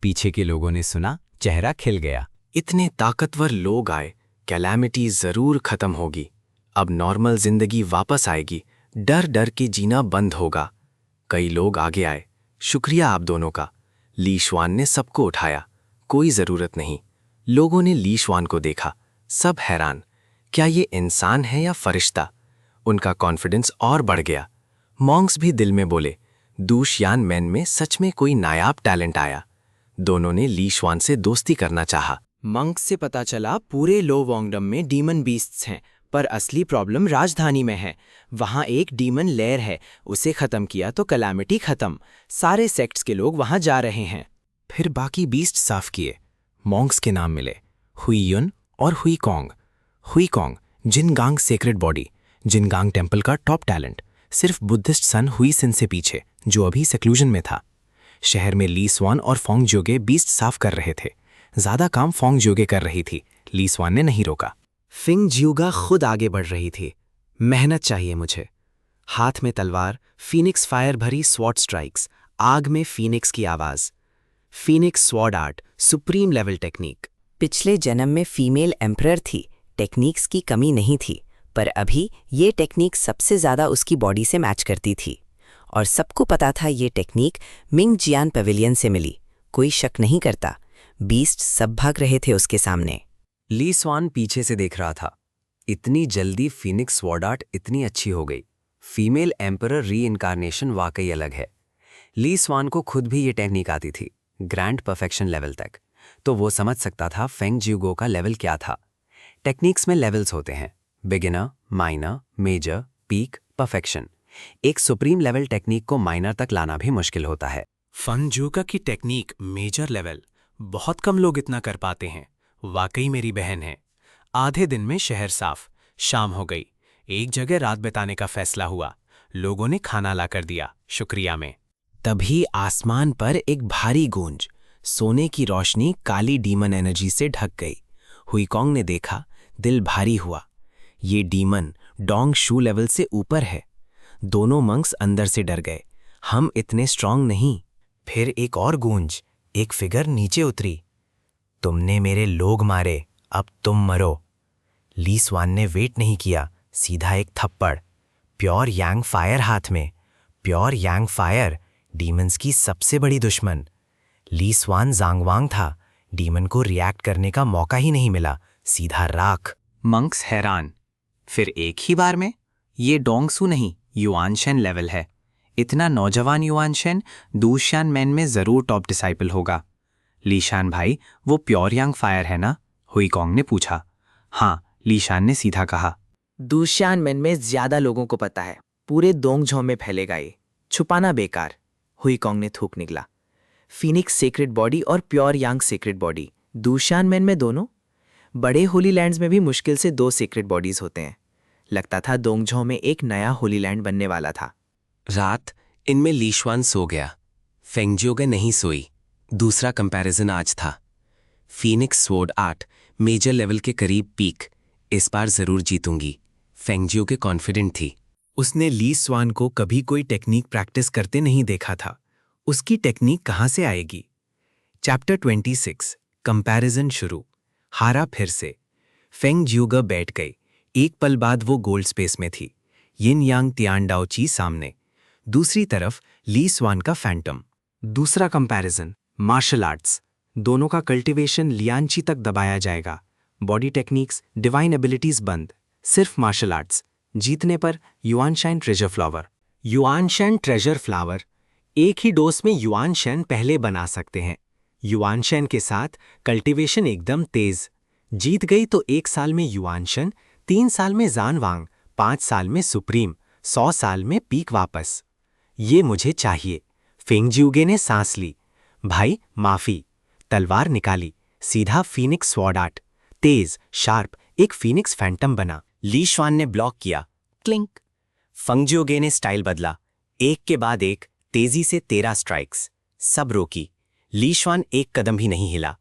पीछे के लोगों ने सुना, चेहरा खिल गया। इतने ताकतवर लोग आए, कैलामिटी जरूर खत्म होगी। अब नॉर्मल जिंदगी वापस आएगी। डर डर के जीना बंद होगा। कई लोग आगे आए। शुक्रिया आप दोनों का। ली शुआन ने सबको उठाया। कोई जरूरत नहीं। लोगों ने ली शुआन को देखा, सब हैरान। क्या ये इंसान है या फरिश्ता? उनका कॉन्फिडेंस और बढ़ गया। मॉन्क्स भी दिल में बोले, दूशियान मैन में सच में कोई नायाब टैलेंट आया। दोनों ने ली शुआन से दोस्ती करना चाहा। मंक्स से पता चला पूरे लो वोंगडम में डीमन बीस्ट्स हैं, पर असली प्रॉब्लम राजधानी में है। वहाँ एक डीमन लेयर है, उसे खत्म किया तो कलामिटी खत्म। सारे सेक्ट्स के लोग वहाँ जा रहे हैं। फिर बाकी बीस्ट साफ किए। मॉन्क्स के नाम मिले, हुईयुन और हुईकोंग। हुईकोंग जिनगांग सेक्रेड बॉडी, जिनगांग टेम्पल का टॉप टैलेंट, सिर्फ बुद्धिस्ट सन हुईसिन से पीछे, जो अभी सेक्लूजन में था। शहर में ली स्वान और फोंग जोगे बीस्ट साफ कर रहे थे। ज्यादा काम फोंग जोगे कर रही थी, ली स्वान ने नहीं रोका। फिंग ज्यूगा खुद आगे बढ़ रही थी। मेहनत चाहिए मुझे। हाथ में तलवार, फीनिक्स फायर भरी स्वॉर्ड स्ट्राइक्स, आग में फीनिक्स की आवाज। Phoenix sword art, supreme level technique. पिछले जन्म में फीमेल एम्परर थी, टेक्निक्स की कमी नहीं थी, पर अभी ये टेक्निक सबसे ज़्यादा उसकी बॉडी से मैच करती थी। और सबको पता था ये टेक्निक मिंग जियान पवेलियन से मिली। कोई शक नहीं करता, बीस्ट सब भाग रहे थे उसके सामने। ली स्वान पीछे से देख रहा था। इतनी जल्दी फीनिक्स स्वॉर्ड आर्ट इतनी अच्छी हो गई। फीमेल एम्परर री इनकारनेशन वाकई अलग है। ली स्वान को खुद भी ये टेक्निक आती थी, ग्रैंड परफेक्शन लेवल तक, तो वो समझ सकता था फेंग ज्यूगो का लेवल क्या था। टेक्निक्स में लेवल्स होते हैं, beginner, minor, major, peak, perfection. एक सुप्रीम लेवल टेक्निक को माइनर तक लाना भी मुश्किल होता है। फेंग ज्यूगा की टेक्निक मेजर लेवल, बहुत कम लोग इतना कर पाते हैं। वाकई मेरी बहन है। आधे दिन में शहर साफ, शाम हो गई। एक जगह रात बिताने का फैसला हुआ। लोगों ने खाना लाकर दिया, शुक्रिया में। तभी आसमान पर एक भारी गूंज, सोने की रोशनी काली डीमन एनर्जी से ढक गई। हुईकोंग ने देखा, दिल भारी हुआ। ये डीमन डोंग शू लेवल से ऊपर है। दोनों मंक्स अंदर से डर गए, हम इतने स्ट्रांग नहीं। फिर एक और गूंज, एक फिगर नीचे उतरी। तुमने मेरे लोग मारे, अब तुम मरो। ली स्वान ने वेट नहीं किया, सीधा एक थप्पड़। प्योर यांग फायर हाथ में। प्योर यांग फायर, डीमंस की सबसे बड़ी दुश्मन। ली स्वान जांगवांग था, डीमन को रिएक्ट करने का मौका ही नहीं मिला, सीधा राख। मंक्स हैरान। फिर एक ही बार में? ये डोंगसू नहीं, युआनशेन लेवल है। इतना नौजवान युआनशेन दूशियान मैन में जरूर टॉप डिसाइपल होगा। लीशान भाई, वो प्योर यांग फायर है ना? हुईकोंग ने पूछा। हाँ, लीशान ने सीधा कहा। दूशियान मैन में ज्यादा लोगों को पता है, पूरे दोंगझों में फैलेगा ये, छुपाना बेकार। हुईकोंग ने थूक निकला। फीनिक्स सेक्रेड बॉडी और प्योर यांग सेक्रेड बॉडी, दूशियान मैन में दोनों? बड़े होली लैंड्स में भी मुश्किल से 2 सेक्रेड बॉडीज होते हैं। लगता था दोंगझों में एक नया होली लैंड बनने वाला था। रात इनमें ली शुआन सो गया, फेंग ज्यूगे नहीं सोई। दूसरा कंपैरिजन आज था। Phoenix sword art, major level के करीब पीक। इस बार जरूर जीतूंगी, फेंग ज्यूगे कॉन्फिडेंट थी। उसने ली स्वान को कभी कोई टेक्निक प्रैक्टिस करते नहीं देखा था। उसकी टेक्निक कहाँ से आएगी? चैप्टर 26, कंपैरिजन शुरू। हारा फिर से। फेंग ज्यूगे बैठ गई। एक पल बाद वो गोल्ड स्पेस में थी, यिन यांग तियानडाओची सामने। दूसरी तरफ ली स्वान का फैंटम। दूसरा कंपैरिजन, मार्शल आर्ट्स। दोनों का कल्टीवेशन लियांची तक दबाया जाएगा। बॉडी टेक्निक्स, डिवाइन एबिलिटीज बंद, सिर्फ मार्शल आर्ट्स। जीतने पर Yuanshen treasure flower. Yuanshen treasure flower, एक ही डोज में युआनशेन पहले बना सकते हैं। युआनशेन के साथ कल्टीवेशन एकदम तेज। जीत गई तो 1 साल में युआनशेन, 3 साल में जानवांग, 5 साल में सुप्रीम, 100 साल में पीक वापस। ये मुझे चाहिए। फेंग ज्यूगे ने सांस ली। भाई माफी। तलवार निकाली, सीधा फीनिक्स स्वॉर्ड आर्ट, तेज, शार्प, एक फीनिक्स फैंटम बना। ली शुआन ने ब्लॉक किया, क्लिंक। फेंग ज्यूगे ने स्टाइल बदला, एक के बाद एक, तेजी से 13 स्ट्राइक्स। सब रोकी। ली शुआन एक कदम भी नहीं हिला।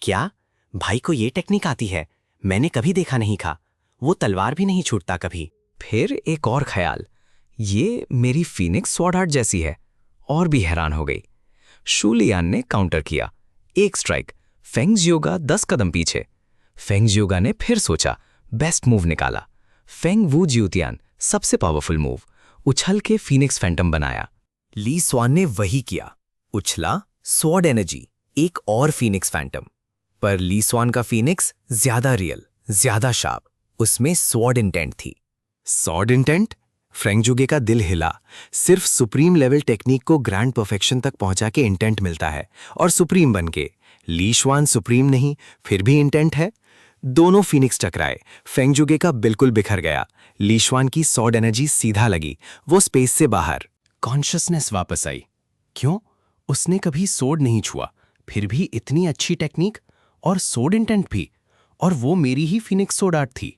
क्या भाई को ये टेक्निक आती है? मैंने कभी देखा नहीं था। वो तलवार भी नहीं छूटता कभी। फिर एक और ख्याल, ये मेरी फीनिक्स स्वॉर्ड आर्ट जैसी है। और भी हैरान हो गई। शू लियान ने काउंटर किया, एक स्ट्राइक। फेंग ज्यूगा 10 कदम पीछे। फेंग ज्यूगा ने फिर सोचा, बेस्ट मूव निकाला। फेंग वू ज्यूतियान, सबसे पावरफुल मूव। उछल के फीनिक्स फैंटम बनाया। ली स्वान ने वही किया, उछला, स्वॉर्ड एनर्जी, एक और फीनिक्स फैंटम। पर ली स्वान का फीनिक्स ज्यादा रियल, ज्यादा शार्प, उसमें स्वॉर्ड इंटेंट थी। Sword intent? फेंगजुगे का दिल हिला। सिर्फ सुप्रीम लेवल टेक्निक को ग्रैंड परफेक्शन तक पहुंचा के इंटेंट मिलता है, और सुप्रीम बन के। ली स्वान सुप्रीम नहीं, फिर भी इंटेंट है। दोनों फीनिक्स टकराए, फेंगजुगे का बिल्कुल बिखर गया। ली स्वान की सॉर्ड एनर्जी सीधा लगी, वो स्पेस से बाहर। कॉन्शियसनेस वापस आई। क्यों? उसने कभी सोड नहीं छुआ, फिर भी इतनी अच्छी टेक्निक, और सोड इंटेंट भी, और वो मेरी ही फीनिक्स सोड आर्ट थी।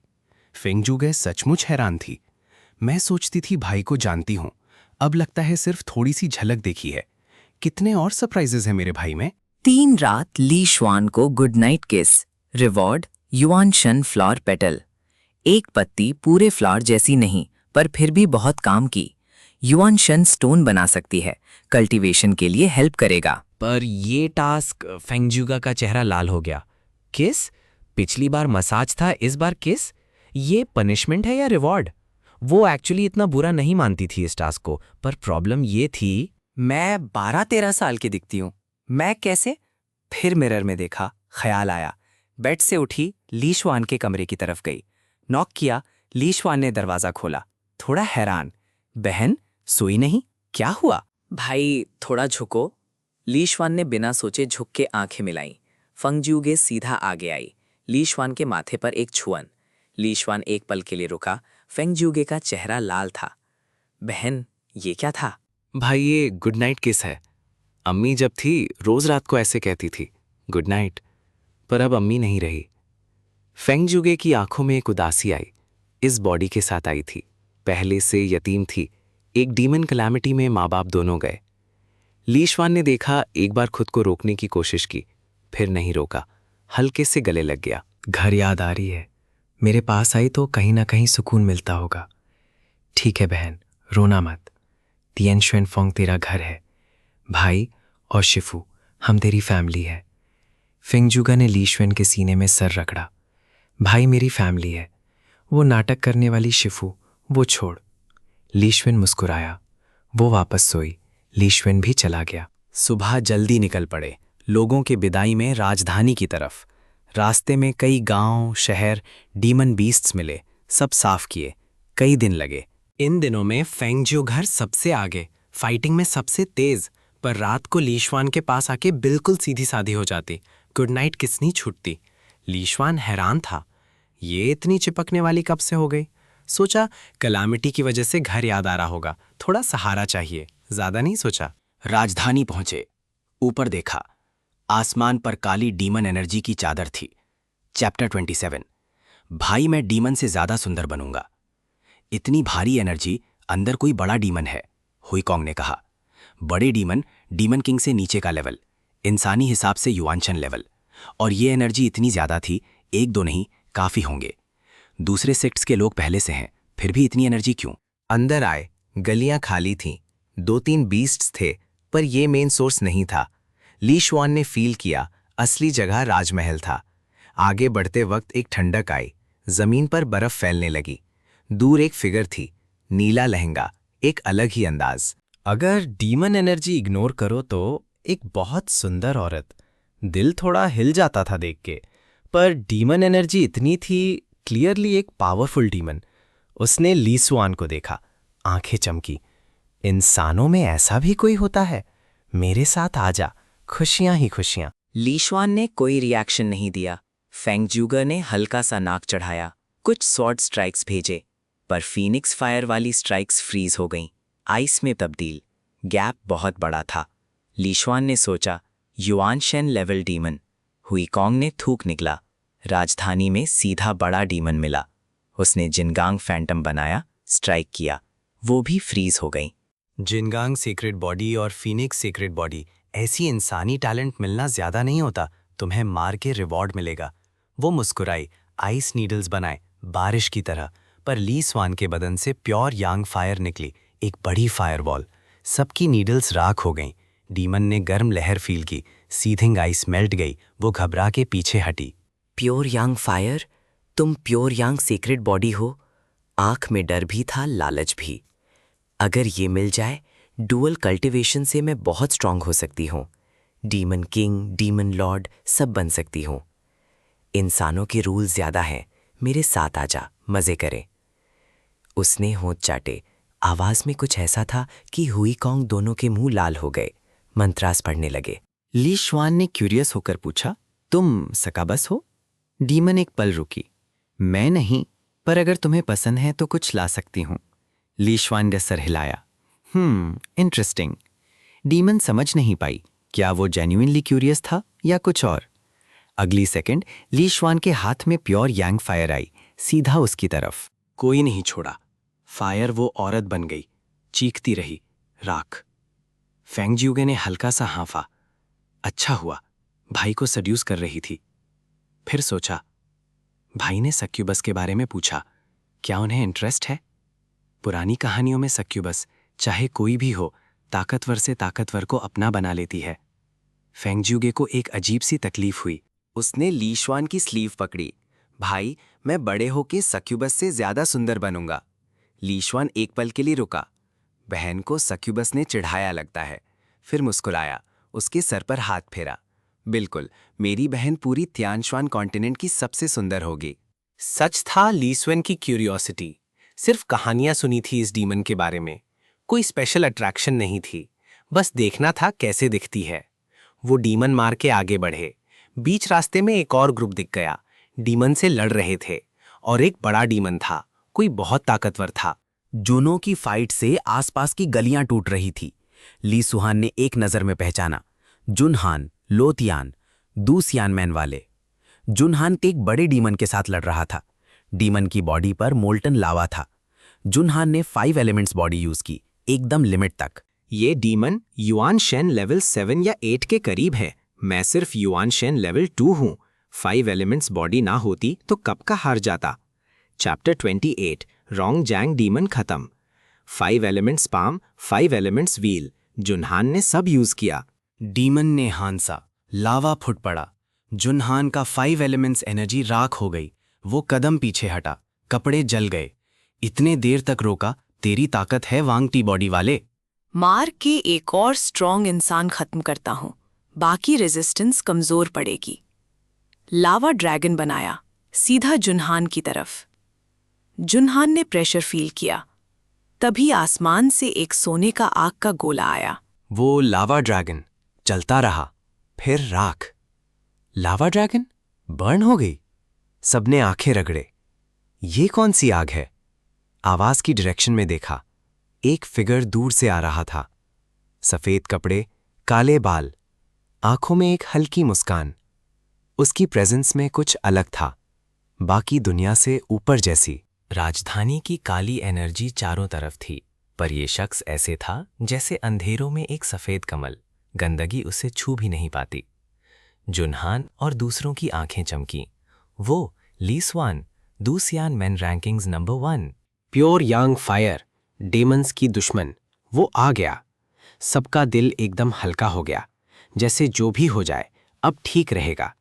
फेंगजुगे सचमुच हैरान थी। मैं सोचती थी भाई को जानती हूं, अब लगता है सिर्फ थोड़ी सी झलक देखी है। कितने और सरप्राइजेस हैं मेरे भाई में। 3 रात ली श्वान को गुड नाइट किस। रिवॉर्ड युआन शन फ्लावर पेटल। एक पत्ती पूरे फ्लावर जैसी नहीं, पर फिर भी बहुत काम की। युआन शन स्टोन बना सकती है, कल्टीवेशन के लिए हेल्प करेगा। पर ये टास्क फेंगजुगा का चेहरा लाल हो गया। किस? पिछली बार मसाज था, इस बार किस? ये पनिशमेंट है या रिवॉर्ड? वो एक्चुअली इतना बुरा नहीं मानती थी इस टास्क को, पर प्रॉब्लम ये थी। मैं 12-13 साल की दिखती हूँ, मैं कैसे? फिर मिरर में देखा, ख्याल आया। बेड से उठी, ली श्वान के कमरे की तरफ गई। नॉक किया, ली श्वान ने दरवाजा खोला। थोड़ा हैरान, बहन सोई नहीं, क्या हुआ? भाई थोड़ा झुको। ली श्वान ने बिना सोचे झुक के आंखें मिलाई। फेंगजुगे सीधा आगे आई, ली श्वान के माथे पर एक छुअन। ली श्वान एक पल के लिए रुका, फेंगजुगे का चेहरा लाल था। बहन ये क्या था? भाई ये गुड नाइट किस है। अम्मी जब थी रोज रात को ऐसे कहती थी, गुड नाइट। पर अब अम्मी नहीं रही। फेंगजुगे की आंखों में एक उदासी आई। इस बॉडी के साथ आई थी, पहले से यतीम थी। एक डीमन कलैमिटी में माँ बाप दोनों गए। ली श्वान ने देखा, एक बार खुद को रोकने की कोशिश की, फिर नहीं रोका, हल्के से गले लग गया। घर याद आ रही है, मेरे पास आई तो कहीं ना कहीं सुकून मिलता होगा। ठीक है बहन, रोना मत। तिएन श्वेन फोंग तेरा घर है, भाई और शिफू हम तेरी फैमिली है। फेंगजुगा ने ली श्वेन के सीने में सर रगड़ा। भाई मेरी फैमिली है, वो नाटक करने वाली शिफू वो छोड़। ली श्वेन मुस्कुराया, वो वापस सोई। ली श्वेन भी चला गया। सुबह जल्दी निकल पड़े, लोगों के विदाई में राजधानी की तरफ। रास्ते में कई गांव, शहर, डीमन बीस्ट्स मिले, सब साफ किए। कई दिन लगे। इन दिनों में फेंगजियो घर सबसे आगे, फाइटिंग में सबसे तेज, पर रात को ली श्वान के पास आके बिल्कुल सीधी साधी हो जाती। गुड नाइट किस नहीं छूटती। ली श्वान हैरान था, ये इतनी चिपकने वाली कब से हो गई। सोचा कलामिटी की वजह से घर याद आ रहा होगा, थोड़ा सहारा चाहिए, ज्यादा नहीं सोचा। राजधानी पहुंचे, ऊपर देखा, आसमान पर काली डीमन एनर्जी की चादर थी। चैप्टर 27। भाई मैं डीमन से ज्यादा सुंदर बनूंगा। इतनी भारी एनर्जी, अंदर कोई बड़ा डीमन है, हुईकोंग ने कहा। बड़े डीमन, डीमन किंग से नीचे का लेवल, इंसानी हिसाब से युआनशन लेवल। और ये एनर्जी इतनी ज्यादा थी, 1-2 नहीं काफी होंगे। दूसरे सेक्ट्स के लोग पहले से हैं, फिर भी इतनी एनर्जी क्यों? अंदर आए, गलियां खाली थीं, 2-3 बीस्ट्स थे, पर ये मेन सोर्स नहीं था। ली श्वान ने फील किया, असली जगह राजमहल था। आगे बढ़ते वक्त एक ठंडक आई, जमीन पर बर्फ फैलने लगी। दूर एक फिगर थी, नीला लहंगा, एक अलग ही अंदाज। अगर डीमन एनर्जी इग्नोर करो तो एक बहुत सुंदर औरत। दिल थोड़ा हिल जाता था देख के, पर डीमन एनर्जी इतनी थी, क्लियरली एक पावरफुल डीमन। उसने ली स्वान को देखा, आंखें चमकी। इंसानों में ऐसा भी कोई होता है? मेरे साथ आजा, खुशियां ही खुशियां। ली श्वान ने कोई रिएक्शन नहीं दिया। फेंगजुगा ने हल्का सा नाक चढ़ाया, कुछ स्वॉर्ड स्ट्राइक्स भेजे, पर फीनिक्स फायर वाली स्ट्राइक्स फ्रीज हो गईं, आइस में तब्दील। गैप बहुत बड़ा था। ली श्वान ने सोचा, युआन शेन लेवल डीमन। हुईकोंग ने थूक निकला। राजधानी में सीधा बड़ा डीमन मिला। उसने जिनगांग फैंटम बनाया, स्ट्राइक किया, वो भी फ्रीज हो गई। जिनगांग सीक्रेट बॉडी और फीनिक्स सीक्रेट बॉडी, ऐसी इंसानी टैलेंट मिलना ज्यादा नहीं होता, तुम्हें मार के रिवॉर्ड मिलेगा। वो मुस्कुराई, आइस नीडल्स बनाए, बारिश की तरह, पर ली स्वान के बदन से प्योर यांग फायर निकली, एक बड़ी फायरवॉल। सबकी नीडल्स राख हो गईं। डीमन ने गर्म लहर फील की, सीथिंग आइस मेल्ट गई, वो घबरा के पीछे हटी। प्योर यांग फायर, तुम प्योर यांग सीक्रेट बॉडी हो। आंख में डर भी था, लालच भी। अगर ये मिल जाए, डुअल कल्टीवेशन से मैं बहुत स्ट्रांग हो सकती हूँ। डीमन किंग, डीमन लॉर्ड सब बन सकती हूँ। इंसानों के रूल ज्यादा हैं, मेरे साथ आजा, मजे करे। उसने होंठ चाटे। आवाज में कुछ ऐसा था कि हुई कॉन्ग दोनों के मुंह लाल हो गए, मंत्रास पढ़ने लगे। ली श्वान ने क्यूरियस होकर पूछा, तुम सकाबस हो? डीमन एक पल रुकी। मैं नहीं, पर अगर तुम्हें पसंद है तो कुछ ला सकती हूं। ली श्वान ने सर हिलाया। इंटरेस्टिंग। डीमन समझ नहीं पाई, क्या वो जेन्युइनली क्यूरियस था या कुछ और। अगली सेकंड ली श्वान के हाथ में प्योर यांग फायर आई, सीधा उसकी तरफ। कोई नहीं छोड़ा। फायर वो औरत बन गई, चीखती रही, राख। फेंगज्यूगे ने हल्का सा हाँफा। अच्छा हुआ, भाई को सड्यूस कर रही थी। फिर सोचा, भाई ने सक्यूबस के बारे में पूछा, क्या उन्हें इंटरेस्ट है? पुरानी कहानियों में सक्यूबस चाहे कोई भी हो, ताकतवर से ताकतवर को अपना बना लेती है। फेंगज्यूगे को एक अजीब सी तकलीफ हुई। उसने ली श्वान की स्लीव पकड़ी। भाई, मैं बड़े होके सक्यूबस से ज्यादा सुंदर बनूंगा। ली श्वान एक पल के लिए रुका। बहन को सक्यूबस ने चिढ़ाया लगता है। फिर मुस्कुराया, उसके सर पर हाथ फेरा। बिल्कुल, मेरी बहन पूरी तियानश्वान कॉन्टिनेंट की सबसे सुंदर होगी। सच था ली स्वेन की क्यूरियोसिटी। सिर्फ कहानियां सुनी थी इस डीमन के बारे में, कोई स्पेशल अट्रैक्शन नहीं थी, बस देखना था कैसे दिखती है। वो डीमन मार के आगे बढ़े। बीच रास्ते में एक और ग्रुप दिख गया। डीमन से लड़ रहे थे और एक बड़ा डीमन था, कोई बहुत ताकतवर था। जुनो की फाइट से आसपास की गलियां टूट रही थी। ली सुहान ने एक नजर में पहचाना, जुनहान, लोतियान, दूसियान मैन वाले। जुनहान एक बड़े डीमन के साथ लड़ रहा था। डीमन की बॉडी पर मोल्टन लावा था। जुनहान ने 5 एलिमेंट्स बॉडी यूज की, एकदम लिमिट तक। ये डीमन युआन शेन लेवल 7 या 8 के करीब है। मैं सिर्फ युआन शेन लेवल 2 हूँ। 5 एलिमेंट्स बॉडी ना होती तो कब का हार जाता। चैप्टर 28 रोंग जैंग डीमन खत्म। 5 एलिमेंट्स पाम, 5 एलिमेंट्स व्हील, जुनहान ने सब यूज किया। डीमन ने हांसा, लावा फुट पड़ा। जुनहान का 5 एलिमेंट्स एनर्जी राख हो गई। वो कदम पीछे हटा, कपड़े जल गए। इतने देर तक रोका, तेरी ताकत है वांग टी बॉडी वाले। मार के एक और स्ट्रॉन्ग इंसान खत्म करता हूं, बाकी रेजिस्टेंस कमजोर पड़ेगी। लावा ड्रैगन बनाया, सीधा जुनहान की तरफ। जुनहान ने प्रेशर फील किया। तभी आसमान से एक सोने का आग का गोला आया। वो लावा ड्रैगन चलता रहा, फिर राख। लावा ड्रैगन बर्न हो गई। सबने आंखें रगड़े। ये कौन सी आग है? आवाज की डायरेक्शन में देखा, एक फिगर दूर से आ रहा था। सफेद कपड़े, काले बाल, आंखों में एक हल्की मुस्कान। उसकी प्रेजेंस में कुछ अलग था, बाकी दुनिया से ऊपर जैसी। राजधानी की काली एनर्जी चारों तरफ थी, पर यह शख्स ऐसे था जैसे अंधेरों में एक सफेद कमल, गंदगी उसे छू भी नहीं पाती। जुनहान और दूसरों की आंखें चमकीं। वो ली स्वान, दूसियान मैन रैंकिंग्स नंबर 1। प्योर यांग फायर, डेमंस की दुश्मन, वो आ गया। सबका दिल एकदम हल्का हो गया, जैसे जो भी हो जाए अब ठीक रहेगा।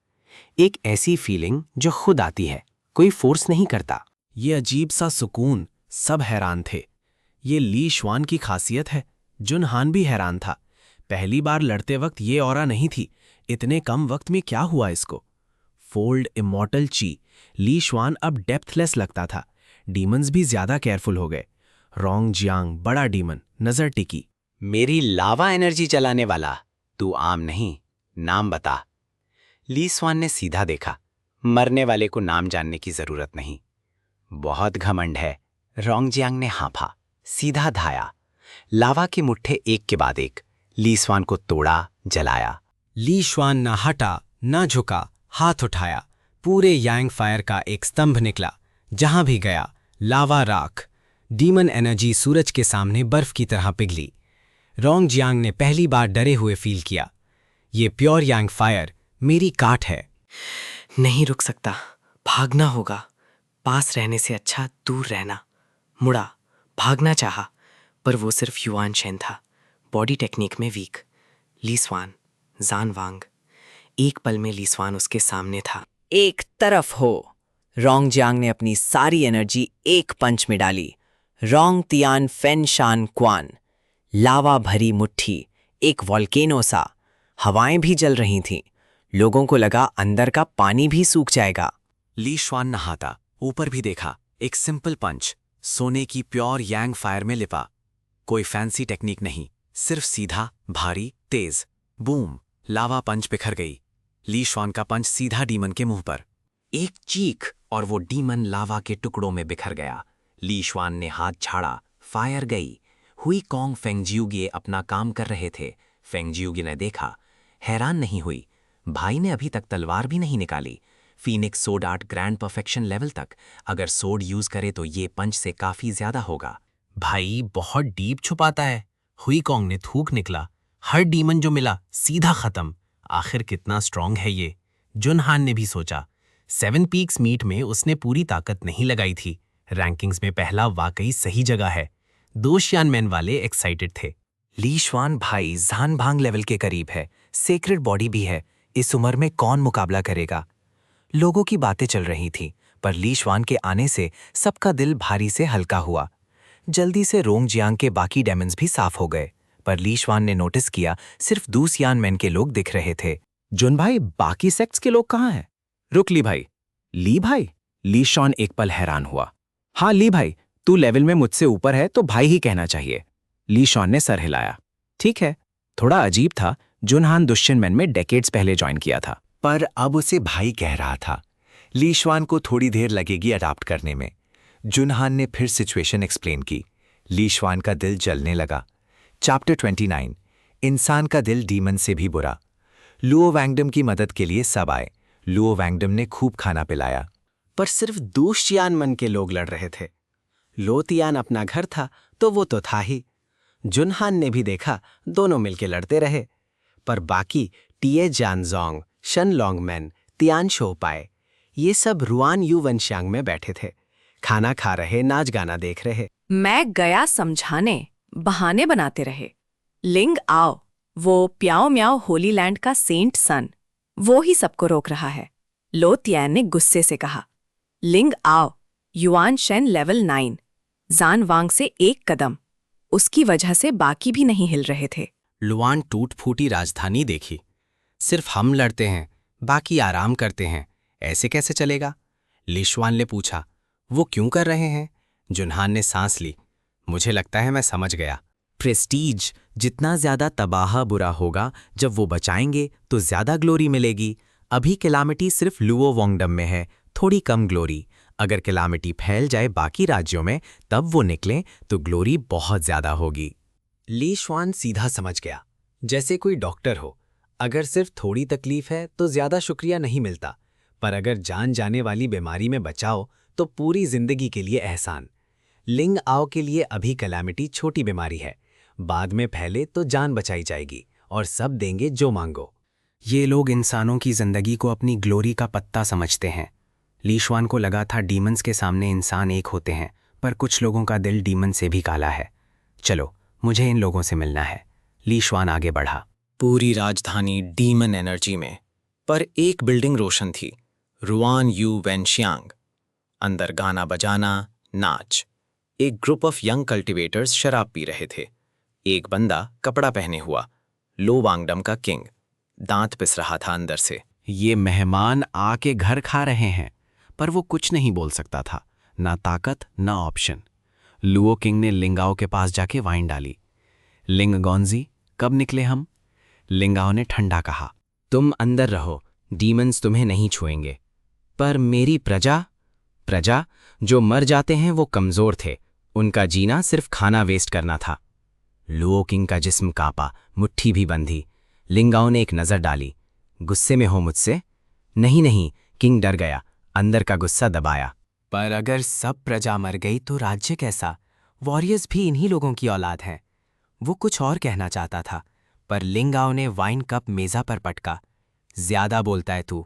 एक ऐसी फीलिंग जो खुद आती है, कोई फोर्स नहीं करता। ये अजीब सा सुकून, सब हैरान थे। ये ली श्वान की खासियत है। जुनहान भी हैरान था। पहली बार लड़ते वक्त ये ऑरा नहीं थी। इतने कम वक्त में क्या हुआ इसको? फोल्ड इमॉर्टल ची। ली श्वान अब डेप्थलेस लगता था। डीमंस भी ज्यादा केयरफुल हो गए। रोंग जियांग बड़ा डीमन, नजर टिकी। मेरी लावा एनर्जी चलाने वाला, तू आम नहीं, नाम बता। ली स्वान ने सीधा देखा। मरने वाले को नाम जानने की जरूरत नहीं। बहुत घमंड है। रोंग जियांग ने हाँफा, सीधा धाया। लावा के मुट्ठे एक के बाद एक। ली स्वान को तोड़ा, जलाया। ली श्वान ना हटा, ना झुका, हाथ उठाया। पूरे यांग फायर का एक स्तंभ निकला। जहां भी गया, लावा राख। डीमन एनर्जी सूरज के सामने बर्फ की तरह पिघली। रोंग जियांग ने पहली बार डरे हुए फील किया। ये प्योर यांग फायर मेरी काट है। नहीं रुक सकता, भागना होगा। पास रहने से अच्छा दूर रहना। मुड़ा, भागना चाहा, पर वो सिर्फ युआन शेन था, बॉडी टेक्निक में वीक। ली स्वान, जान वांग। एक पल में ली स्वान उसके सामने था। एक तरफ हो। रोंग जियांग ने अपनी सारी एनर्जी एक पंच में डाली। रोंग तियान फेन शान क्वान। लावा भरी मुट्ठी, एक वॉल्केनो सा। हवाएं भी जल रही थीं। लोगों को लगा अंदर का पानी भी सूख जाएगा। ली श्वान नहाता, ऊपर भी देखा, एक सिंपल पंच, सोने की प्योर यांग फायर में लिपा। कोई फैंसी टेक्निक नहीं, सिर्फ सीधा, भारी, तेज। बूम, लावा पंच बिखर गई। ली श्वान का पंच सीधा डीमन के मुंह पर। एक चीख और वो डीमन लावा के टुकड़ों में बिखर गया। ली श्वान ने हाथ झाड़ा, फायर गई। हुई कॉन्ग फेंगजियोगे अपना काम कर रहे थे। फेंगजियोगे ने देखा, हैरान नहीं हुई। भाई ने अभी तक तलवार भी नहीं निकाली। फीनिक्स सोड आर्ट ग्रैंड परफेक्शन लेवल तक, अगर सोड यूज करे तो ये पंच से काफी ज्यादा होगा। भाई बहुत डीप छुपाता है। हुई कॉन्ग ने थूक निकला। हर डीमन जो मिला सीधा खत्म। आखिर कितना स्ट्रांग है ये। जुनहान ने भी सोचा। 7 पीक्स मीट में उसने पूरी ताकत नहीं लगाई थी। रैंकिंग्स में पहला वाकई सही जगह है। 2 शियानमैन वाले एक्साइटेड थे। ली श्वान भाई जान भांग लेवल के करीब है, सेक्रेड बॉडी भी है। इस उम्र में कौन मुकाबला करेगा? लोगों की बातें चल रही थीं, पर ली श्वान के आने से सबका दिल भारी से हल्का हुआ। जल्दी से रोंग जियांग के बाकी डेमन्स भी साफ हो गए, पर ली श्वान ने नोटिस किया सिर्फ 2 सियानमैन के लोग दिख रहे थे। जुन भाई, बाकी सेक्ट्स के लोग कहाँ हैं? रुक ली भाई। ली भाई? ली श्वान एक पल हैरान हुआ। हाँ ली भाई, तू लेवल में मुझसे ऊपर है तो भाई ही कहना चाहिए। ली श्वान ने सर हिलाया। ठीक है। थोड़ा अजीब था, जुनहान दुश्मन में डेकेड्स पहले ज्वाइन किया था, पर अब उसे भाई कह रहा था। ली श्वान को थोड़ी देर लगेगी अडाप्ट करने में। जुनहान ने फिर सिचुएशन एक्सप्लेन की। ली श्वान का दिल जलने लगा। चैप्टर 29, इंसान का दिल डीमन से भी बुरा। लुओ वैंगडम की मदद के लिए सब आए। लुओ वैंगडम ने खूब खाना पिलाया। पर सिर्फ 2 शियानमन के लोग लड़ रहे थे। लो तियान अपना घर था तो वो तो था ही। जुनहान ने भी देखा, दोनों मिलके लड़ते रहे। पर बाकी टीए जानजोंग, शन लॉन्गमैन, तियान शोपाए, ये सब रुआन यू वनश्यांग में बैठे थे, खाना खा रहे, नाच गाना देख रहे। मैं गया समझाने, बहाने बनाते रहे। लिंग आओ, वो प्याओ म्याओ होली लैंड का सेंट सन, वो ही सबको रोक रहा है। लो तियान ने गुस्से से कहा। लिंग आओ, युआन शेन लेवल 9, जान वांग से 1 कदम। उसकी वजह से बाकी भी नहीं हिल रहे थे। लुआन टूट फूटी राजधानी देखी। सिर्फ हम लड़ते हैं, बाकी आराम करते हैं, ऐसे कैसे चलेगा? ली श्वान ने पूछा। वो क्यों कर रहे हैं? जुनहान ने सांस ली। मुझे लगता है मैं समझ गया। प्रेस्टीज जितना ज्यादा तबाह बुरा होगा, जब वो बचाएंगे तो ज्यादा ग्लोरी मिलेगी। अभी कैलामिटी सिर्फ लुओ वोंगडम में है, थोड़ी कम ग्लोरी। अगर कैलामिटी फैल जाए बाकी राज्यों में, तब वो निकलें तो ग्लोरी बहुत ज्यादा होगी। ली श्वान सीधा समझ गया, जैसे कोई डॉक्टर हो। अगर सिर्फ थोड़ी तकलीफ है तो ज्यादा शुक्रिया नहीं मिलता, पर अगर जान जाने वाली बीमारी में बचाओ तो पूरी जिंदगी के लिए एहसान। लिंग आओ के लिए अभी कैलामिटी छोटी बीमारी है, बाद में फैले तो जान बचाई जाएगी और सब देंगे जो मांगो। ये लोग इंसानों की जिंदगी को अपनी ग्लोरी का पत्ता समझते हैं। ली श्वान को लगा था डीमंस के सामने इंसान एक होते हैं, पर कुछ लोगों का दिल डीमन से भी काला है। चलो, मुझे इन लोगों से मिलना है। ली श्वान आगे बढ़ा। पूरी राजधानी डीमन एनर्जी में, पर एक बिल्डिंग रोशन थी, रुआन यू वैनश्यांग। अंदर गाना बजाना, नाच। एक ग्रुप ऑफ यंग कल्टिवेटर्स शराब पी रहे थे। एक बंदा कपड़ा पहने हुआ, लो वांगडम का किंग, दांत पिस रहा था अंदर से। ये मेहमान आके घर खा रहे हैं, पर वो कुछ नहीं बोल सकता था, ना ताकत ना ऑप्शन। लुओ किंग ने लिंगाओ के पास जाके वाइन डाली। लिंग गॉन्जी, कब निकले हम? लिंगाओ ने ठंडा कहा। तुम अंदर रहो, डीमंस तुम्हें नहीं छुएंगे। पर मेरी प्रजा जो मर जाते हैं वो कमजोर थे, उनका जीना सिर्फ खाना वेस्ट करना था। लुओ किंग का जिस्म कांपा, मुट्ठी भी बंधी। लिंगाओ ने एक नजर डाली। गुस्से में हो मुझसे? नहीं, किंग डर गया, अंदर का गुस्सा दबाया। पर अगर सब प्रजा मर गई तो राज्य कैसा? वॉरियर्स भी इन्हीं लोगों की औलाद हैं। वो कुछ और कहना चाहता था, पर लिंगाओ ने वाइन कप मेजा पर पटका। ज्यादा बोलता है तू।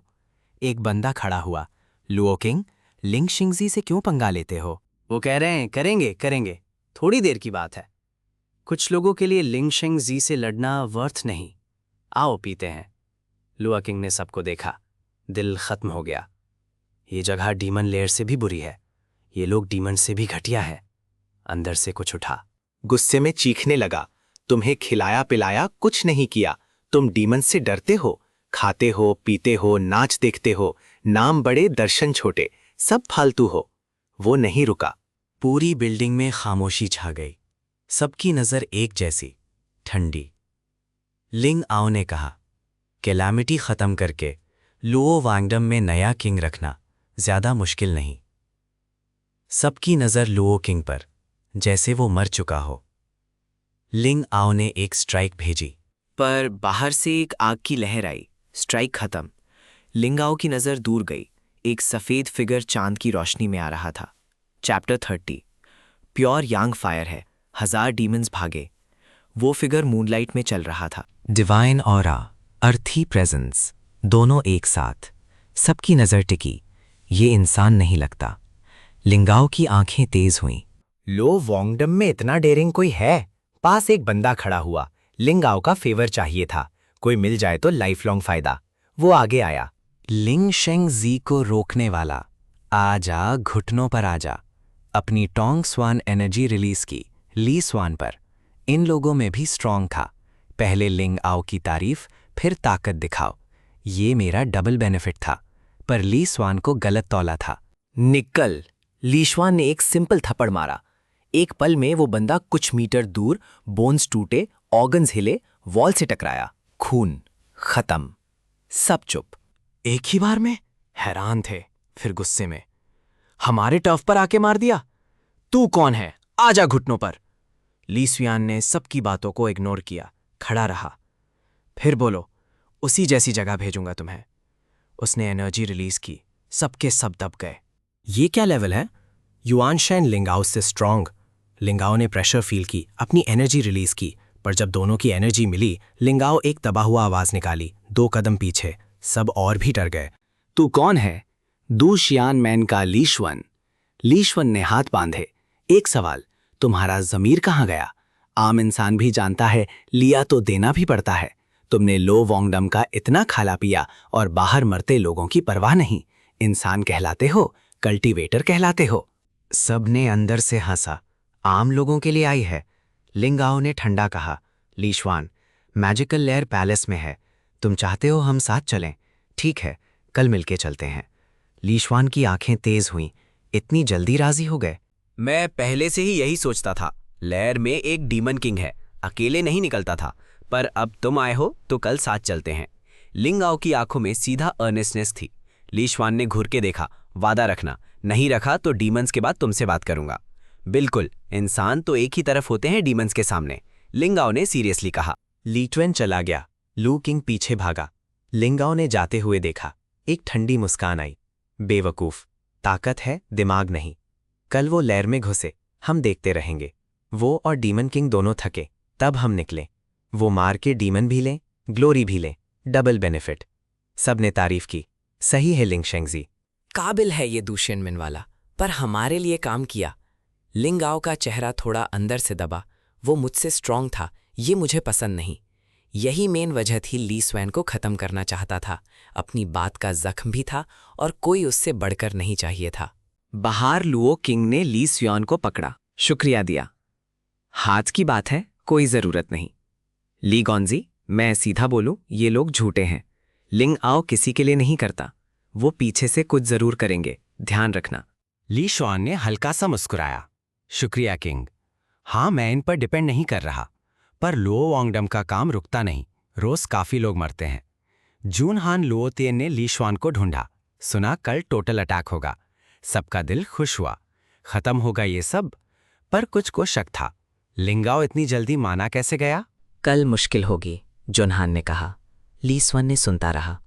एक बंदा खड़ा हुआ। लुओ किंग, लिंग शिंगजी से क्यों पंगा लेते हो? वो कह रहे हैं करेंगे, थोड़ी देर की बात है। कुछ लोगों के लिए लिंग शिंगजी से लड़ना वर्थ नहीं। आओ पीते हैं। लुओ किंग ने सबको देखा, दिल खत्म हो गया। ये जगह डीमन लेयर से भी बुरी है, ये लोग डीमन से भी घटिया है। अंदर से कुछ उठा, गुस्से में चीखने लगा। तुम्हें खिलाया पिलाया कुछ नहीं किया, तुम डीमन से डरते हो। खाते हो, पीते हो, नाच देखते हो, नाम बड़े दर्शन छोटे, सब फालतू हो। वो नहीं रुका। पूरी बिल्डिंग में खामोशी छा गई। सबकी नजर एक जैसी, ठंडी। लिंग आओ ने कहा, कैलामिटी खत्म करके लुओ वांगडम में नया किंग रखना ज्यादा मुश्किल नहीं। सबकी नजर लुओ किंग पर, जैसे वो मर चुका हो। लिंग आओ ने एक स्ट्राइक भेजी, पर बाहर से एक आग की लहर आई। स्ट्राइक खत्म। लिंगाओ की नजर दूर गई। एक सफेद फिगर चांद की रोशनी में आ रहा था। चैप्टर 30। प्योर यांग फायर है। 1000 डीमंस भागे। वो फिगर मूनलाइट में चल रहा था। डिवाइन ऑरा, अर्थी प्रेजेंस, दोनों एक साथ। सबकी नजर टिकी। ये इंसान नहीं लगता। लिंगाओ की आंखें तेज हुईं। लो वांगडम में इतना डेयरिंग कोई है? पास एक बंदा खड़ा हुआ। लिंगाओ का फेवर चाहिए था। कोई मिल जाए तो लाइफ लॉन्ग फायदा। वो आगे आया। लिंग शेंग जी को रोकने वाला। आजा, घुटनों पर आजा। अपनी टोंग स्वान एनर्जी रिलीज की ली स्वान पर। इन लोगों में भी स्ट्रांग था। पहले लिंग आओ की तारीफ, फिर ताकत दिखाओ। ये मेरा डबल बेनिफिट था। पर ली स्वान को गलत तौला था। निकल। लीश्वान ने एक सिंपल थप्पड़ मारा। एक पल में वो बंदा कुछ मीटर दूर, बोन्स टूटे, ऑर्गन्स हिले, वॉल से टकराया। खून। खत्म। सब चुप। एक ही बार में? हैरान थे, फिर गुस्से में। हमारे टर्फ पर आके मार दिया? तू कौन है? आजा घुटनों पर। ली सुयान ने सबकी बातों को इग्नोर किया, खड़ा रहा। फिर बोलो, उसी जैसी जगह भेजूंगा तुम्हें। उसने एनर्जी रिलीज की। सबके सब दब गए। ये क्या लेवल है? युआन शैन लिंगाओ से स्ट्रांग। लिंगाओ ने प्रेशर फील की, अपनी एनर्जी रिलीज की, पर जब दोनों की एनर्जी मिली, लिंगाओ एक दबा हुआ आवाज निकाली, 2 कदम पीछे। सब और भी डर गए। तू कौन है? दू शियान मैन का लीश्वन। लीश्वन ने हाथ बांधे। एक सवाल, तुम्हारा जमीर कहाँ गया? आम इंसान भी जानता है, लिया तो देना भी पड़ता है। तुमने लो वांगडम का इतना खाला पिया और बाहर मरते लोगों की परवाह नहीं। इंसान कहलाते हो, कल्टीवेटर कहलाते हो। सबने अंदर से हंसा। आम लोगों के लिए आई है। लिंगाओ ने ठंडा कहा, लीश्वान, मैजिकल लेयर पैलेस में है। तुम चाहते हो हम साथ चलें? ठीक है, कल मिलके चलते हैं। लीश्वान की आंखें तेज हुईं। इतनी जल्दी राजी हो गए? मैं पहले से ही यही सोचता था। लेयर में एक डीमन किंग है, अकेले नहीं निकलता था। पर अब तुम आए हो तो कल साथ चलते हैं। लिंगाओ की आंखों में सीधा अर्नेस्टनेस थी। लीश्वान ने घूर के देखा। वादा रखना, नहीं रखा तो डीमंस के बाद तुमसे बात करूंगा। बिल्कुल, इंसान तो एक ही तरफ होते हैं डीमंस के सामने, लिंगाओ ने सीरियसली कहा। लीट्वेन चला गया। लू किंग पीछे भागा। लिंगाओ ने जाते हुए देखा। एक ठंडी मुस्कान आई। बेवकूफ, ताकत है, दिमाग नहीं। कल वो लेयर में घुसे, हम देखते रहेंगे। वो और डीमन किंग दोनों थके, तब हम निकले। वो मार के डीमन भी लें, ग्लोरी भी लें, डबल बेनिफिट। सबने तारीफ की। सही है लिंग शेंगजी। काबिल है ये दुशियन मिन वाला, पर हमारे लिए काम किया। लिंगाओ का चेहरा थोड़ा अंदर से दबा। वो मुझसे स्ट्रांग था, ये मुझे पसंद नहीं। यही मेन वजह थी ली स्वैन को खत्म करना चाहता था। अपनी बात का जख्म भी था और कोई उससे बढ़कर नहीं चाहिए था। बाहर लुओ किंग ने ली सुयान को पकड़ा, शुक्रिया दिया। हाथ की बात है, कोई जरूरत नहीं। ली गॉन्जी, मैं सीधा बोलूं, ये लोग झूठे हैं। लिंग आओ किसी के लिए नहीं करता। वो पीछे से कुछ जरूर करेंगे, ध्यान रखना। ली शुआन ने हल्का सा मुस्कुराया। शुक्रिया किंग। हाँ, मैं इन पर डिपेंड नहीं कर रहा, पर लुओ वांगडम का काम रुकता नहीं। रोज काफी लोग मरते हैं। जून हान लुओ तिएन ने ली शुआन को ढूंढा। सुना कल टोटल अटैक होगा। सबका दिल खुश हुआ। खत्म होगा ये सब। पर कुछ को शक था, लिंगाओ इतनी जल्दी माना कैसे गया? कल मुश्किल होगी, जोनहान ने कहा। ली स्वन ने सुनता रहा।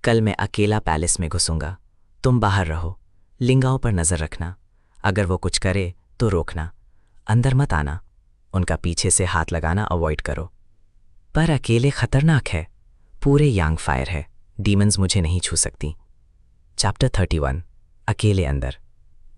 कल मैं अकेला पैलेस में घुसूंगा, तुम बाहर रहो। लिंगाओ पर नजर रखना, अगर वो कुछ करे तो रोकना, अंदर मत आना। उनका पीछे से हाथ लगाना अवॉइड करो। पर अकेले खतरनाक है, पूरे यांग फायर है, डीमंस मुझे नहीं छू सकती। चैप्टर 31। अकेले अंदर।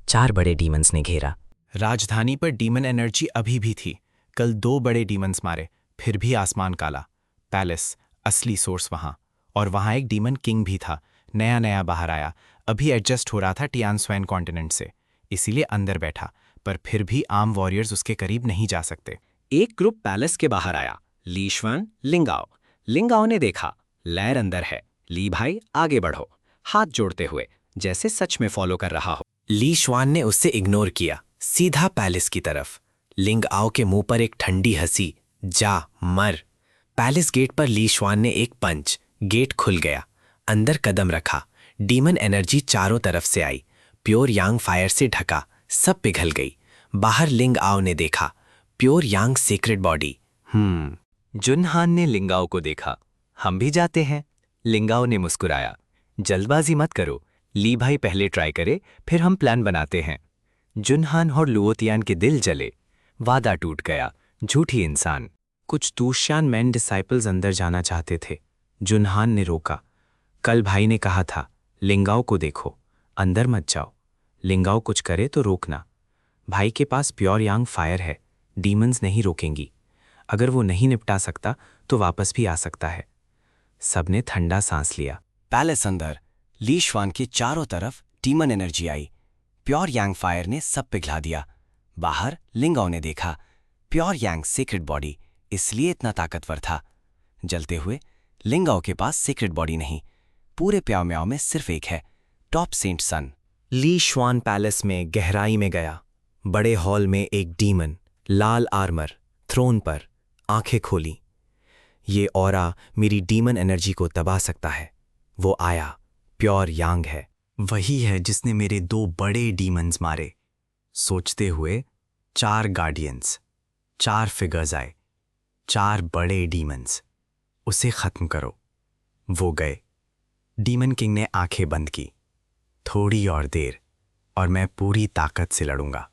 4 बड़े डीमंस ने घेरा। राजधानी पर डीमन एनर्जी अभी भी थी। कल 2 बड़े डीमंस मारे, फिर भी आसमान काला। पैलेस, असली सोर्स वहां, और वहां एक डीमन किंग भी था, नया नया बाहर आया, अभी एडजस्ट हो रहा था टियान स्वैन कॉन्टिनेंट से, इसीलिए अंदर बैठा। पर फिर भी आम वॉरियर्स उसके करीब नहीं जा सकते। एक ग्रुप पैलेस के बाहर आया। लीश्वन, लिंगाओ। लिंगाओ ने देखा, लैर अंदर है, ली भाई आगे बढ़ो, हाथ जोड़ते हुए जैसे सच में फॉलो कर रहा हो। ली श्वान ने उससे इग्नोर किया, सीधा पैलेस की तरफ। लिंग आओ के मुंह पर एक ठंडी हंसी, जा मर। पैलेस गेट पर ली श्वान ने एक पंच, गेट खुल गया। अंदर कदम रखा, डीमन एनर्जी चारों तरफ से आई, प्योर यांग फायर से ढका, सब पिघल गई। बाहर लिंग आओ ने देखा, प्योर यांग सीक्रेट बॉडी। जुनहान ने लिंगाओ को देखा। हम भी जाते हैं। लिंगाओ ने मुस्कुराया। जल्दबाजी मत करो, ली भाई पहले ट्राई करे, फिर हम प्लान बनाते हैं। जुनहान और लुओतियान के दिल जले। वादा टूट गया, झूठी इंसान। कुछ तूशान मैन डिसाइपल्स अंदर जाना चाहते थे। जुनहान ने रोका। कल भाई ने कहा था, लिंगाओ को देखो, अंदर मत जाओ। लिंगाओ कुछ करे तो रोकना। भाई के पास प्योर यांग फायर है, डीमंस नहीं रोकेंगी। अगर वो नहीं निपटा सकता तो वापस भी आ सकता है। सबने ठंडा सांस लिया। पैलेस अंदर ली श्वान के चारों तरफ डीमन एनर्जी आई, प्योर यांग फायर ने सब पिघला दिया। बाहर लिंगाओ ने देखा, प्योर यांग सीक्रेट बॉडी, इसलिए इतना ताकतवर था। जलते हुए लिंगाओ के पास सीक्रेट बॉडी नहीं, पूरे प्याओ म्याओ में सिर्फ एक है, टॉप सेंट सन। ली श्वान पैलेस में गहराई में गया। बड़े हॉल में एक डीमन, लाल आर्मर, थ्रोन पर, आंखें खोली। ये ऑरा मेरी डीमन एनर्जी को दबा सकता है। वो आया, प्योर यांग है, वही है जिसने मेरे 2 बड़े डीमंस मारे। सोचते हुए 4 गार्डियंस, 4 फिगर्स आए, 4 बड़े डीमंस। उसे खत्म करो। वो गए। डीमन किंग ने आंखें बंद की। थोड़ी और देर और मैं पूरी ताकत से लड़ूंगा।